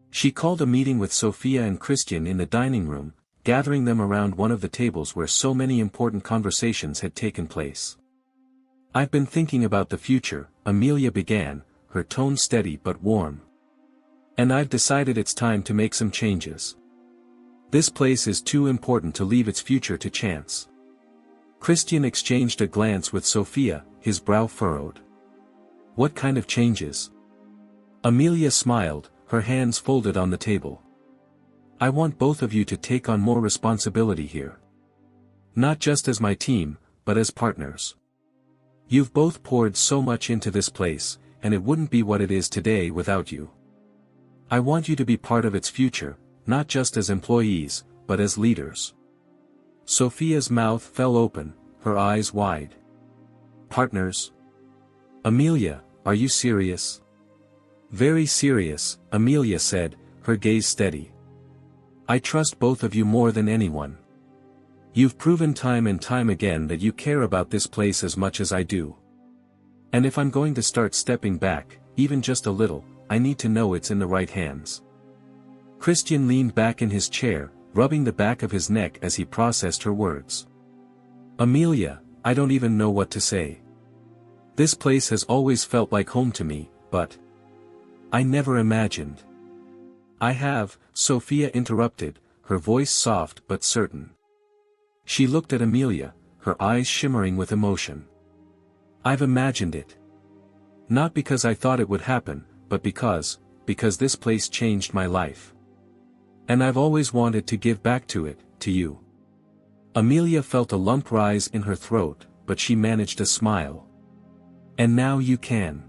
She called a meeting with Sophia and Christian in the dining room, gathering them around one of the tables where so many important conversations had taken place. "I've been thinking about the future," Amelia began, her tone steady but warm. "And I've decided it's time to make some changes. This place is too important to leave its future to chance." Christian exchanged a glance with Sophia, his brow furrowed. "What kind of changes?" Amelia smiled, her hands folded on the table. "I want both of you to take on more responsibility here. Not just as my team, but as partners. You've both poured so much into this place, and it wouldn't be what it is today without you. I want you to be part of its future, not just as employees, but as leaders." Sophia's mouth fell open, her eyes wide. "Partners? Amelia, are you serious?" "Very serious," Amelia said, her gaze steady. "I trust both of you more than anyone. You've proven time and time again that you care about this place as much as I do. And if I'm going to start stepping back, even just a little, I need to know it's in the right hands." Christian leaned back in his chair, rubbing the back of his neck as he processed her words. "Amelia, I don't even know what to say. This place has always felt like home to me, but I never imagined." "I have," Sophia interrupted, her voice soft but certain. She looked at Amelia, her eyes shimmering with emotion. "I've imagined it. Not because I thought it would happen, but because this place changed my life. And I've always wanted to give back to it, to you." Amelia felt a lump rise in her throat, but she managed a smile. "And now you can.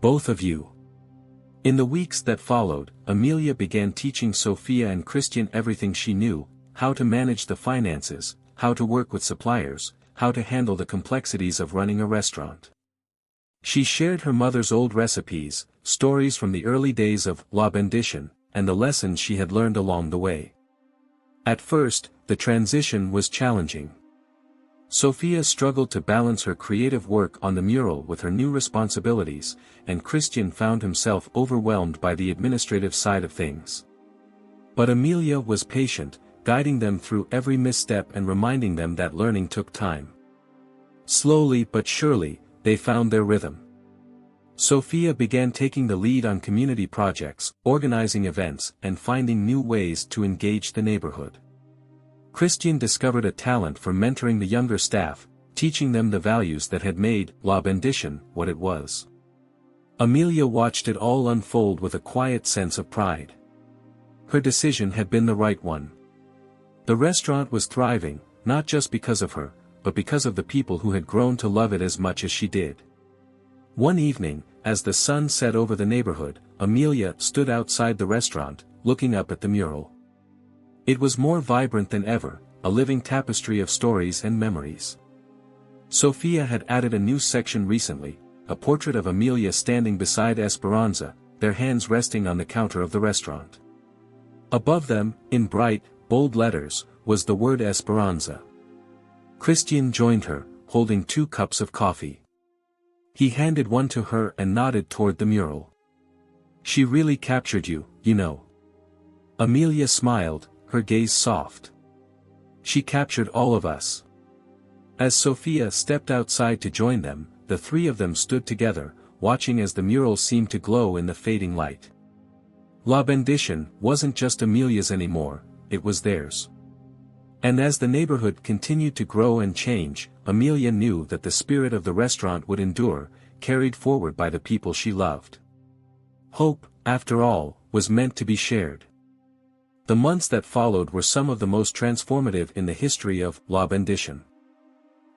Both of you." In the weeks that followed, Amelia began teaching Sophia and Christian everything she knew: how to manage the finances, how to work with suppliers, how to handle the complexities of running a restaurant. She shared her mother's old recipes, stories from the early days of La Bendition, and the lessons she had learned along the way. At first, the transition was challenging. Sophia struggled to balance her creative work on the mural with her new responsibilities, and Christian found himself overwhelmed by the administrative side of things. But Amelia was patient, guiding them through every misstep and reminding them that learning took time. Slowly but surely, they found their rhythm. Sophia began taking the lead on community projects, organizing events, and finding new ways to engage the neighborhood. Christian discovered a talent for mentoring the younger staff, teaching them the values that had made La Bendition what it was. Amelia watched it all unfold with a quiet sense of pride. Her decision had been the right one. The restaurant was thriving, not just because of her, but because of the people who had grown to love it as much as she did. One evening, as the sun set over the neighborhood, Amelia stood outside the restaurant, looking up at the mural. It was more vibrant than ever, a living tapestry of stories and memories. Sophia had added a new section recently, a portrait of Amelia standing beside Esperanza, their hands resting on the counter of the restaurant. Above them, in bright, bold letters, was the word Esperanza. Christian joined her, holding 2 cups of coffee. He handed one to her and nodded toward the mural. "She really captured you, you know." Amelia smiled, her gaze soft. "She captured all of us." As Sophia stepped outside to join them, the 3 of them stood together, watching as the mural seemed to glow in the fading light. La Bendition wasn't just Amelia's anymore, it was theirs. And as the neighborhood continued to grow and change, Amelia knew that the spirit of the restaurant would endure, carried forward by the people she loved. Hope, after all, was meant to be shared. The months that followed were some of the most transformative in the history of La Bendition.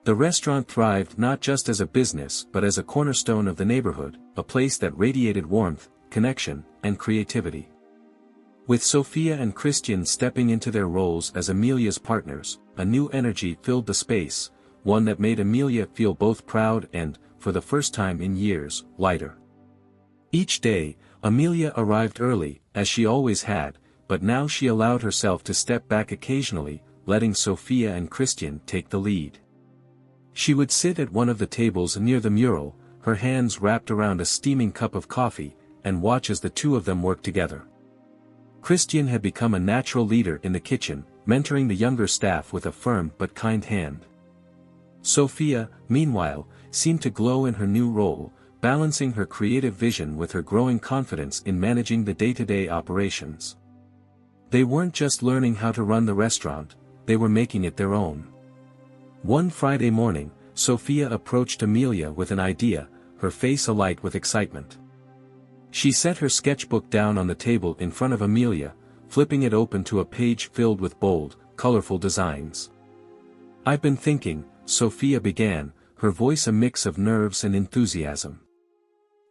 The restaurant thrived not just as a business but as a cornerstone of the neighborhood, a place that radiated warmth, connection, and creativity. With Sophia and Christian stepping into their roles as Amelia's partners, a new energy filled the space, one that made Amelia feel both proud and, for the first time in years, lighter. Each day, Amelia arrived early, as she always had, but now she allowed herself to step back occasionally, letting Sophia and Christian take the lead. She would sit at one of the tables near the mural, her hands wrapped around a steaming cup of coffee, and watch as the 2 of them worked together. Christian had become a natural leader in the kitchen, mentoring the younger staff with a firm but kind hand. Sophia, meanwhile, seemed to glow in her new role, balancing her creative vision with her growing confidence in managing the day-to-day operations. They weren't just learning how to run the restaurant, they were making it their own. One Friday morning, Sophia approached Amelia with an idea, her face alight with excitement. She set her sketchbook down on the table in front of Amelia, flipping it open to a page filled with bold, colorful designs. "I've been thinking," Sophia began, her voice a mix of nerves and enthusiasm.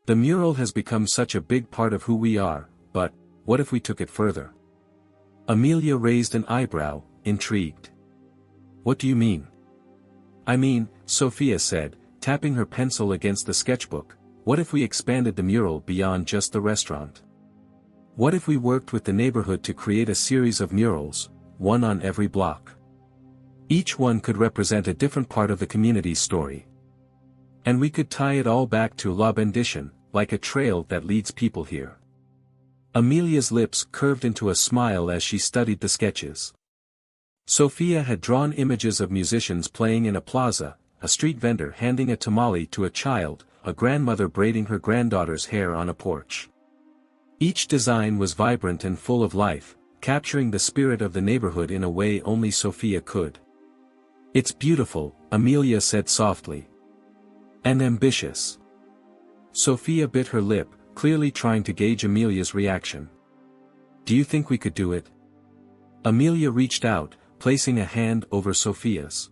The mural has become such a big part of who we are, but, what if we took it further? Amelia raised an eyebrow, intrigued. What do you mean? I mean, Sophia said, tapping her pencil against the sketchbook, what if we expanded the mural beyond just the restaurant? What if we worked with the neighborhood to create a series of murals, one on every block? Each one could represent a different part of the community's story. And we could tie it all back to La Bendition, like a trail that leads people here. Amelia's lips curved into a smile as she studied the sketches. Sophia had drawn images of musicians playing in a plaza, a street vendor handing a tamale to a child, a grandmother braiding her granddaughter's hair on a porch. Each design was vibrant and full of life, capturing the spirit of the neighborhood in a way only Sophia could. It's beautiful, Amelia said softly. And ambitious. Sophia bit her lip, clearly trying to gauge Amelia's reaction. Do you think we could do it? Amelia reached out, placing a hand over Sophia's.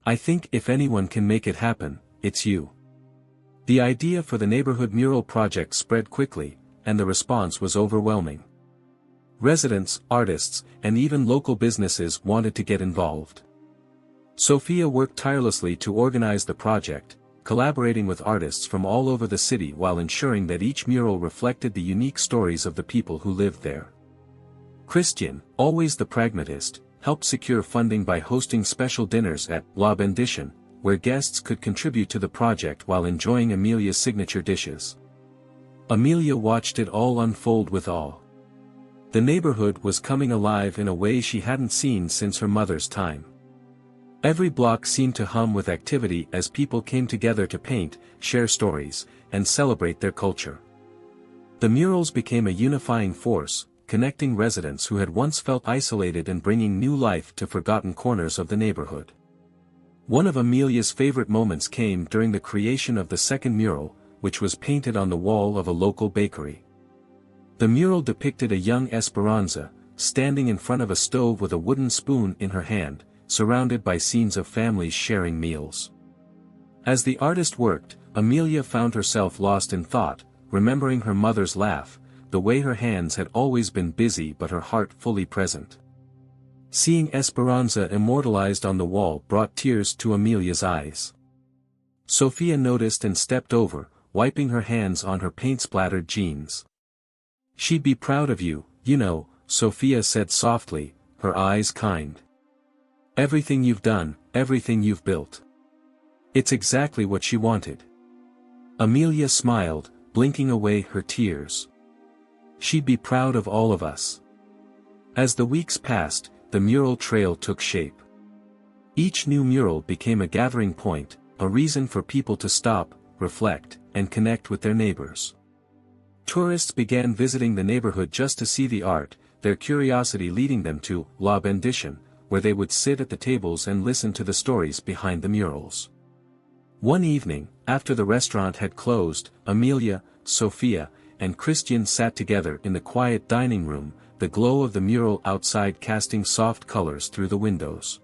I think if anyone can make it happen, it's you. The idea for the neighborhood mural project spread quickly, and the response was overwhelming. Residents, artists, and even local businesses wanted to get involved. Sophia worked tirelessly to organize the project, collaborating with artists from all over the city while ensuring that each mural reflected the unique stories of the people who lived there. Christian, always the pragmatist, helped secure funding by hosting special dinners at La Bendition, where guests could contribute to the project while enjoying Amelia's signature dishes. Amelia watched it all unfold with awe. The neighborhood was coming alive in a way she hadn't seen since her mother's time. Every block seemed to hum with activity as people came together to paint, share stories, and celebrate their culture. The murals became a unifying force, connecting residents who had once felt isolated and bringing new life to forgotten corners of the neighborhood. One of Amelia's favorite moments came during the creation of the second mural, which was painted on the wall of a local bakery. The mural depicted a young Esperanza, standing in front of a stove with a wooden spoon in her hand, surrounded by scenes of families sharing meals. As the artist worked, Amelia found herself lost in thought, remembering her mother's laugh, the way her hands had always been busy but her heart fully present. Seeing Esperanza immortalized on the wall brought tears to Amelia's eyes. Sophia noticed and stepped over, wiping her hands on her paint-splattered jeans. She'd be proud of you, you know, Sophia said softly, her eyes kind. Everything you've done, everything you've built. It's exactly what she wanted. Amelia smiled, blinking away her tears. She'd be proud of all of us. As the weeks passed, the mural trail took shape. Each new mural became a gathering point, a reason for people to stop, reflect, and connect with their neighbors. Tourists began visiting the neighborhood just to see the art, their curiosity leading them to La Bendition, where they would sit at the tables and listen to the stories behind the murals. One evening, after the restaurant had closed, Amelia, Sophia, and Christian sat together in the quiet dining room, the glow of the mural outside casting soft colors through the windows.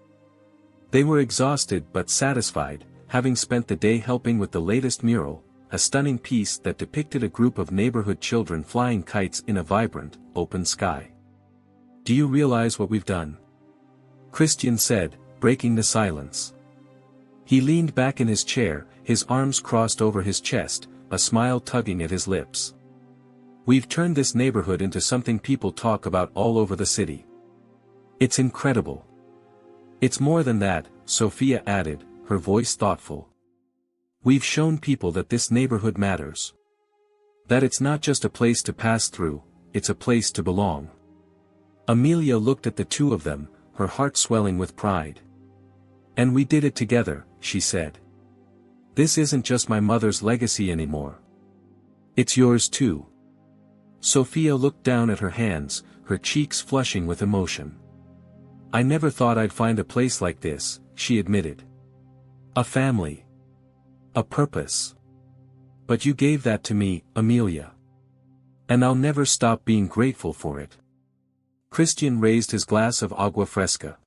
They were exhausted but satisfied, having spent the day helping with the latest mural, a stunning piece that depicted a group of neighborhood children flying kites in a vibrant, open sky. Do you realize what we've done? Christian said, breaking the silence. He leaned back in his chair, his arms crossed over his chest, a smile tugging at his lips. We've turned this neighborhood into something people talk about all over the city. It's incredible. It's more than that, Sophia added, her voice thoughtful. We've shown people that this neighborhood matters. That it's not just a place to pass through, it's a place to belong. Amelia looked at the two of them, her heart swelling with pride. And we did it together, she said. This isn't just my mother's legacy anymore. It's yours too. Sophia looked down at her hands, her cheeks flushing with emotion. I never thought I'd find a place like this, she admitted. A family. A purpose. But you gave that to me, Amelia. And I'll never stop being grateful for it. Christian raised his glass of agua fresca.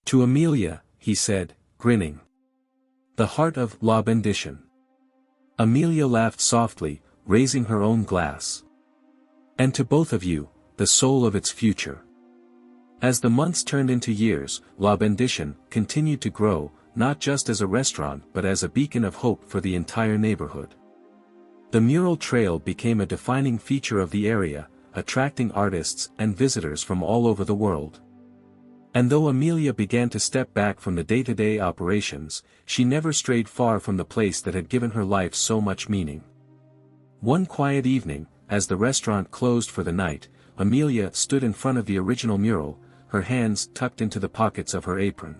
To Amelia, he said, grinning. The heart of La Bendition. Amelia laughed softly, raising her own glass. And to both of you, the soul of its future. As the months turned into years, La Bendition continued to grow, not just as a restaurant but as a beacon of hope for the entire neighborhood. The mural trail became a defining feature of the area, attracting artists and visitors from all over the world. And though Amelia began to step back from the day-to-day operations, she never strayed far from the place that had given her life so much meaning. One quiet evening, as the restaurant closed for the night, Amelia stood in front of the original mural, her hands tucked into the pockets of her apron.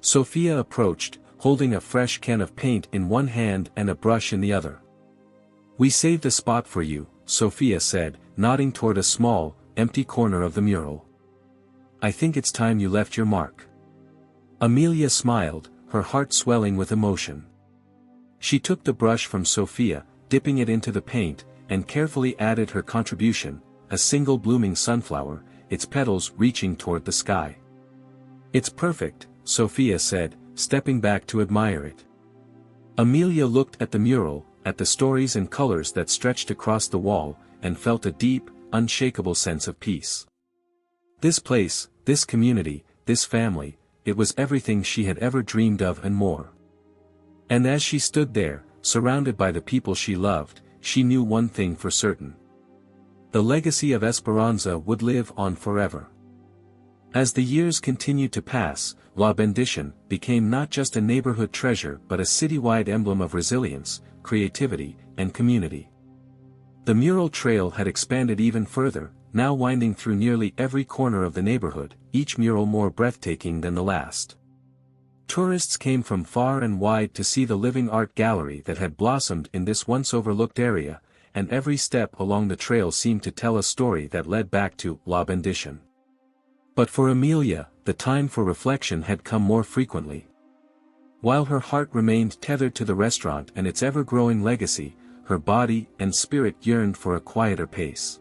Sophia approached, holding a fresh can of paint in one hand and a brush in the other. "We saved a spot for you," Sophia said, nodding toward a small, empty corner of the mural. "I think it's time you left your mark." Amelia smiled, her heart swelling with emotion. She took the brush from Sophia, dipping it into the paint, and carefully added her contribution, a single blooming sunflower, its petals reaching toward the sky. "It's perfect," Sophia said, stepping back to admire it. Amelia looked at the mural, at the stories and colors that stretched across the wall, and felt a deep, unshakable sense of peace. This place, this community, this family, it was everything she had ever dreamed of and more. And as she stood there, surrounded by the people she loved, she knew one thing for certain. The legacy of Esperanza would live on forever. As the years continued to pass, La Bendition became not just a neighborhood treasure but a citywide emblem of resilience, creativity, and community. The mural trail had expanded even further, now winding through nearly every corner of the neighborhood, each mural more breathtaking than the last. Tourists came from far and wide to see the living art gallery that had blossomed in this once overlooked area, and every step along the trail seemed to tell a story that led back to La Bendition. But for Amelia, the time for reflection had come more frequently. While her heart remained tethered to the restaurant and its ever-growing legacy, her body and spirit yearned for a quieter pace.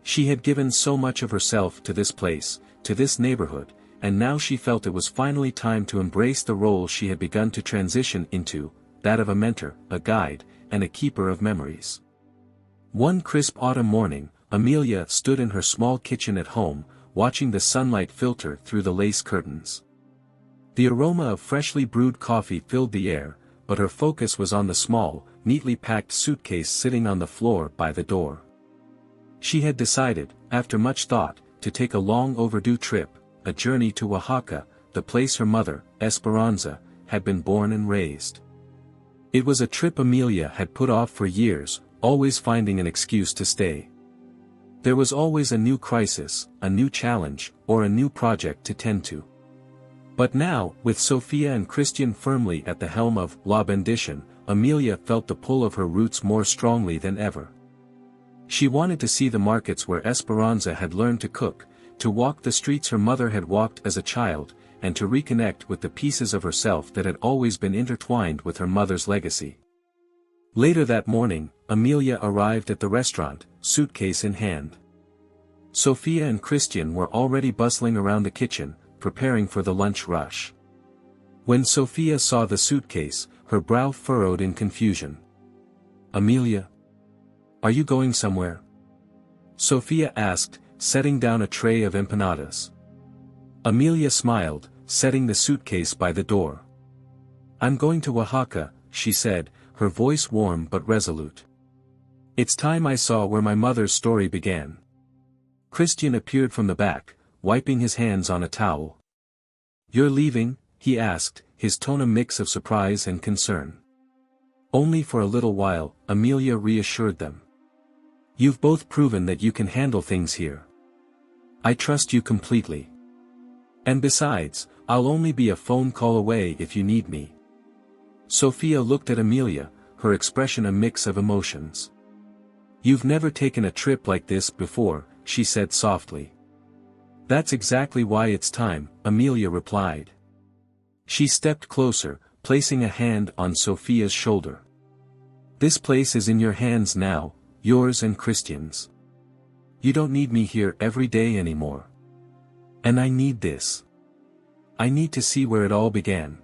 She had given so much of herself to this place, to this neighborhood, and now she felt it was finally time to embrace the role she had begun to transition into, that of a mentor, a guide, and a keeper of memories. One crisp autumn morning, Amelia stood in her small kitchen at home, watching the sunlight filter through the lace curtains. The aroma of freshly brewed coffee filled the air, but her focus was on the small, neatly packed suitcase sitting on the floor by the door. She had decided, after much thought, to take a long overdue trip, a journey to Oaxaca, the place her mother, Esperanza, had been born and raised. It was a trip Amelia had put off for years, always finding an excuse to stay. There was always a new crisis, a new challenge, or a new project to tend to. But now, with Sophia and Christian firmly at the helm of La Bendition, Amelia felt the pull of her roots more strongly than ever. She wanted to see the markets where Esperanza had learned to cook, to walk the streets her mother had walked as a child, and to reconnect with the pieces of herself that had always been intertwined with her mother's legacy. Later that morning, Amelia arrived at the restaurant, suitcase in hand. Sophia and Christian were already bustling around the kitchen, preparing for the lunch rush. When Sophia saw the suitcase, her brow furrowed in confusion. "Amelia? Are you going somewhere?" Sophia asked, setting down a tray of empanadas. Amelia smiled, setting the suitcase by the door. "I'm going to Oaxaca," she said, her voice warm but resolute. "It's time I saw where my mother's story began." Christian appeared from the back, wiping his hands on a towel. "You're leaving?" he asked, his tone a mix of surprise and concern. "Only for a little while," Amelia reassured them. "You've both proven that you can handle things here. I trust you completely. And besides, I'll only be a phone call away if you need me." Sophia looked at Amelia, her expression a mix of emotions. "You've never taken a trip like this before," she said softly. "That's exactly why it's time," Amelia replied. She stepped closer, placing a hand on Sophia's shoulder. "This place is in your hands now, yours and Christian's. You don't need me here every day anymore. And I need this." I need to see where it all began.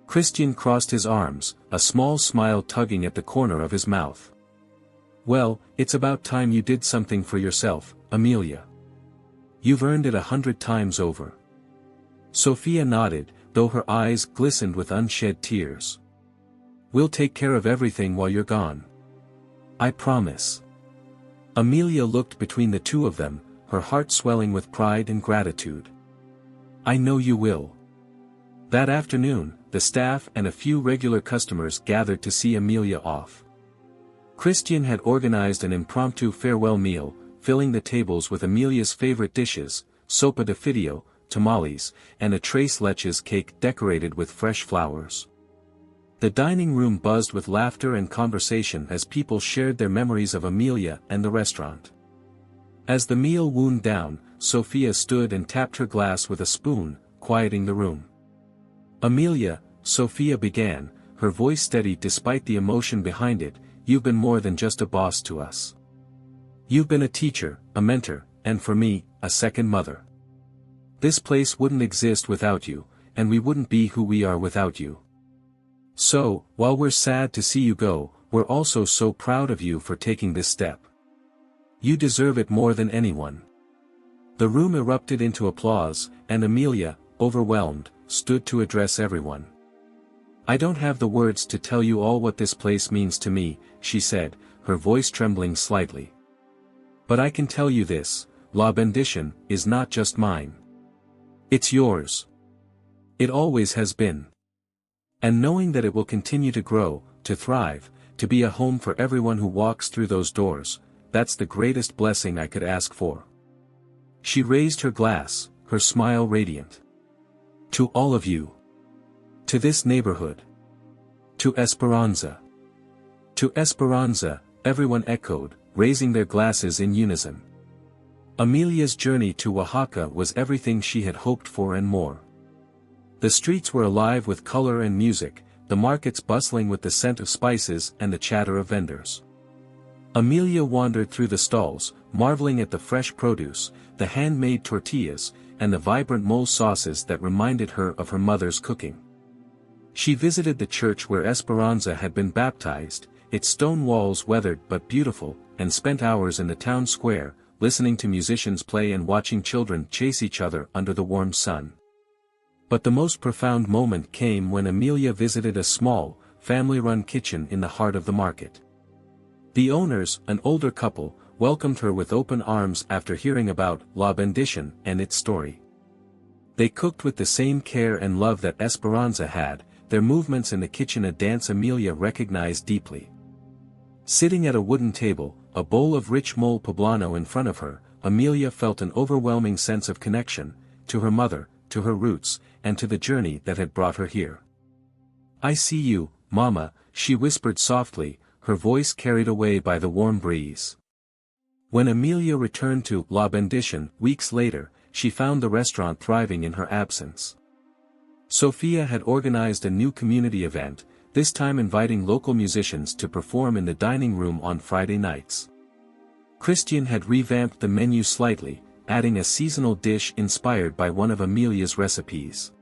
Christian crossed his arms, a small smile tugging at the corner of his mouth. Well, it's about time you did something for yourself, Amelia. You've earned it 100 times over. Sophia nodded, though her eyes glistened with unshed tears. We'll take care of everything while you're gone. I promise. Amelia looked between the two of them, her heart swelling with pride and gratitude. I know you will. That afternoon, the staff and a few regular customers gathered to see Amelia off. Christian had organized an impromptu farewell meal, filling the tables with Amelia's favorite dishes, sopa de fidio, tamales, and a tres leches cake decorated with fresh flowers. The dining room buzzed with laughter and conversation as people shared their memories of Amelia and the restaurant. As the meal wound down, Sophia stood and tapped her glass with a spoon, quieting the room. Amelia, Sophia began, her voice steady despite the emotion behind it, you've been more than just a boss to us. You've been a teacher, a mentor, and for me, a second mother. This place wouldn't exist without you, and we wouldn't be who we are without you. So, while we're sad to see you go, we're also so proud of you for taking this step. You deserve it more than anyone. The room erupted into applause, and Amelia, overwhelmed, stood to address everyone. I don't have the words to tell you all what this place means to me, she said, her voice trembling slightly. But I can tell you this, La Bendition is not just mine. It's yours. It always has been. And knowing that it will continue to grow, to thrive, to be a home for everyone who walks through those doors, that's the greatest blessing I could ask for. She raised her glass, her smile radiant. To all of you. To this neighborhood. To Esperanza. To Esperanza, everyone echoed, raising their glasses in unison. Amelia's journey to Oaxaca was everything she had hoped for and more. The streets were alive with color and music, the markets bustling with the scent of spices and the chatter of vendors. Amelia wandered through the stalls, marveling at the fresh produce, the handmade tortillas, and the vibrant mole sauces that reminded her of her mother's cooking. She visited the church where Esperanza had been baptized, its stone walls weathered but beautiful, and spent hours in the town square, listening to musicians play and watching children chase each other under the warm sun. But the most profound moment came when Amelia visited a small, family-run kitchen in the heart of the market. The owners, an older couple, welcomed her with open arms after hearing about La Bendition and its story. They cooked with the same care and love that Esperanza had, their movements in the kitchen a dance Amelia recognized deeply. Sitting at a wooden table, a bowl of rich mole poblano in front of her, Amelia felt an overwhelming sense of connection, to her mother, to her roots, and to the journey that had brought her here. I see you, Mama, she whispered softly, her voice carried away by the warm breeze. When Amelia returned to La Bendition weeks later, she found the restaurant thriving in her absence. Sophia had organized a new community event, this time inviting local musicians to perform in the dining room on Friday nights. Christian had revamped the menu slightly, adding a seasonal dish inspired by one of Amelia's recipes.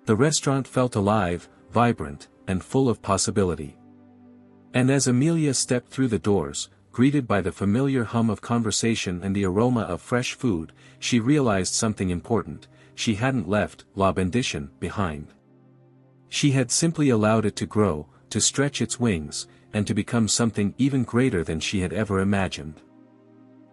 The restaurant felt alive, vibrant, and full of possibility. And as Amelia stepped through the doors, greeted by the familiar hum of conversation and the aroma of fresh food, she realized something important: she hadn't left La Bendition behind. She had simply allowed it to grow, to stretch its wings, and to become something even greater than she had ever imagined.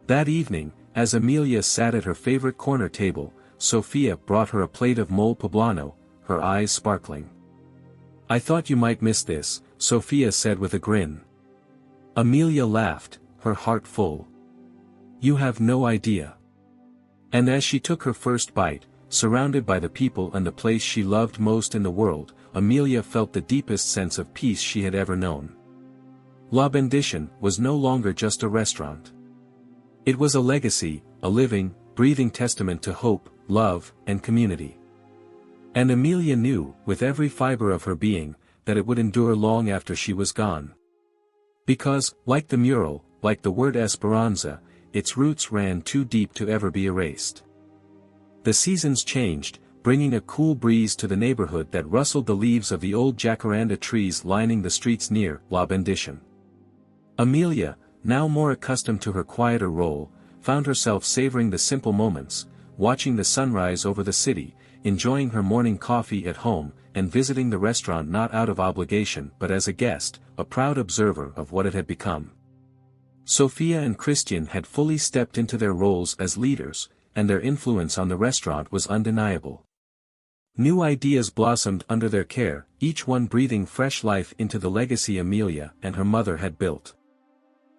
That evening, as Amelia sat at her favorite corner table, Sophia brought her a plate of mole poblano, her eyes sparkling. I thought you might miss this, Sophia said with a grin. Amelia laughed, her heart full. You have no idea. And as she took her first bite, surrounded by the people and the place she loved most in the world, Amelia felt the deepest sense of peace she had ever known. La Bendition was no longer just a restaurant. It was a legacy, a living, breathing testament to hope, love, and community. And Amelia knew, with every fiber of her being, that it would endure long after she was gone. Because, like the mural, like the word Esperanza, its roots ran too deep to ever be erased. The seasons changed, bringing a cool breeze to the neighborhood that rustled the leaves of the old jacaranda trees lining the streets near La Bendition. Amelia, now more accustomed to her quieter role, found herself savoring the simple moments, watching the sunrise over the city, enjoying her morning coffee at home, and visiting the restaurant not out of obligation but as a guest, a proud observer of what it had become. Sophia and Christian had fully stepped into their roles as leaders, and their influence on the restaurant was undeniable. New ideas blossomed under their care, each one breathing fresh life into the legacy Amelia and her mother had built.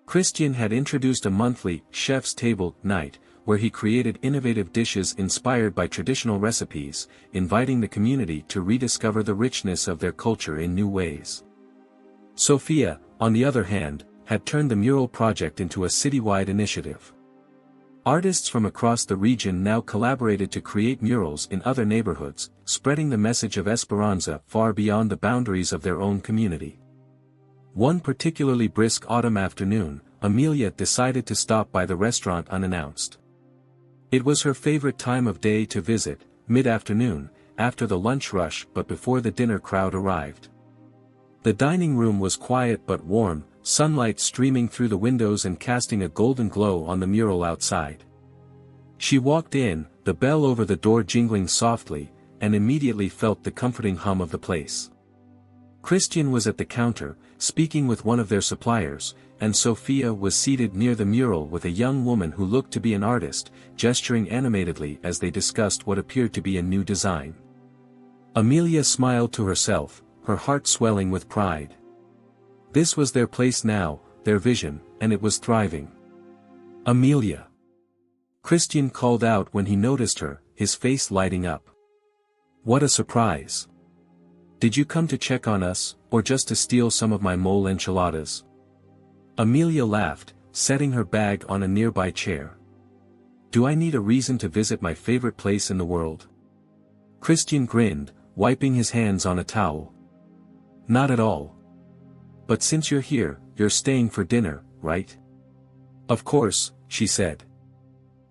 Christian had introduced a monthly chef's table night, where he created innovative dishes inspired by traditional recipes, inviting the community to rediscover the richness of their culture in new ways. Sophia, on the other hand, had turned the mural project into a citywide initiative. Artists from across the region now collaborated to create murals in other neighborhoods, spreading the message of Esperanza far beyond the boundaries of their own community. One particularly brisk autumn afternoon, Amelia decided to stop by the restaurant unannounced. It was her favorite time of day to visit, mid-afternoon, after the lunch rush but before the dinner crowd arrived. The dining room was quiet but warm, sunlight streaming through the windows and casting a golden glow on the mural outside. She walked in, the bell over the door jingling softly, and immediately felt the comforting hum of the place. Christian was at the counter, speaking with one of their suppliers, and Sophia was seated near the mural with a young woman who looked to be an artist, gesturing animatedly as they discussed what appeared to be a new design. Amelia smiled to herself, her heart swelling with pride. This was their place now, their vision, and it was thriving. "Amelia!" Christian called out when he noticed her, his face lighting up. "What a surprise! Did you come to check on us, or just to steal some of my mole enchiladas?" Amelia laughed, setting her bag on a nearby chair. "Do I need a reason to visit my favorite place in the world?" Christian grinned, wiping his hands on a towel. "Not at all. But since you're here, you're staying for dinner, right?" "Of course," she said.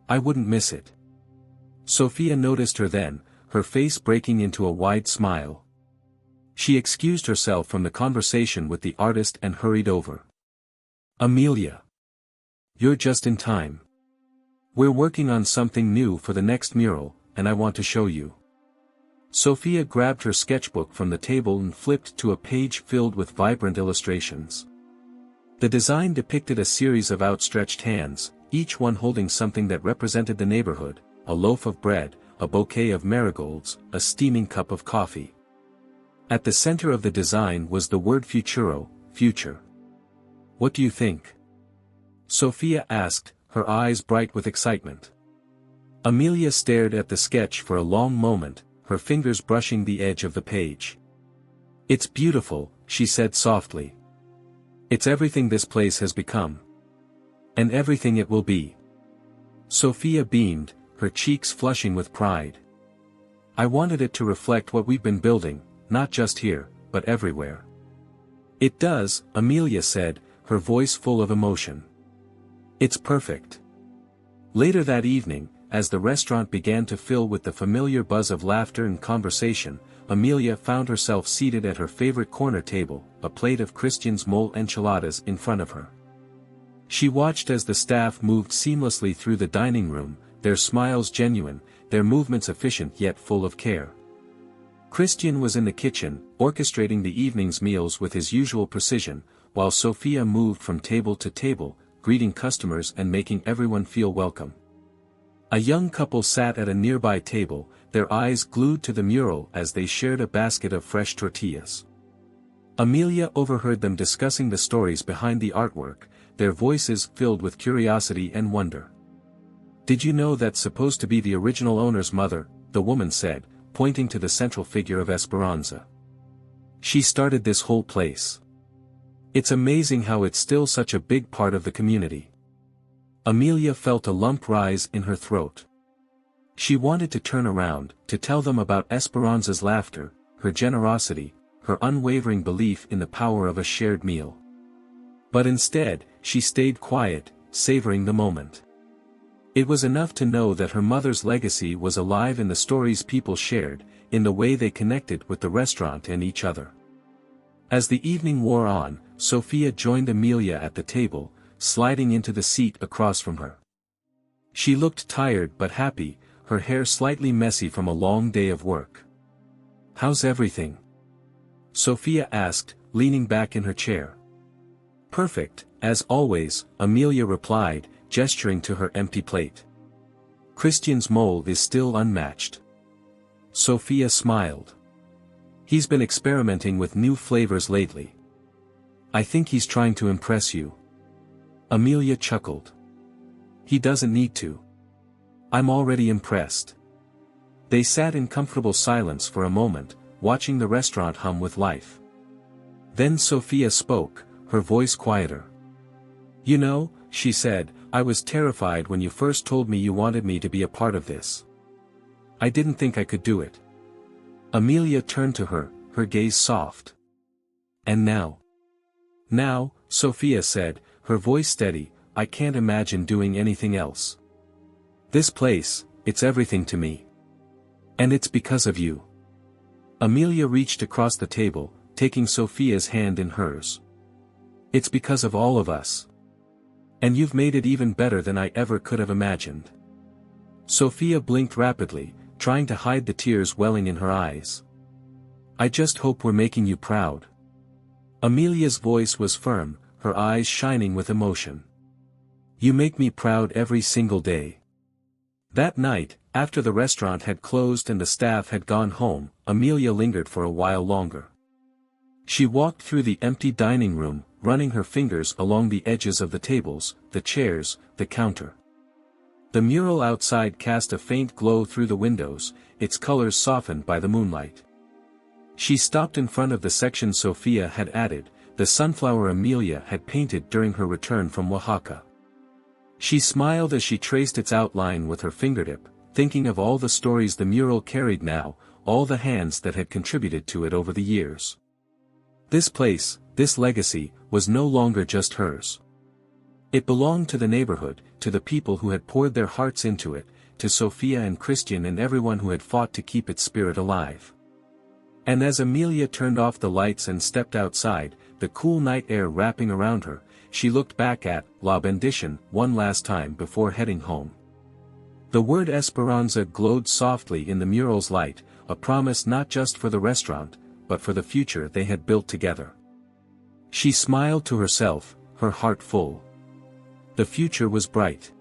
"I wouldn't miss it." Sophia noticed her then, her face breaking into a wide smile. She excused herself from the conversation with the artist and hurried over. "Amelia! You're just in time. We're working on something new for the next mural, and I want to show you." Sophia grabbed her sketchbook from the table and flipped to a page filled with vibrant illustrations. The design depicted a series of outstretched hands, each one holding something that represented the neighborhood: a loaf of bread, a bouquet of marigolds, a steaming cup of coffee. At the center of the design was the word futuro, future. "What do you think?" Sophia asked, her eyes bright with excitement. Amelia stared at the sketch for a long moment, her fingers brushing the edge of the page. "It's beautiful," she said softly. "It's everything this place has become. And everything it will be." Sophia beamed, her cheeks flushing with pride. "I wanted it to reflect what we've been building, not just here, but everywhere." "It does," Amelia said, her voice full of emotion. "It's perfect." Later that evening, as the restaurant began to fill with the familiar buzz of laughter and conversation, Amelia found herself seated at her favorite corner table, a plate of Christian's mole enchiladas in front of her. She watched as the staff moved seamlessly through the dining room, their smiles genuine, their movements efficient yet full of care. Christian was in the kitchen, orchestrating the evening's meals with his usual precision, while Sophia moved from table to table, greeting customers and making everyone feel welcome. A young couple sat at a nearby table, their eyes glued to the mural as they shared a basket of fresh tortillas. Amelia overheard them discussing the stories behind the artwork, their voices filled with curiosity and wonder. "Did you know that's supposed to be the original owner's mother?" the woman said, pointing to the central figure of Esperanza. "She started this whole place. It's amazing how it's still such a big part of the community." Amelia felt a lump rise in her throat. She wanted to turn around, to tell them about Esperanza's laughter, her generosity, her unwavering belief in the power of a shared meal. But instead, she stayed quiet, savoring the moment. It was enough to know that her mother's legacy was alive in the stories people shared, in the way they connected with the restaurant and each other. As the evening wore on, Sophia joined Amelia at the table, sliding into the seat across from her. She looked tired but happy, her hair slightly messy from a long day of work. "How's everything?" Sophia asked, leaning back in her chair. "Perfect, as always," Amelia replied, gesturing to her empty plate. "Christian's mold is still unmatched." Sophia smiled. "He's been experimenting with new flavors lately. I think he's trying to impress you." Amelia chuckled. "He doesn't need to. I'm already impressed." They sat in comfortable silence for a moment, watching the restaurant hum with life. Then Sophia spoke, her voice quieter. "You know," she said, "I was terrified when you first told me you wanted me to be a part of this. I didn't think I could do it." Amelia turned to her, her gaze soft. "And now?" "Now," Sophia said, her voice steady, "I can't imagine doing anything else. This place, it's everything to me. And it's because of you." Amelia reached across the table, taking Sophia's hand in hers. "It's because of all of us. And you've made it even better than I ever could have imagined." Sophia blinked rapidly, trying to hide the tears welling in her eyes. "I just hope we're making you proud." Amelia's voice was firm, her eyes shining with emotion. "You make me proud every single day." That night, after the restaurant had closed and the staff had gone home, Amelia lingered for a while longer. She walked through the empty dining room, running her fingers along the edges of the tables, the chairs, the counter. The mural outside cast a faint glow through the windows, its colors softened by the moonlight. She stopped in front of the section Sophia had added, the sunflower Amelia had painted during her return from Oaxaca. She smiled as she traced its outline with her fingertip, thinking of all the stories the mural carried now, all the hands that had contributed to it over the years. This place, this legacy, was no longer just hers. It belonged to the neighborhood, to the people who had poured their hearts into it, to Sophia and Christian and everyone who had fought to keep its spirit alive. And as Amelia turned off the lights and stepped outside, the cool night air wrapping around her, she looked back at La Bendición one last time before heading home. The word Esperanza glowed softly in the mural's light, a promise not just for the restaurant, but for the future they had built together. She smiled to herself, her heart full. The future was bright.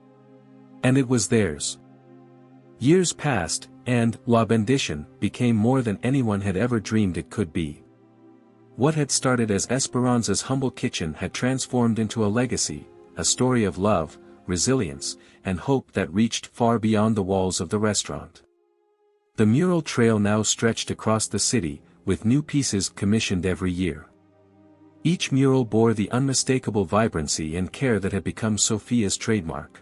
And it was theirs. Years passed, and La Bendición became more than anyone had ever dreamed it could be. What had started as Esperanza's humble kitchen had transformed into a legacy, a story of love, resilience, and hope that reached far beyond the walls of the restaurant. The mural trail now stretched across the city, with new pieces commissioned every year. Each mural bore the unmistakable vibrancy and care that had become Sophia's trademark.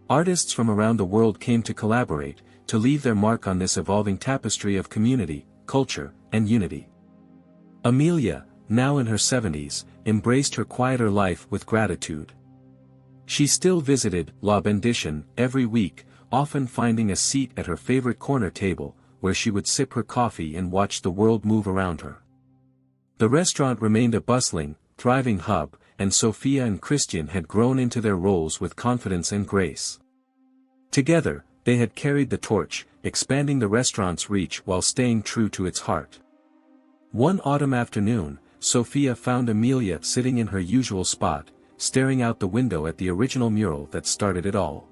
Artists from around the world came to collaborate, to leave their mark on this evolving tapestry of community, culture, and unity. Amelia, now in her 70s, embraced her quieter life with gratitude. She still visited La Bendición every week, often finding a seat at her favorite corner table, where she would sip her coffee and watch the world move around her. The restaurant remained a bustling, thriving hub, and Sophia and Christian had grown into their roles with confidence and grace. Together, they had carried the torch, expanding the restaurant's reach while staying true to its heart. One autumn afternoon, Sophia found Amelia sitting in her usual spot, staring out the window at the original mural that started it all.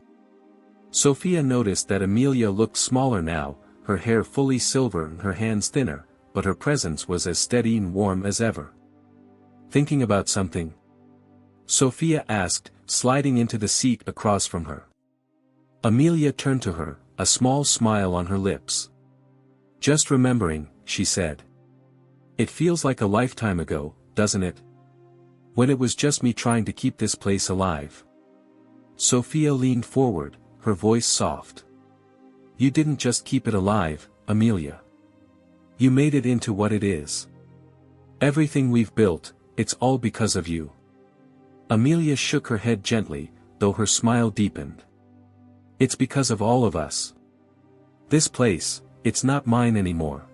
Sophia noticed that Amelia looked smaller now, her hair fully silver and her hands thinner, but her presence was as steady and warm as ever. "Thinking about something?" Sophia asked, sliding into the seat across from her. Amelia turned to her, a small smile on her lips. "Just remembering," she said. "It feels like a lifetime ago, doesn't it? When it was just me trying to keep this place alive." Sophia leaned forward, her voice soft. "You didn't just keep it alive, Amelia. You made it into what it is. Everything we've built, it's all because of you." Amelia shook her head gently, though her smile deepened. It's because of all of us. This place, it's not mine anymore.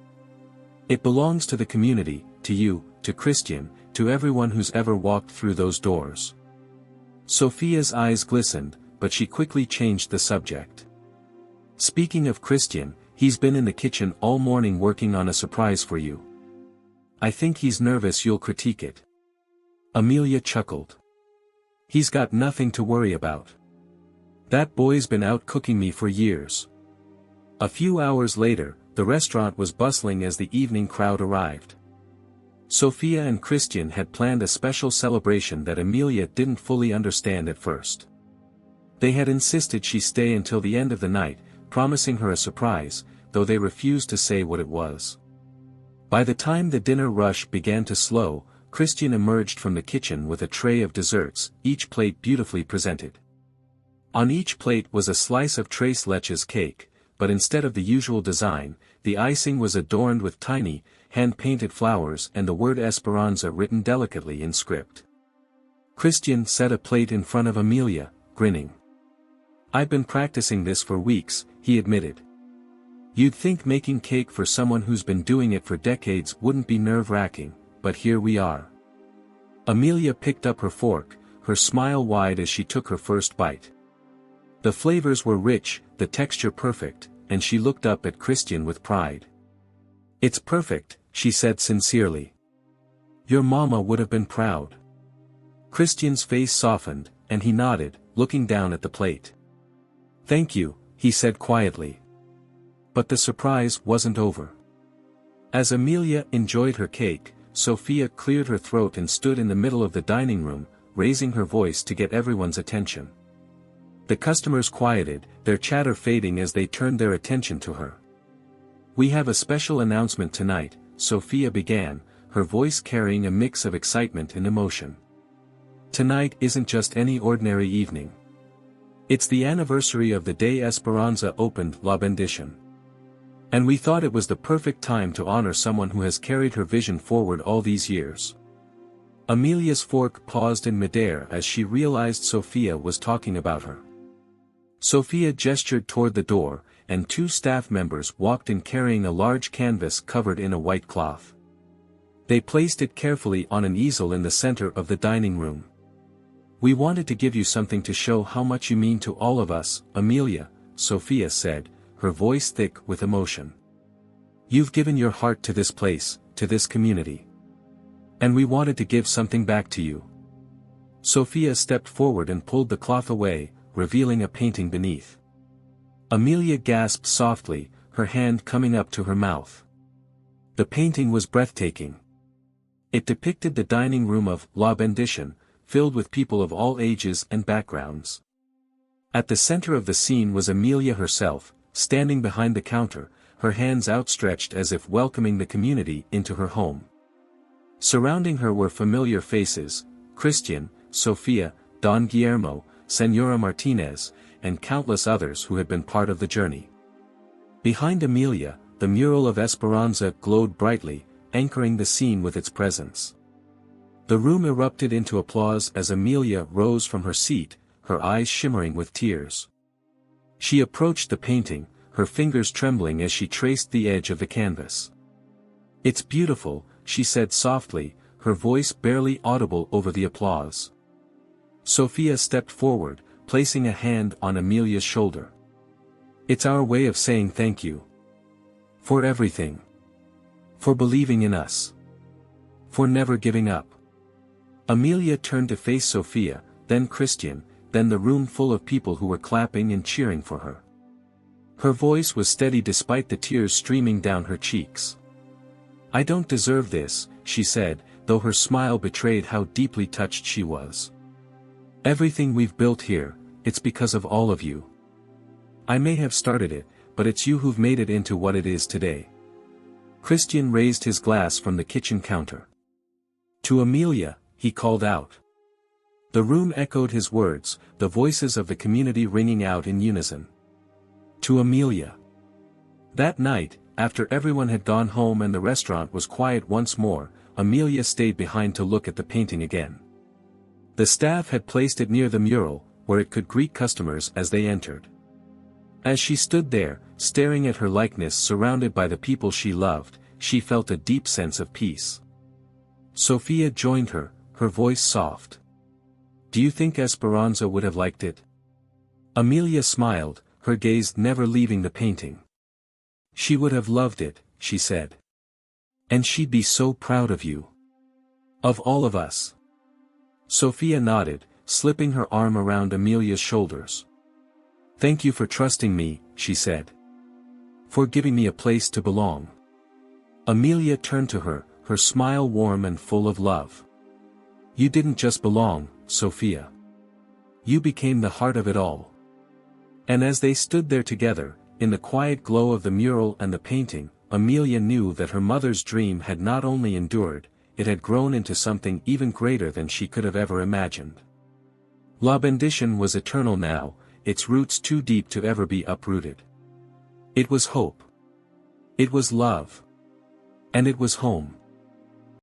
It belongs to the community, to you, to Christian, to everyone who's ever walked through those doors. Sophia's eyes glistened, but she quickly changed the subject. Speaking of Christian, he's been in the kitchen all morning working on a surprise for you. I think he's nervous you'll critique it. Amelia chuckled. He's got nothing to worry about. That boy's been out cooking me for years. A few hours later, the restaurant was bustling as the evening crowd arrived. Sophia and Christian had planned a special celebration that Amelia didn't fully understand at first. They had insisted she stay until the end of the night, promising her a surprise, though they refused to say what it was. By the time the dinner rush began to slow, Christian emerged from the kitchen with a tray of desserts, each plate beautifully presented. On each plate was a slice of tres leches cake, but instead of the usual design, the icing was adorned with tiny, hand-painted flowers and the word Esperanza written delicately in script. Christian set a plate in front of Amelia, grinning. I've been practicing this for weeks, he admitted. You'd think making cake for someone who's been doing it for decades wouldn't be nerve-wracking, but here we are. Amelia picked up her fork, her smile wide as she took her first bite. The flavors were rich, the texture perfect, and she looked up at Christian with pride. It's perfect, she said sincerely. Your mama would have been proud. Christian's face softened, and he nodded, looking down at the plate. Thank you, he said quietly. But the surprise wasn't over. As Amelia enjoyed her cake, Sophia cleared her throat and stood in the middle of the dining room, raising her voice to get everyone's attention. The customers quieted, their chatter fading as they turned their attention to her. We have a special announcement tonight, Sophia began, her voice carrying a mix of excitement and emotion. Tonight isn't just any ordinary evening. It's the anniversary of the day Esperanza opened La Bendición. And we thought it was the perfect time to honor someone who has carried her vision forward all these years. Amelia's fork paused in midair as she realized Sophia was talking about her. Sophia gestured toward the door, and two staff members walked in carrying a large canvas covered in a white cloth. They placed it carefully on an easel in the center of the dining room. We wanted to give you something to show how much you mean to all of us, Amelia, Sophia said, her voice thick with emotion. You've given your heart to this place, to this community. And we wanted to give something back to you. Sophia stepped forward and pulled the cloth away, revealing a painting beneath. Amelia gasped softly, her hand coming up to her mouth. The painting was breathtaking. It depicted the dining room of La Bendición, filled with people of all ages and backgrounds. At the center of the scene was Amelia herself, standing behind the counter, her hands outstretched as if welcoming the community into her home. Surrounding her were familiar faces, Christian, Sophia, Don Guillermo, Señora Martinez, and countless others who had been part of the journey. Behind Amelia, the mural of Esperanza glowed brightly, anchoring the scene with its presence. The room erupted into applause as Amelia rose from her seat, her eyes shimmering with tears. She approached the painting, her fingers trembling as she traced the edge of the canvas. It's beautiful, she said softly, her voice barely audible over the applause. Sophia stepped forward, placing a hand on Amelia's shoulder. It's our way of saying thank you. For everything. For believing in us. For never giving up. Amelia turned to face Sophia, then Christian, then the room full of people who were clapping and cheering for her. Her voice was steady despite the tears streaming down her cheeks. I don't deserve this, she said, though her smile betrayed how deeply touched she was. Everything we've built here, it's because of all of you. I may have started it, but it's you who've made it into what it is today. Christian raised his glass from the kitchen counter. To Amelia, he called out. The room echoed his words, the voices of the community ringing out in unison. To Amelia. That night, after everyone had gone home and the restaurant was quiet once more, Amelia stayed behind to look at the painting again. The staff had placed it near the mural, where it could greet customers as they entered. As she stood there, staring at her likeness surrounded by the people she loved, she felt a deep sense of peace. Sophia joined her, her voice soft. "Do you think Esperanza would have liked it?" Amelia smiled, her gaze never leaving the painting. "She would have loved it," she said. "And she'd be so proud of you. Of all of us." Sophia nodded, slipping her arm around Amelia's shoulders. "Thank you for trusting me," she said. "For giving me a place to belong." Amelia turned to her, her smile warm and full of love. "You didn't just belong, Sophia. You became the heart of it all." And as they stood there together, in the quiet glow of the mural and the painting, Amelia knew that her mother's dream had not only endured, it had grown into something even greater than she could have ever imagined. La Bendition was eternal now, its roots too deep to ever be uprooted. It was hope. It was love. And it was home.